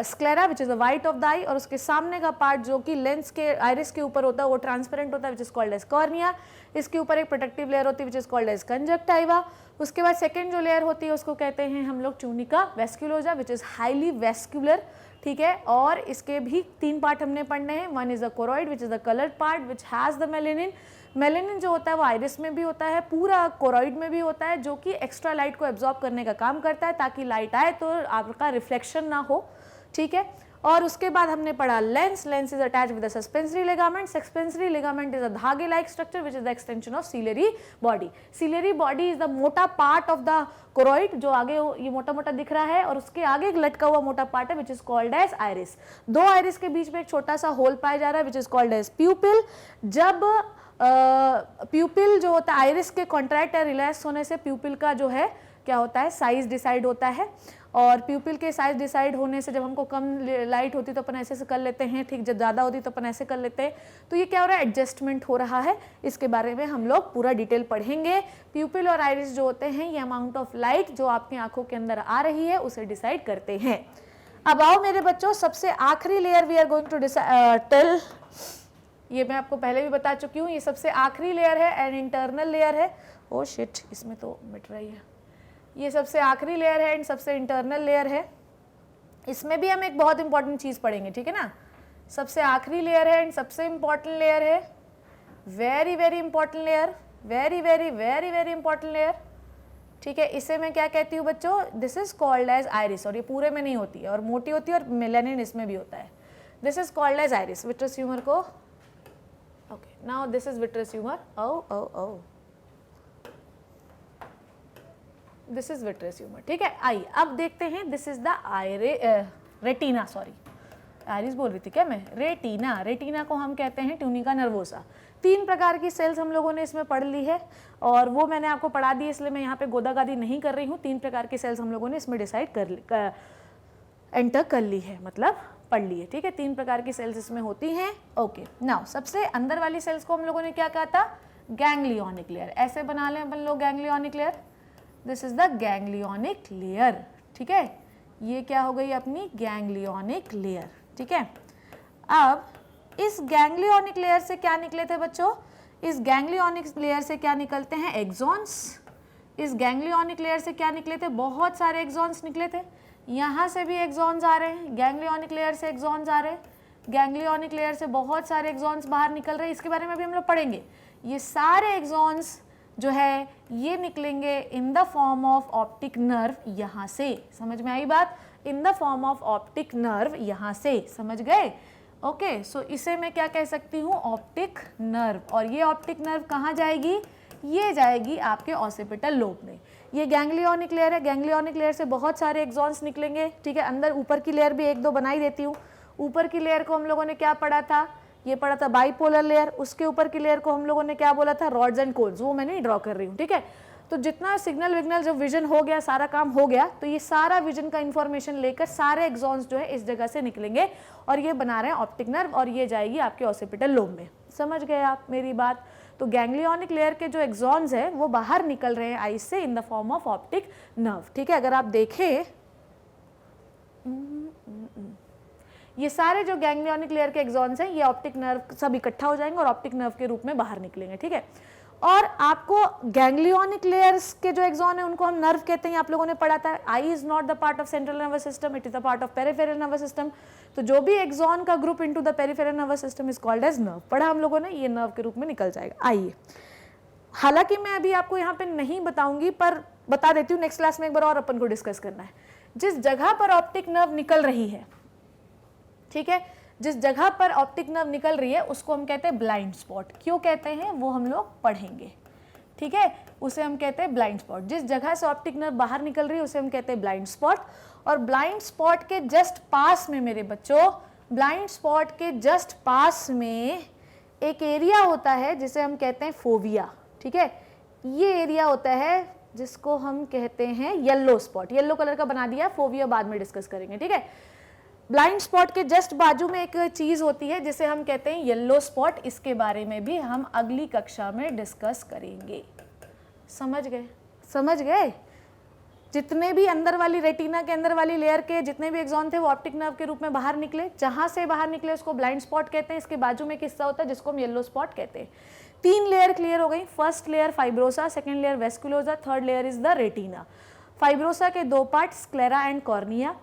sclera which is the white of the eye, और उसके सामने का पार्ट जो कि लेंस के आइरिस के ऊपर होता है वो ट्रांसपेरेंट होता है which is called as cornea. इसके ऊपर एक प्रोटेक्टिव लेयर होती है which is called as conjunctiva. उसके बाद सेकेंड जो लेयर होती है उसको कहते हैं हम लोग tunica vasculosa which is highly vascular, ठीक है। और इसके भी तीन पार्ट हमने पढ़ने हैं। One is the choroid which is the coloured part which has the melanin. Melanin जो होता है वो आइरिस में भी होता है, पूरा कोरोइड में भी होता है, जो कि एक्स्ट्रा लाइट को एब्जॉर्ब करने का काम करता है ताकि लाइट आए तो आपका रिफ्लेक्शन ना हो, ठीक है। और उसके बाद हमने पढ़ा lens. Lens is attached with the suspensory ligament. Suspensory ligament is a धागे like structure which is the extension of ciliary body. Ciliary body is the मोटा पार्ट ऑफ द कोरोइड, जो आगे ये मोटा मोटा दिख रहा है, और उसके आगे एक लटका हुआ मोटा पार्ट है which is called as iris. दो आइरिस के बीच में एक छोटा सा होल पाया जा रहा है which is called as pupil. जब प्यूपिल जो होता है आइरिस के कॉन्ट्रैक्ट या रिलैक्स होने से प्यूपिल का जो है क्या होता है, साइज डिसाइड होता है। और प्यूपिल के साइज डिसाइड होने से जब हमको कम लाइट होती तो अपन ऐसे से कर लेते हैं, ठीक। जब ज़्यादा होती तो अपन ऐसे कर लेते हैं। तो ये क्या हो रहा है, एडजस्टमेंट हो रहा है। इसके बारे में हम लोग पूरा डिटेल पढ़ेंगे। प्यूपिल और आइरिस जो होते हैं ये अमाउंट ऑफ लाइट जो आपकी आंखों के अंदर आ रही है उसे डिसाइड करते हैं। अब आओ मेरे बच्चों, सबसे आखिरी layer we are going to tell, ये मैं आपको पहले भी बता चुकी हूँ, ये सबसे आखिरी लेयर है एंड इंटरनल लेयर है। ओ शिट, इसमें तो मिट रही है। ये सबसे आखिरी लेयर है एंड सबसे इंटरनल लेयर है। इसमें भी हम एक बहुत इंपॉर्टेंट चीज़ पढ़ेंगे, ठीक है ना। सबसे आखिरी लेयर है एंड सबसे इंपॉर्टेंट लेयर है, very very important layer, very very very very important layer, ठीक है। इसे मैं क्या कहती हूँ बच्चों, this is called as iris. और ये पूरे में नहीं होती है और मोटी होती है, और मेलानिन इसमें भी होता है। This is called as iris. Vitreous humour को, okay, now this is vitreous humour. Oh oh oh, this is vitreous humour, ठीक है। आइए अब देखते हैं, this is the retina, sorry iris बोल रही थी क्या मैं, रेटिना। रेटिना को हम कहते हैं ट्यूनिका नर्वोसा। तीन प्रकार की सेल्स हम लोगों ने इसमें पढ़ ली है, और वो मैंने आपको पढ़ा दी, इसलिए मैं यहाँ पे गोदागादी नहीं कर रही हूँ। तीन प्रकार की सेल्स हम लोगों ने इसमें एंटर कर ली है, मतलब पढ़ ली है, ठीक है। तीन प्रकार की सेल्स इसमें होती हैं। ओके, नाउ सबसे अंदर वाली सेल्स को हम लोगों ने क्या कहा था, गैंग्लियोनिक लेयर। ऐसे बना लें अपन लोग ganglionic layer, this is the ganglionic layer, ठीक है। ये क्या हो गई अपनी गैंग्लियोनिक लेयर, ठीक है। अब इस गैंग्लियोनिक लेयर से क्या निकले थे बच्चों, इस गैंग्लियोनिक लेयर से क्या निकलते हैं, एक्सॉन्स। इस गैंग्लियोनिक लेयर से क्या निकले थे, बहुत सारे एक्सॉन्स निकले थे। यहाँ से भी एक्सॉन्स आ रहे हैं, गैंग्लियोनिक लेयर से एक्सॉन्स आ रहे हैं, गैंग्लियोनिक लेयर से बहुत सारे एक्सॉन्स बाहर निकल रहे हैं। इसके बारे में भी हम लोग पढ़ेंगे। ये सारे एक्सॉन्स जो है ये निकलेंगे इन the form of optic nerve, यहाँ से, समझ में आई बात, इन the form of optic nerve, यहाँ से, समझ गए। ओके, सो इसे मैं क्या कह सकती हूँ, ऑप्टिक नर्व। और ये ऑप्टिक नर्व कहाँ जाएगी, ये जाएगी आपके ऑसिपिटल लोब में। ये गैंग्लियोनिक लेयर है, गैंग्लियोनिक लेयर से बहुत सारे एक्सॉन्स निकलेंगे, ठीक है। अंदर ऊपर की लेयर भी एक दो बनाई देती हूँ। ऊपर की लेयर को हम लोगों ने क्या पढ़ा था, ये पढ़ा था बाइपोलर लेयर। उसके ऊपर की लेयर को हम लोगों ने क्या बोला था, रॉड्स एंड कोन्स, वो मैं नहीं ड्रॉ कर रही हूँ, ठीक है। तो जितना सिग्नल विग्नल जो विजन हो गया, सारा काम हो गया, तो ये सारा विजन का इंफॉर्मेशन लेकर सारे एक्सॉन्स जो है इस जगह से निकलेंगे और ये बना रहे हैं ऑप्टिक नर्व, और ये जाएगी आपके ऑसिपिटल लोब में। समझ गए आप मेरी बात। तो गैंग्लियोनिक लेयर के जो एक्सॉन्स है वो बाहर निकल रहे हैं आइस से इन the form of optic nerve, ठीक है। अगर आप देखें ये सारे जो गैंग्लियोनिक लेयर के एक्सॉन्स हैं ये ऑप्टिक नर्व सब इकट्ठा हो जाएंगे और ऑप्टिक नर्व के रूप में बाहर निकलेंगे, ठीक है। और आपको गैंग्लियोनिक लेयर्स के जो एक्सॉन है उनको हम नर्व कहते हैं, आप लोगों ने पढ़ा था। Eye is not the part of central nervous system, it is the part of peripheral nervous system. तो जो भी एक्सॉन का group into the peripheral nervous system is called as nerve, पढ़ा हम लोगों ने, ये नर्व के रूप में निकल जाएगा। आइए, हालांकि मैं अभी आपको यहाँ पे नहीं बताऊंगी, पर बता देती हूँ, नेक्स्ट क्लास में एक बार और अपन को डिस्कस करना है। जिस जगह पर ऑप्टिक नर्व निकल रही है ठीक है। जिस जगह पर ऑप्टिक नर्व निकल रही है उसको हम कहते हैं ब्लाइंड स्पॉट। क्यों कहते हैं वो हम लोग पढ़ेंगे, ठीक है। उसे हम कहते हैं ब्लाइंड स्पॉट। जिस जगह से ऑप्टिक नर्व बाहर निकल रही है उसे हम कहते हैं ब्लाइंड स्पॉट। और ब्लाइंड स्पॉट के जस्ट पास में मेरे बच्चों, ब्लाइंड स्पॉट के जस्ट पास में एक एरिया होता है जिसे हम कहते हैं फोविया, ठीक है। ये एरिया होता है जिसको हम कहते हैं येलो स्पॉट। येलो कलर का बना दिया, फोविया बाद में डिस्कस करेंगे, ठीक है। ब्लाइंड स्पॉट के जस्ट बाजू में एक चीज होती है जिसे हम कहते हैं येलो स्पॉट। इसके बारे में भी हम अगली कक्षा में डिस्कस करेंगे। समझ गए? समझ गए? जितने भी अंदर वाली रेटिना के अंदर वाली लेयर के जितने भी एक्सॉन थे वो ऑप्टिक नर्व के रूप में बाहर निकले। जहां से बाहर निकले उसको ब्लाइंड स्पॉट कहते हैं। इसके बाजू में एक हिस्सा होता है जिसको हम येलो स्पॉट कहते हैं। 3 लेयर क्लियर हो गई। First layer fibrosa, second layer vasculosa, third layer is the retina. Fibrosa के 2 part, sclera and cornea.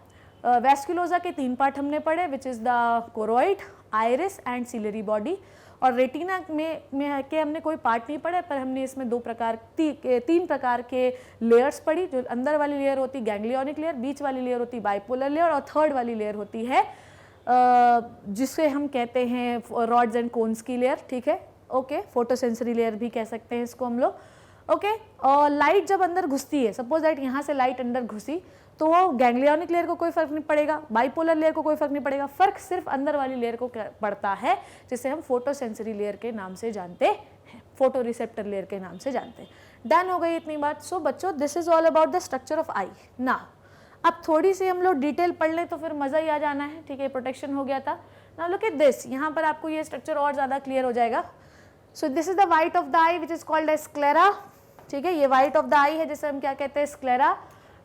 Vasculosa के 3 पार्ट हमने पढ़े, which is the choroid, iris and ciliary body. और रेटिना में के हमने कोई पार्ट नहीं पढ़े, पर हमने इसमें 3 प्रकार के लेयर्स पढ़ी। जो अंदर वाली लेयर होती है गैंग्लियोनिक लेयर, बीच वाली लेयर होती है बाइपोलर लेयर, और थर्ड वाली लेयर होती है जिसे हम कहते हैं रॉड्स एंड कोन्स की लेयर, ठीक है। ओके, फोटोसेंसरी लेयर भी कह सकते हैं इसको हम लोग, ओके। और लाइट जब अंदर घुसती है, सपोज दैट यहाँ से लाइट अंदर घुसी, तो वो गैंग्लियोनिक लेयर को कोई फर्क नहीं पड़ेगा, बाइपोलर लेयर को कोई फर्क नहीं पड़ेगा। फर्क सिर्फ अंदर वाली लेयर को पड़ता है जिसे हम फोटोसेंसरी लेयर के नाम से जानते हैं, फोटो रिसेप्टर लेयर के नाम से जानते हैं। डन हो गई इतनी बात। सो बच्चों, this is all about the structure of eye. ना अब थोड़ी सी हम लोग डिटेल पढ़ लें तो फिर मजा ही आ जाना है, ठीक है। प्रोटेक्शन हो गया था। नाउ लुक एट दिस, यहाँ पर आपको ये स्ट्रक्चर और ज्यादा क्लियर हो जाएगा। So this is the white of the eye which is called as sclera, ठीक है। ये वाइट ऑफ द आई है जिसे हम क्या कहते हैं, स्क्लेरा।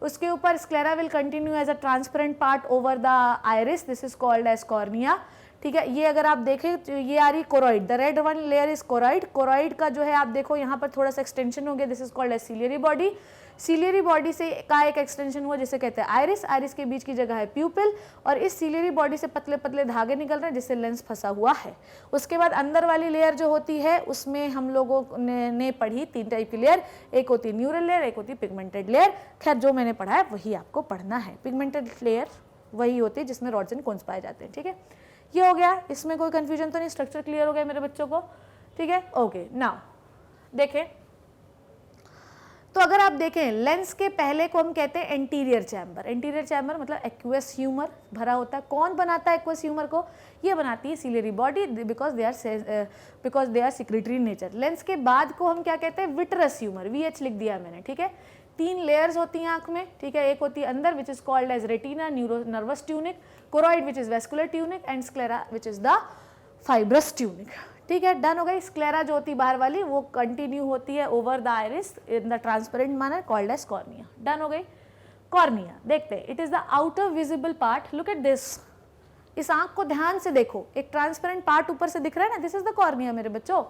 उसके ऊपर sclera will continue as a transparent part over the iris, this is called as cornea, ठीक है। ये अगर आप देखें तो ये आ रही choroid, the red one layer is choroid. Choroid का जो है आप देखो यहाँ पर थोड़ा सा एक्सटेंशन हो गया, this is called as ciliary body. Ciliary body से का एक एक्सटेंशन हुआ जिसे कहते हैं आइरिस। आइरिस के बीच की जगह है प्यूपिल, और इस सिलियरी बॉडी से पतले पतले धागे निकल रहे हैं जिससे लेंस फंसा हुआ है। उसके बाद अंदर वाली लेयर जो होती है उसमें हम लोगों ने पढ़ी 3 टाइप की लेयर, एक होती है न्यूरल लेयर, एक होती है पिगमेंटेड लेयर। खैर जो मैंने पढ़ा है वही आपको पढ़ना है। पिगमेंटेड लेयर वही होती है जिसमें रॉड्स एंड कोन्स पाए जाते हैं, ठीक है। ये हो गया, इसमें कोई कंफ्यूजन तो नहीं, स्ट्रक्चर क्लियर हो गया मेरे बच्चों को, ठीक है। ओके, नाउ देखें तो अगर आप देखें लेंस के पहले को हम कहते हैं एंटीरियर चैम्बर। एंटीरियर चैम्बर मतलब एक्वेस ह्यूमर भरा होता है। कौन बनाता है एक्वेस ह्यूमर को? ये बनाती है ciliary body, because they are secretory nature. Lens के बाद को हम क्या कहते हैं, विट्रस ह्यूमर, VH लिख दिया मैंने, ठीक है। 3 लेयर्स होती हैं आंख में, ठीक है। एक होती है अंदर which is called as retina, nervous tunic, choroid which is vascular tunic, and sclera which is the fibrous tunic, ठीक है। डन हो गई। स्क्लेरा जो होती है बाहर वाली वो कंटिन्यू होती है over the iris in the transparent manner called as cornea. Done हो गई। कॉर्निया देखते हैं, it is the outer visible part. Look at this, इस आंख को ध्यान से देखो, एक ट्रांसपेरेंट पार्ट ऊपर से दिख रहा है ना, दिस इज द कॉर्निया मेरे बच्चों।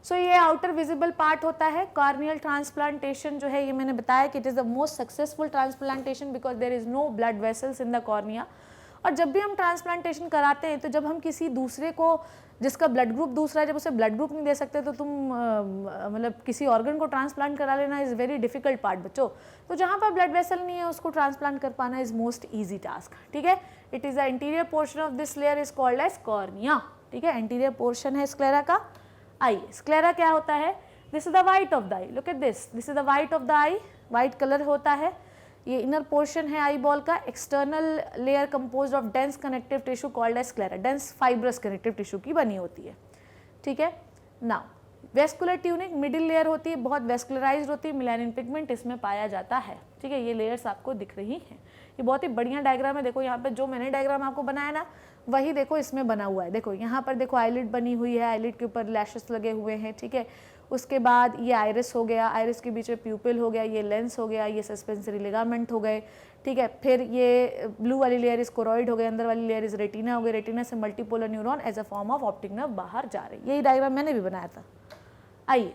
सो ये आउटर विजिबल पार्ट होता है। कॉर्नियल ट्रांसप्लांटेशन जो है ये मैंने बताया कि it is the most successful transplantation because there is no blood vessels in the cornea. और जब भी हम ट्रांसप्लांटेशन कराते हैं तो जब हम किसी दूसरे को जिसका ब्लड ग्रुप दूसरा है, जब उसे ब्लड ग्रुप नहीं दे सकते तो तुम मतलब किसी ऑर्गन को ट्रांसप्लांट करा लेना इज़ वेरी डिफिकल्ट पार्ट बच्चों। तो जहाँ पर ब्लड वेसल नहीं है उसको ट्रांसप्लांट कर पाना इज मोस्ट ईजी टास्क, ठीक है। It is the interior portion of this layer is called as cornea, ठीक है। इंटीरियर पोर्शन है स्क्लेरा का। आइए, स्क्लेरा क्या होता है? This is the white of the eye, look at this, this is the white of the eye, white colour होता है। ये इनर पोर्शन है आई बॉल का। External layer composed of dense connective tissue called as sclera, dense fibrous connective tissue की बनी होती है, ठीक है। Now vascular tunic, middle layer होती है, बहुत वेस्कुलराइज्ड होती है, मेलानिन पिगमेंट इसमें पाया जाता है, ठीक है। ये लेयर्स आपको दिख रही हैं। ये बहुत ही बढ़िया डायग्राम है। देखो यहाँ पे जो मैंने डायग्राम आपको बनाया ना वही देखो इसमें बना हुआ है। देखो यहाँ पर देखो आईलिड बनी हुई है, आईलिड के ऊपर लैशेस लगे हुए हैं, ठीक है। उसके बाद ये आइरिस हो गया, आइरिस के बीच में प्यूपिल हो गया, ये लेंस हो गया, ये सस्पेंसरी लिगामेंट हो गए, ठीक है। फिर ये ब्लू वाली लेयर इज कोरोइड हो गई, अंदर वाली लेयर इज रेटिना हो गई, रेटिना से multipolar neuron as a form of optic nerve बाहर जा रही। यही डायग्राम मैंने भी बनाया था। आइए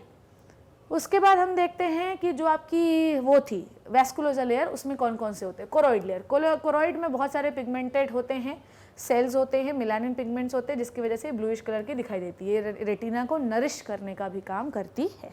उसके बाद हम देखते हैं कि जो आपकी वो थी वेस्कुलोसा लेयर, उसमें कौन कौन से होते हैं। कोरोइड लेयर, कोरोइड में बहुत सारे पिगमेंटेड होते हैं, सेल्स होते हैं, मेलानिन पिगमेंट्स होते हैं, जिसकी वजह से ब्लूइश कलर की दिखाई देती है। ये रेटिना को नरिश करने का भी काम करती है।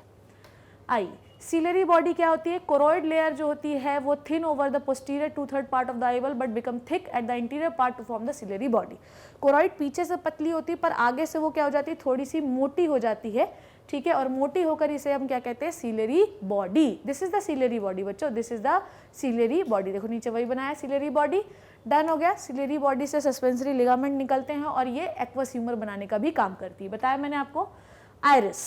आइए सीलरी बॉडी क्या होती है, कोरोइड लेयर जो होती है वो thin over the posterior 2/3 part of the eyeball but become thick at the interior part to form the ciliary body. Choroid पीछे से पतली होती है पर आगे से वो क्या हो जाती है, थोड़ी सी मोटी हो जाती है, ठीक है, और मोटी होकर इसे हम क्या कहते हैं, ciliary body. This is the ciliary body बच्चों, this is the ciliary body. देखो नीचे वही बनाया सीलरी बॉडी, डन हो गया। सीलरी बॉडी से सस्पेंसरी लिगामेंट निकलते हैं और ये एक्वस ह्यूमर बनाने का भी काम करती है, बताया मैंने आपको। आइरिस,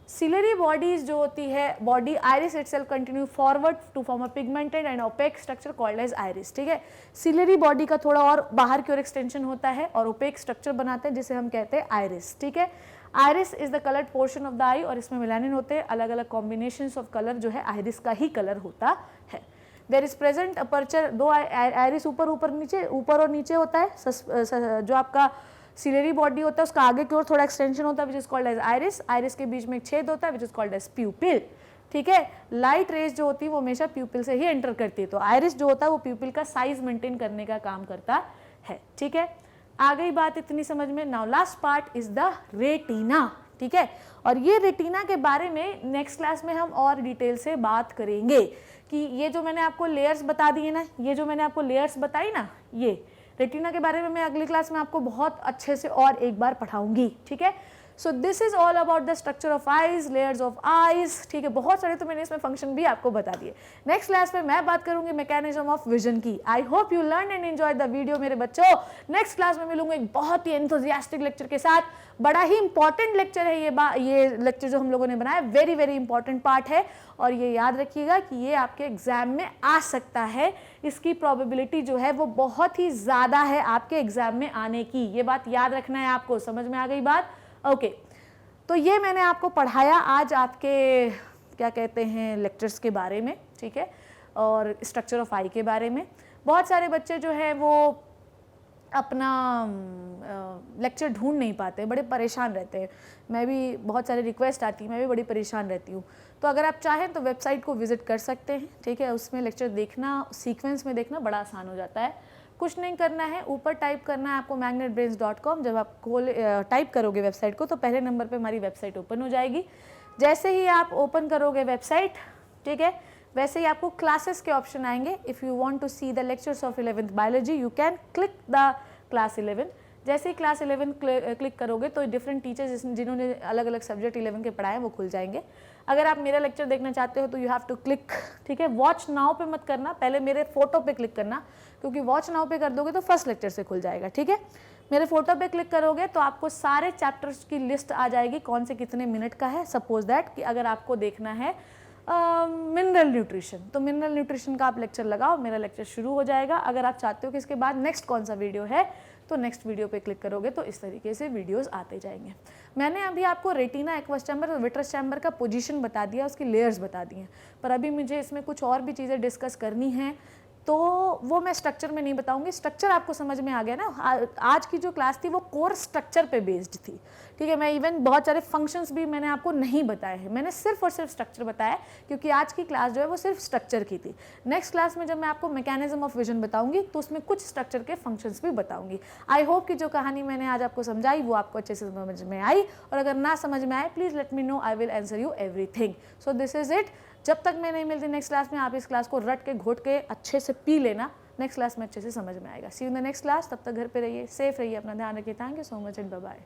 सीलरी बॉडीज जो होती है, body iris itself continue forward to form a pigmented and opaque structure called as iris, ठीक है। सीलरी बॉडी का थोड़ा और बाहर की ओर एक्सटेंशन होता है और ओपेक स्ट्रक्चर बनाते हैं जिसे हम कहते हैं आइरिस, ठीक है। Iris is the coloured portion of the eye और इसमें मेलानिन होते हैं, अलग अलग कॉम्बिनेशंस ऑफ कलर जो है आइरिस का ही कलर होता है। देयर इज प्रेजेंट अपर्चर, दो आइरिस ऊपर और नीचे होता है। जो आपका सीलरी बॉडी होता है उसका आगे की ओर थोड़ा एक्सटेंशन होता है which is called as iris. Iris के बीच में एक छेद होता है which is called as pupil, ठीक है। लाइट रेज जो होती है वो हमेशा प्यूपिल से ही एंटर करती है, तो आइरिस जो होता है वो प्यूपिल का साइज मेंटेन करने का काम करता है, ठीक है। आ गई बात इतनी समझ में। Now last part is the retina, ठीक है। और ये रेटिना के बारे में नेक्स्ट क्लास में हम और डिटेल से बात करेंगे कि ये जो मैंने आपको लेयर्स बता दिए ना, ये जो मैंने आपको लेयर्स बताई ना, ये रेटिना के बारे में मैं अगली क्लास में आपको बहुत अच्छे से और एक बार पढ़ाऊंगी, ठीक है। सो this is all about the structure of eyes, layers of eyes, ठीक है। बहुत सारे तो मैंने इसमें फंक्शन भी आपको बता दिए। नेक्स्ट क्लास में मैं बात करूंगी मैकेनिज्म ऑफ विजन की। I hope you learn and enjoy the video मेरे बच्चों। नेक्स्ट क्लास में मिलूंगा एक बहुत ही एंथुसियास्टिक लेक्चर के साथ। बड़ा ही इंपॉर्टेंट लेक्चर है ये लेक्चर जो हम लोगों ने बनाया, वेरी वेरी इंपॉर्टेंट पार्ट है और ये याद रखिएगा कि ये आपके एग्जाम में आ सकता है। इसकी प्रोबेबिलिटी जो है वो बहुत ही ज़्यादा है आपके एग्जाम में आने की, ये बात याद रखना है आपको। समझ में आ गई बात? ओके तो ये मैंने आपको पढ़ाया आज आपके क्या कहते हैं लेक्चर्स के बारे में, ठीक है, और स्ट्रक्चर ऑफ आई के बारे में। बहुत सारे बच्चे जो है वो अपना लेक्चर ढूंढ नहीं पाते, बड़े परेशान रहते हैं। मैं भी बहुत सारे रिक्वेस्ट आती है, मैं भी बड़ी परेशान रहती हूँ। तो अगर आप चाहें तो वेबसाइट को विजिट कर सकते हैं, ठीक है। उसमें लेक्चर देखना, सीक्वेंस में देखना बड़ा आसान हो जाता है। कुछ नहीं करना है, ऊपर टाइप करना है आपको magnetbrains.com। जब आप टाइप करोगे वेबसाइट को तो पहले नंबर पे हमारी वेबसाइट ओपन हो जाएगी। जैसे ही आप ओपन करोगे वेबसाइट, ठीक है, वैसे ही आपको क्लासेस के ऑप्शन आएंगे। If you want to see the lectures of 11th biology you can click the class 11। जैसे ही क्लास 11 क्लिक करोगे तो डिफरेंट टीचर्स जिन्होंने अलग अलग सब्जेक्ट 11 के पढ़ाए वो खुल जाएंगे। अगर आप मेरा लेक्चर देखना चाहते हो तो यू हैव टू क्लिक, ठीक है। वॉच नाउ पे मत करना, पहले मेरे फोटो पे क्लिक करना, क्योंकि वॉच नाउ पे कर दोगे तो फर्स्ट लेक्चर से खुल जाएगा, ठीक है। मेरे फोटो पे क्लिक करोगे तो आपको सारे चैप्टर्स की लिस्ट आ जाएगी, कौन से कितने मिनट का है। सपोज दैट कि अगर आपको देखना है मिनरल न्यूट्रिशन, तो मिनरल न्यूट्रिशन का आप लेक्चर लगाओ, मेरा लेक्चर शुरू हो जाएगा। अगर आप चाहते हो कि इसके बाद नेक्स्ट कौन सा वीडियो है तो नेक्स्ट वीडियो पे क्लिक करोगे तो इस तरीके से वीडियोस आते जाएंगे। मैंने अभी आपको रेटिना, एक्वस चैम्बर और विट्रस चैम्बर का पोजीशन बता दिया, उसकी लेयर्स बता दी हैं, पर अभी मुझे इसमें कुछ और भी चीज़ें डिस्कस करनी हैं तो वो मैं स्ट्रक्चर में नहीं बताऊंगी। स्ट्रक्चर आपको समझ में आ गया ना। आज की जो क्लास थी वो कोर स्ट्रक्चर पे बेस्ड थी, ठीक है। मैं इवन बहुत सारे फंक्शंस भी मैंने आपको नहीं बताए हैं, मैंने सिर्फ और सिर्फ स्ट्रक्चर बताया क्योंकि आज की क्लास जो है वो सिर्फ स्ट्रक्चर की थी। नेक्स्ट क्लास में जब मैं आपको मैकेनिज्म ऑफ विजन बताऊंगी तो उसमें कुछ स्ट्रक्चर के फंक्शंस भी बताऊंगी। आई होप कि जो कहानी मैंने आज आपको समझाई वो आपको अच्छे से समझ में आई, और अगर ना समझ में आए please let me know, I will answer you everything. So this is it. जब तक मैं नहीं मिलती नेक्स्ट क्लास में, आप इस क्लास को रट के घोट के अच्छे से पी लेना, नेक्स्ट क्लास में अच्छे से समझ में आएगा। See you in the next class. तब तक घर पे रहिए, सेफ रहिए, अपना ध्यान रखिए। Thank you so much and bye bye.